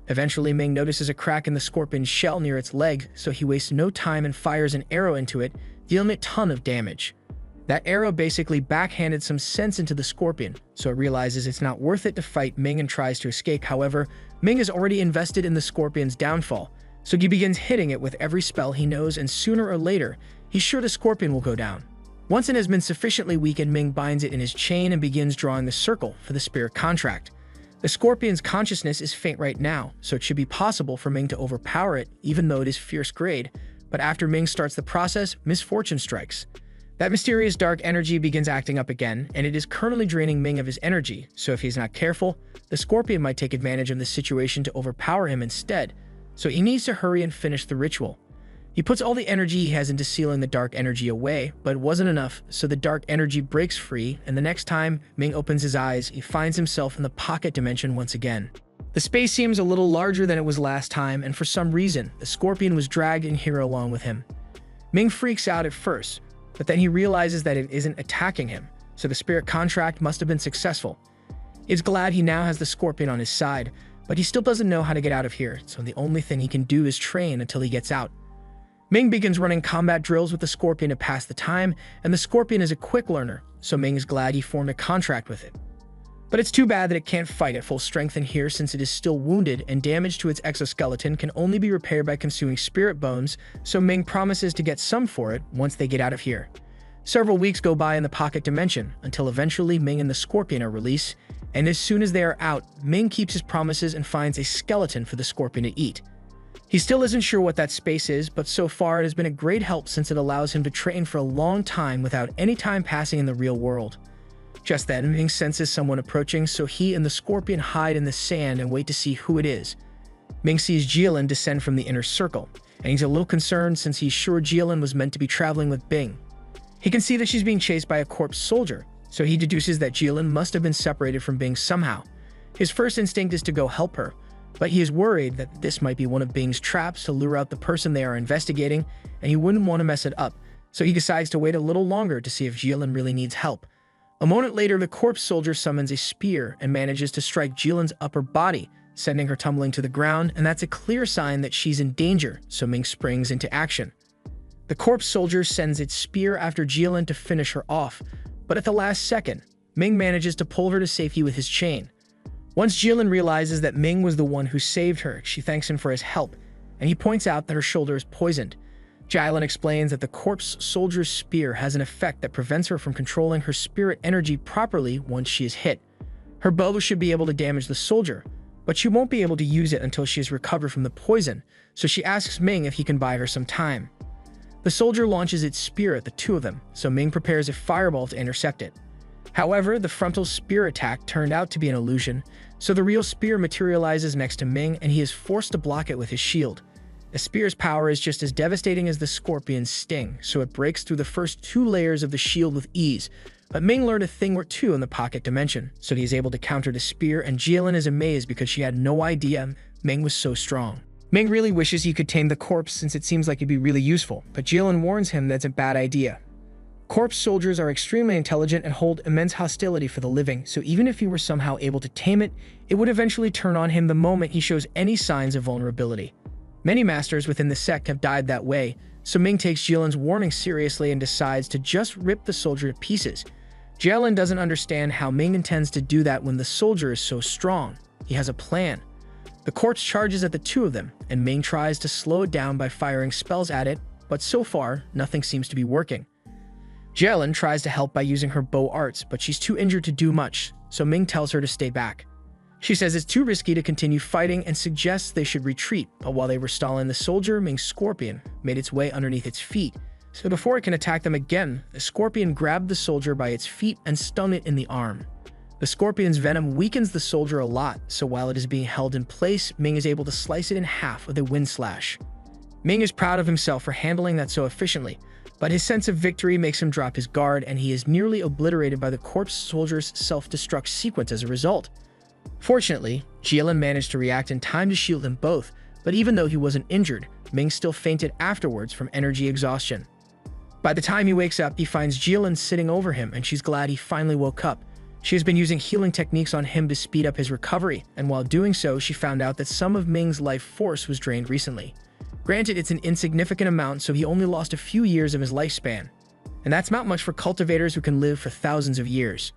Eventually, Ming notices a crack in the scorpion's shell near its leg, so he wastes no time and fires an arrow into it, dealing a ton of damage. That arrow basically backhanded some sense into the scorpion, so it realizes it's not worth it to fight Ming and tries to escape. However, Ming is already invested in the scorpion's downfall, so he begins hitting it with every spell he knows, and sooner or later, he's sure the scorpion will go down. Once it has been sufficiently weakened, Ming binds it in his chain and begins drawing the circle for the spirit contract. The scorpion's consciousness is faint right now, so it should be possible for Ming to overpower it, even though it is fierce grade, but after Ming starts the process, misfortune strikes. That mysterious dark energy begins acting up again, and it is currently draining Ming of his energy, so if he's not careful, the scorpion might take advantage of the situation to overpower him instead, so he needs to hurry and finish the ritual. He puts all the energy he has into sealing the dark energy away, but it wasn't enough, so the dark energy breaks free, and the next time Ming opens his eyes, he finds himself in the pocket dimension once again. The space seems a little larger than it was last time, and for some reason, the scorpion was dragged in here along with him. Ming freaks out at first, but then he realizes that it isn't attacking him, so the spirit contract must have been successful. He's glad he now has the scorpion on his side, but he still doesn't know how to get out of here, so the only thing he can do is train until he gets out. Ming begins running combat drills with the scorpion to pass the time, and the scorpion is a quick learner, so Ming is glad he formed a contract with it. But it's too bad that it can't fight at full strength in here since it is still wounded and damage to its exoskeleton can only be repaired by consuming spirit bones, so Ming promises to get some for it once they get out of here. Several weeks go by in the pocket dimension until eventually Ming and the scorpion are released, and as soon as they are out, Ming keeps his promises and finds a skeleton for the scorpion to eat. He still isn't sure what that space is, but so far it has been a great help since it allows him to train for a long time without any time passing in the real world. Just then, Ming senses someone approaching, so he and the scorpion hide in the sand and wait to see who it is. Ming sees Jilin descend from the inner circle, and he's a little concerned since he's sure Jilin was meant to be traveling with Bing. He can see that she's being chased by a corpse soldier, so he deduces that Jilin must have been separated from Bing somehow. His first instinct is to go help her, but he is worried that this might be one of Bing's traps to lure out the person they are investigating, and he wouldn't want to mess it up, so he decides to wait a little longer to see if Jilin really needs help. A moment later, the corpse soldier summons a spear and manages to strike Jilin's upper body, sending her tumbling to the ground, and that's a clear sign that she's in danger, so Ming springs into action. The corpse soldier sends its spear after Jilin to finish her off, but at the last second, Ming manages to pull her to safety with his chain. Once Jilin realizes that Ming was the one who saved her, she thanks him for his help, and he points out that her shoulder is poisoned. Jilin explains that the corpse soldier's spear has an effect that prevents her from controlling her spirit energy properly once she is hit. Her bow should be able to damage the soldier, but she won't be able to use it until she has recovered from the poison, so she asks Ming if he can buy her some time. The soldier launches its spear at the two of them, so Ming prepares a fireball to intercept it. However, the frontal spear attack turned out to be an illusion, so the real spear materializes next to Ming and he is forced to block it with his shield. The spear's power is just as devastating as the scorpion's sting, so it breaks through the first two layers of the shield with ease, but Ming learned a thing or two in the pocket dimension, so he is able to counter the spear, and Jilin is amazed because she had no idea Ming was so strong. Ming really wishes he could tame the corpse since it seems like it'd be really useful, but Jilin warns him that's a bad idea. Corpse soldiers are extremely intelligent and hold immense hostility for the living, so even if he were somehow able to tame it, it would eventually turn on him the moment he shows any signs of vulnerability. Many masters within the sect have died that way, so Ming takes Jilin's warning seriously and decides to just rip the soldier to pieces. Jilin doesn't understand how Ming intends to do that when the soldier is so strong. He has a plan. The corpse charges at the two of them, and Ming tries to slow it down by firing spells at it, but so far, nothing seems to be working. Jilin tries to help by using her bow arts, but she's too injured to do much, so Ming tells her to stay back. She says it's too risky to continue fighting and suggests they should retreat, but while they were stalling the soldier, Ming's scorpion made its way underneath its feet. So before it can attack them again, the scorpion grabbed the soldier by its feet and stung it in the arm. The scorpion's venom weakens the soldier a lot, so while it is being held in place, Ming is able to slice it in half with a wind slash. Ming is proud of himself for handling that so efficiently, but his sense of victory makes him drop his guard, and he is nearly obliterated by the corpse soldier's self-destruct sequence as a result. Fortunately, Jilin managed to react in time to shield them both, but even though he wasn't injured, Ming still fainted afterwards from energy exhaustion. By the time he wakes up, he finds Jilin sitting over him, and she's glad he finally woke up. She has been using healing techniques on him to speed up his recovery, and while doing so, she found out that some of Ming's life force was drained recently. Granted, it's an insignificant amount, so he only lost a few years of his lifespan. And that's not much for cultivators who can live for thousands of years.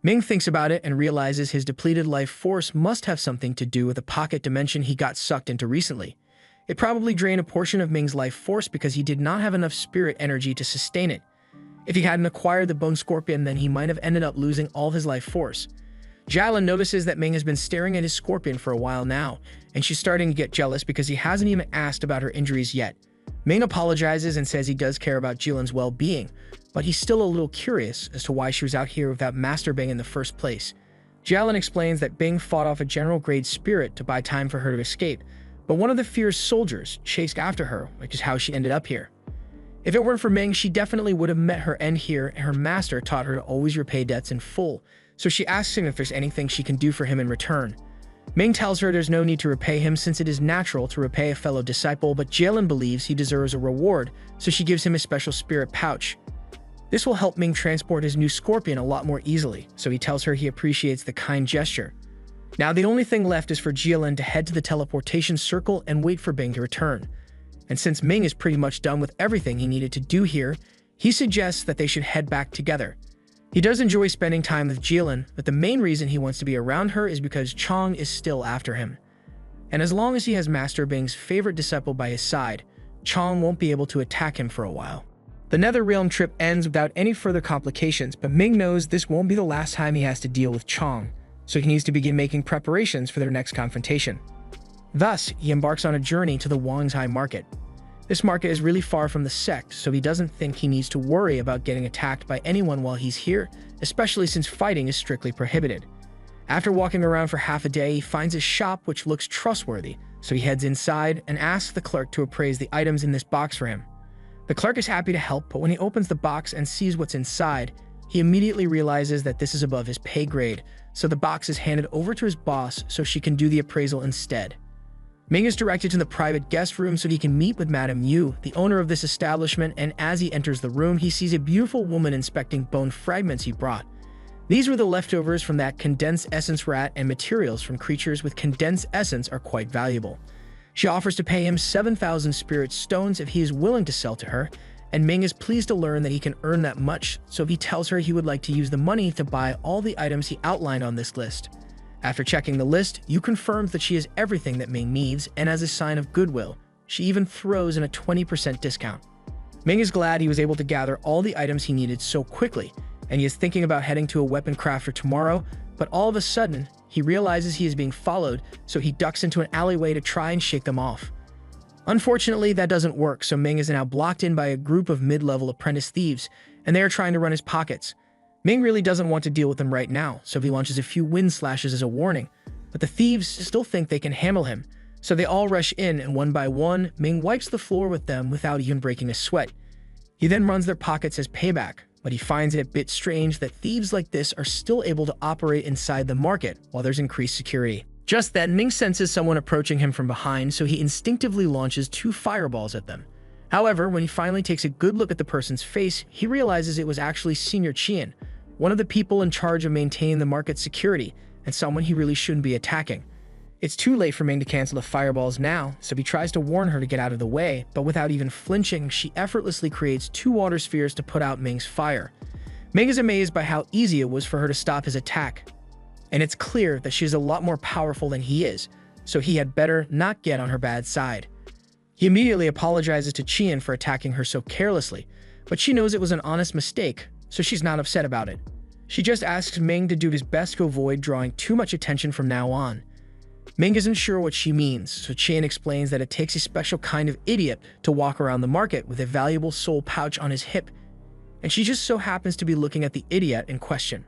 Ming thinks about it and realizes his depleted life force must have something to do with the pocket dimension he got sucked into recently. It probably drained a portion of Ming's life force because he did not have enough spirit energy to sustain it. If he hadn't acquired the bone scorpion, then he might have ended up losing all of his life force. Jilin notices that Ming has been staring at his scorpion for a while now, and she's starting to get jealous because he hasn't even asked about her injuries yet. Ming apologizes and says he does care about Jilin's well-being, but he's still a little curious as to why she was out here without Master Bing in the first place. Jilin explains that Bing fought off a general grade spirit to buy time for her to escape, but one of the fierce soldiers chased after her, which is how she ended up here. If it weren't for Ming, she definitely would have met her end here, and her master taught her to always repay debts in full, so she asks him if there's anything she can do for him in return. Ming tells her there's no need to repay him since it is natural to repay a fellow disciple, but Jalen believes he deserves a reward, so she gives him a special spirit pouch. This will help Ming transport his new scorpion a lot more easily, so he tells her he appreciates the kind gesture. Now the only thing left is for Jalen to head to the teleportation circle and wait for Ming to return. And since Ming is pretty much done with everything he needed to do here, he suggests that they should head back together. He does enjoy spending time with Jilin, but the main reason he wants to be around her is because Chong is still after him. And as long as he has Master Bing's favorite disciple by his side, Chong won't be able to attack him for a while. The Nether Realm trip ends without any further complications, but Ming knows this won't be the last time he has to deal with Chong, so he needs to begin making preparations for their next confrontation. Thus, he embarks on a journey to the Wangzhai market. This market is really far from the sect, so he doesn't think he needs to worry about getting attacked by anyone while he's here, especially since fighting is strictly prohibited. After walking around for half a day, he finds a shop which looks trustworthy, so he heads inside and asks the clerk to appraise the items in this box for him. The clerk is happy to help, but when he opens the box and sees what's inside, he immediately realizes that this is above his pay grade, so the box is handed over to his boss so she can do the appraisal instead. Ming is directed to the private guest room so he can meet with Madame Yu, the owner of this establishment, and as he enters the room, he sees a beautiful woman inspecting bone fragments he brought. These were the leftovers from that condensed essence rat, and materials from creatures with condensed essence are quite valuable. She offers to pay him 7,000 spirit stones if he is willing to sell to her, and Ming is pleased to learn that he can earn that much, so he tells her he would like to use the money to buy all the items he outlined on this list. After checking the list, Yu confirms that she has everything that Ming needs, and as a sign of goodwill, she even throws in a 20% discount. Ming is glad he was able to gather all the items he needed so quickly, and he is thinking about heading to a weapon crafter tomorrow, but all of a sudden, he realizes he is being followed, so he ducks into an alleyway to try and shake them off. Unfortunately, that doesn't work, so Ming is now blocked in by a group of mid-level apprentice thieves, and they are trying to run his pockets. Ming really doesn't want to deal with them right now, so he launches a few wind slashes as a warning, but the thieves still think they can handle him, so they all rush in, and one by one, Ming wipes the floor with them without even breaking a sweat. He then runs their pockets as payback, but he finds it a bit strange that thieves like this are still able to operate inside the market while there's increased security. Just then, Ming senses someone approaching him from behind, so he instinctively launches 2 fireballs at them. However, when he finally takes a good look at the person's face, he realizes it was actually Senior Qian, one of the people in charge of maintaining the market's security, and someone he really shouldn't be attacking. It's too late for Ming to cancel the fireballs now, so he tries to warn her to get out of the way, but without even flinching, she effortlessly creates 2 water spheres to put out Ming's fire. Ming is amazed by how easy it was for her to stop his attack, and it's clear that she's a lot more powerful than he is, so he had better not get on her bad side. He immediately apologizes to Qian for attacking her so carelessly, but she knows it was an honest mistake, so she's not upset about it. She just asks Ming to do his best to avoid drawing too much attention from now on. Ming isn't sure what she means, so Qian explains that it takes a special kind of idiot to walk around the market with a valuable soul pouch on his hip, and she just so happens to be looking at the idiot in question.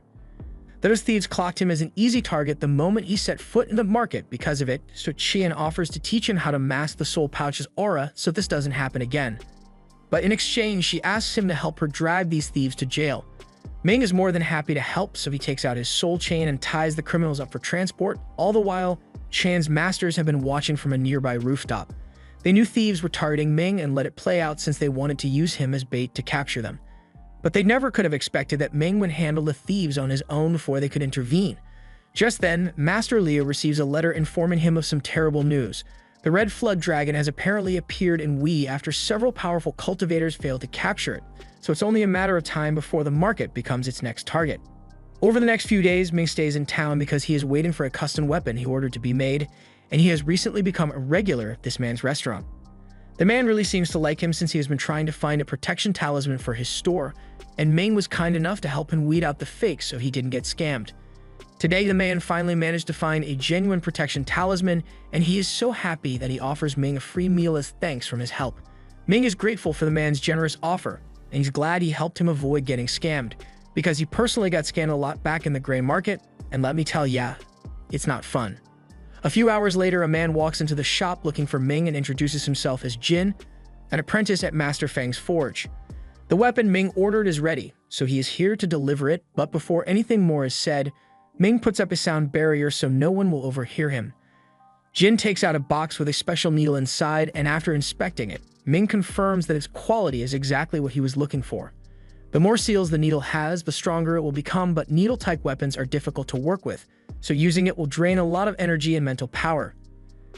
Those thieves clocked him as an easy target the moment he set foot in the market because of it, so Qian offers to teach him how to mask the soul pouch's aura so this doesn't happen again. But in exchange, she asks him to help her drag these thieves to jail. Ming is more than happy to help, so he takes out his soul chain and ties the criminals up for transport. All the while, Chan's masters have been watching from a nearby rooftop. They knew thieves were targeting Ming and let it play out since they wanted to use him as bait to capture them. But they never could have expected that Ming would handle the thieves on his own before they could intervene. Just then, Master Leo receives a letter informing him of some terrible news. The Red Flood Dragon has apparently appeared in Wei after several powerful cultivators failed to capture it, so it's only a matter of time before the market becomes its next target. Over the next few days, Ming stays in town because he is waiting for a custom weapon he ordered to be made, and he has recently become a regular at this man's restaurant. The man really seems to like him since he has been trying to find a protection talisman for his store, and Ming was kind enough to help him weed out the fakes so he didn't get scammed. Today, the man finally managed to find a genuine protection talisman, and he is so happy that he offers Ming a free meal as thanks from his help. Ming is grateful for the man's generous offer, and he's glad he helped him avoid getting scammed, because he personally got scammed a lot back in the gray market, and let me tell ya, it's not fun. A few hours later, a man walks into the shop looking for Ming and introduces himself as Jin, an apprentice at Master Fang's forge. The weapon Ming ordered is ready, so he is here to deliver it, but before anything more is said, Ming puts up a sound barrier so no one will overhear him. Jin takes out a box with a special needle inside, and after inspecting it, Ming confirms that its quality is exactly what he was looking for. The more seals the needle has, the stronger it will become, but needle-type weapons are difficult to work with, so using it will drain a lot of energy and mental power.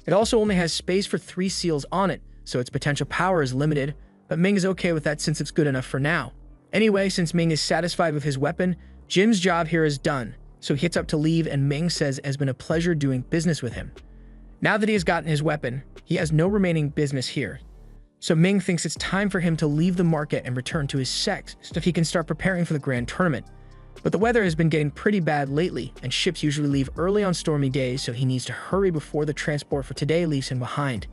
It also only has space for 3 seals on it, so its potential power is limited, but Ming is okay with that since it's good enough for now. Anyway, since Ming is satisfied with his weapon, Jin's job here is done, so he gets up to leave, and Ming says it has been a pleasure doing business with him. Now that he has gotten his weapon, he has no remaining business here. So Ming thinks it's time for him to leave the market and return to his sect so he can start preparing for the grand tournament. But the weather has been getting pretty bad lately, and ships usually leave early on stormy days, so he needs to hurry before the transport for today leaves him behind.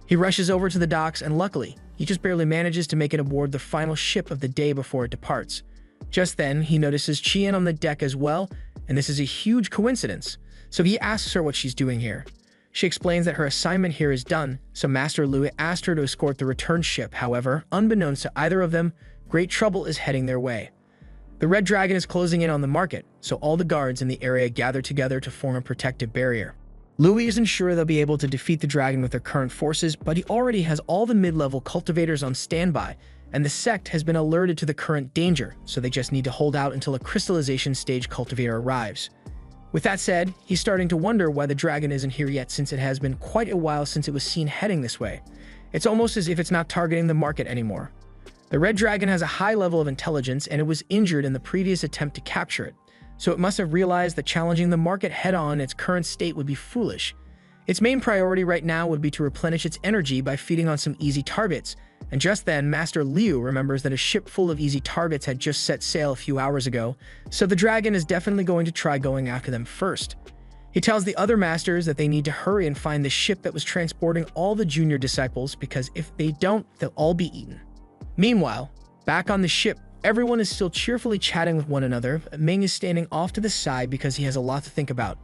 He rushes over to the docks, and luckily, he just barely manages to make it aboard the final ship of the day before it departs. Just then, he notices Qian on the deck as well, and this is a huge coincidence, so he asks her what she's doing here. She explains that her assignment here is done, so Master Lu asked her to escort the return ship. However, unbeknownst to either of them, great trouble is heading their way. The Red Dragon is closing in on the market, so all the guards in the area gather together to form a protective barrier. Louis isn't sure they'll be able to defeat the dragon with their current forces, but he already has all the mid-level cultivators on standby, and the sect has been alerted to the current danger, so they just need to hold out until a crystallization stage cultivator arrives. With that said, he's starting to wonder why the dragon isn't here yet, since it has been quite a while since it was seen heading this way. It's almost as if it's not targeting the market anymore. The Red Dragon has a high level of intelligence, and it was injured in the previous attempt to capture it, so it must have realized that challenging the market head-on in its current state would be foolish. Its main priority right now would be to replenish its energy by feeding on some easy targets, and just then Master Liu remembers that a ship full of easy targets had just set sail a few hours ago, so the dragon is definitely going to try going after them first. He tells the other masters that they need to hurry and find the ship that was transporting all the junior disciples, because if they don't, they'll all be eaten. Meanwhile, back on the ship, everyone is still cheerfully chatting with one another. Ming is standing off to the side because he has a lot to think about.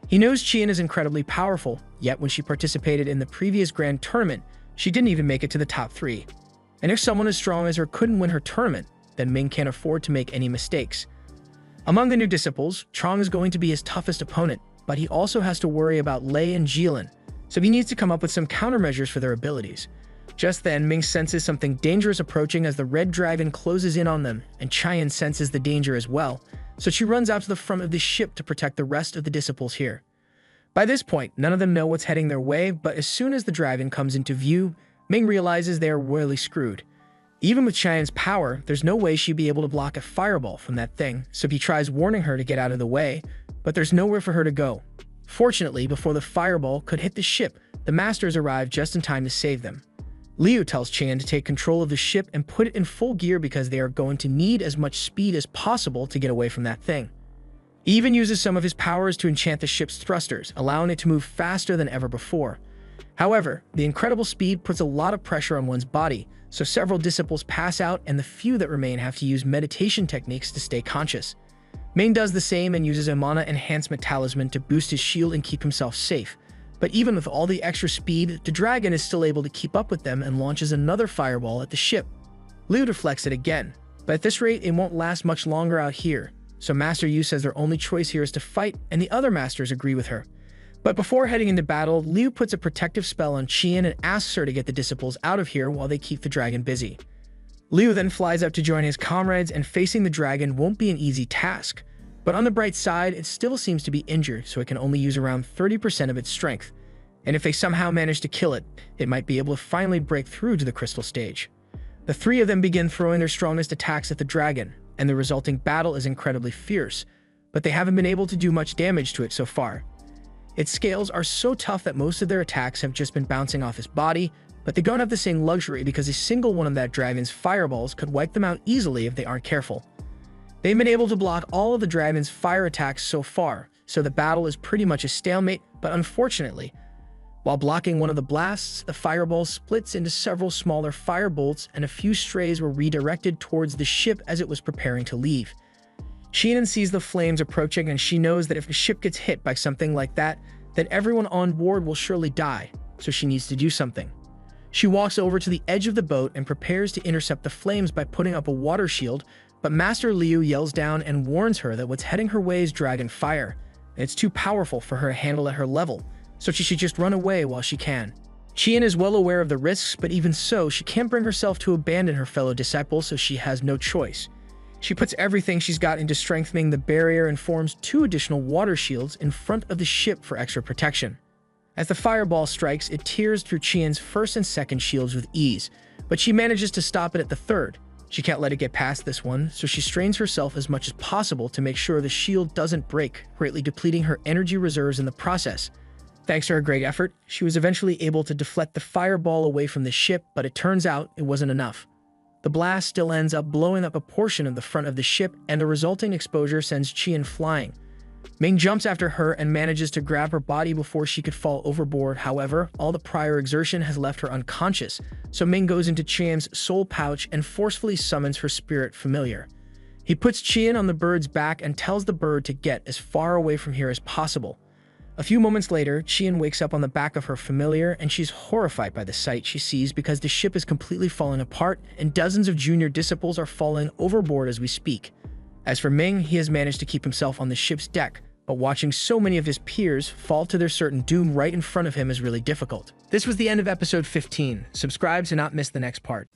He knows Qian is incredibly powerful, yet when she participated in the previous grand tournament, she didn't even make it to the top 3. And if someone as strong as her couldn't win her tournament, then Ming can't afford to make any mistakes. Among the new disciples, Chong is going to be his toughest opponent, but he also has to worry about Lei and Jilin, so he needs to come up with some countermeasures for their abilities. Just then, Ming senses something dangerous approaching as the Red Dragon closes in on them, and Qian senses the danger as well, so she runs out to the front of the ship to protect the rest of the disciples here. By this point, none of them know what's heading their way, but as soon as the dragon comes into view, Ming realizes they are royally screwed. Even with Qian's power, there's no way she'd be able to block a fireball from that thing, so he tries warning her to get out of the way, but there's nowhere for her to go. Fortunately, before the fireball could hit the ship, the masters arrive just in time to save them. Liu tells Qian to take control of the ship and put it in full gear because they are going to need as much speed as possible to get away from that thing. He even uses some of his powers to enchant the ship's thrusters, allowing it to move faster than ever before. However, the incredible speed puts a lot of pressure on one's body, so several disciples pass out and the few that remain have to use meditation techniques to stay conscious. Ming does the same and uses a mana enhancement talisman to boost his shield and keep himself safe. But even with all the extra speed, the dragon is still able to keep up with them and launches another fireball at the ship. Liu deflects it again, but at this rate it won't last much longer out here, so Master Yu says their only choice here is to fight, and the other masters agree with her. But before heading into battle, Liu puts a protective spell on Qian and asks her to get the disciples out of here while they keep the dragon busy. Liu then flies up to join his comrades, and facing the dragon won't be an easy task. But on the bright side, it still seems to be injured, so it can only use around 30% of its strength. And if they somehow manage to kill it, it might be able to finally break through to the crystal stage. The 3 of them begin throwing their strongest attacks at the dragon, and the resulting battle is incredibly fierce, but they haven't been able to do much damage to it so far. Its scales are so tough that most of their attacks have just been bouncing off his body, but they don't have the same luxury because a single one of that dragon's fireballs could wipe them out easily if they aren't careful. They've been able to block all of the dragon's fire attacks so far, so the battle is pretty much a stalemate, but unfortunately, while blocking one of the blasts, the fireball splits into several smaller firebolts, and a few strays were redirected towards the ship as it was preparing to leave. Qian sees the flames approaching, and she knows that if the ship gets hit by something like that, that everyone on board will surely die, so she needs to do something. She walks over to the edge of the boat and prepares to intercept the flames by putting up a water shield, but Master Liu yells down and warns her that what's heading her way is dragon fire, and it's too powerful for her to handle at her level, so she should just run away while she can. Qian is well aware of the risks, but even so, she can't bring herself to abandon her fellow disciples, so she has no choice. She puts everything she's got into strengthening the barrier and forms 2 additional water shields in front of the ship for extra protection. As the fireball strikes, it tears through Qian's first and second shields with ease, but she manages to stop it at the third. She can't let it get past this one, so she strains herself as much as possible to make sure the shield doesn't break, greatly depleting her energy reserves in the process. Thanks to her great effort, she was eventually able to deflect the fireball away from the ship, but it turns out it wasn't enough. The blast still ends up blowing up a portion of the front of the ship, and the resulting exposure sends Qian flying. Ming jumps after her and manages to grab her body before she could fall overboard. However, all the prior exertion has left her unconscious, so Ming goes into Qian's soul pouch and forcefully summons her spirit familiar. He puts Qian on the bird's back and tells the bird to get as far away from here as possible. A few moments later, Qian wakes up on the back of her familiar, and she's horrified by the sight she sees because the ship is completely falling apart and dozens of junior disciples are falling overboard as we speak. As for Ming, he has managed to keep himself on the ship's deck, but watching so many of his peers fall to their certain doom right in front of him is really difficult. This was the end of episode 15. Subscribe to not miss the next part.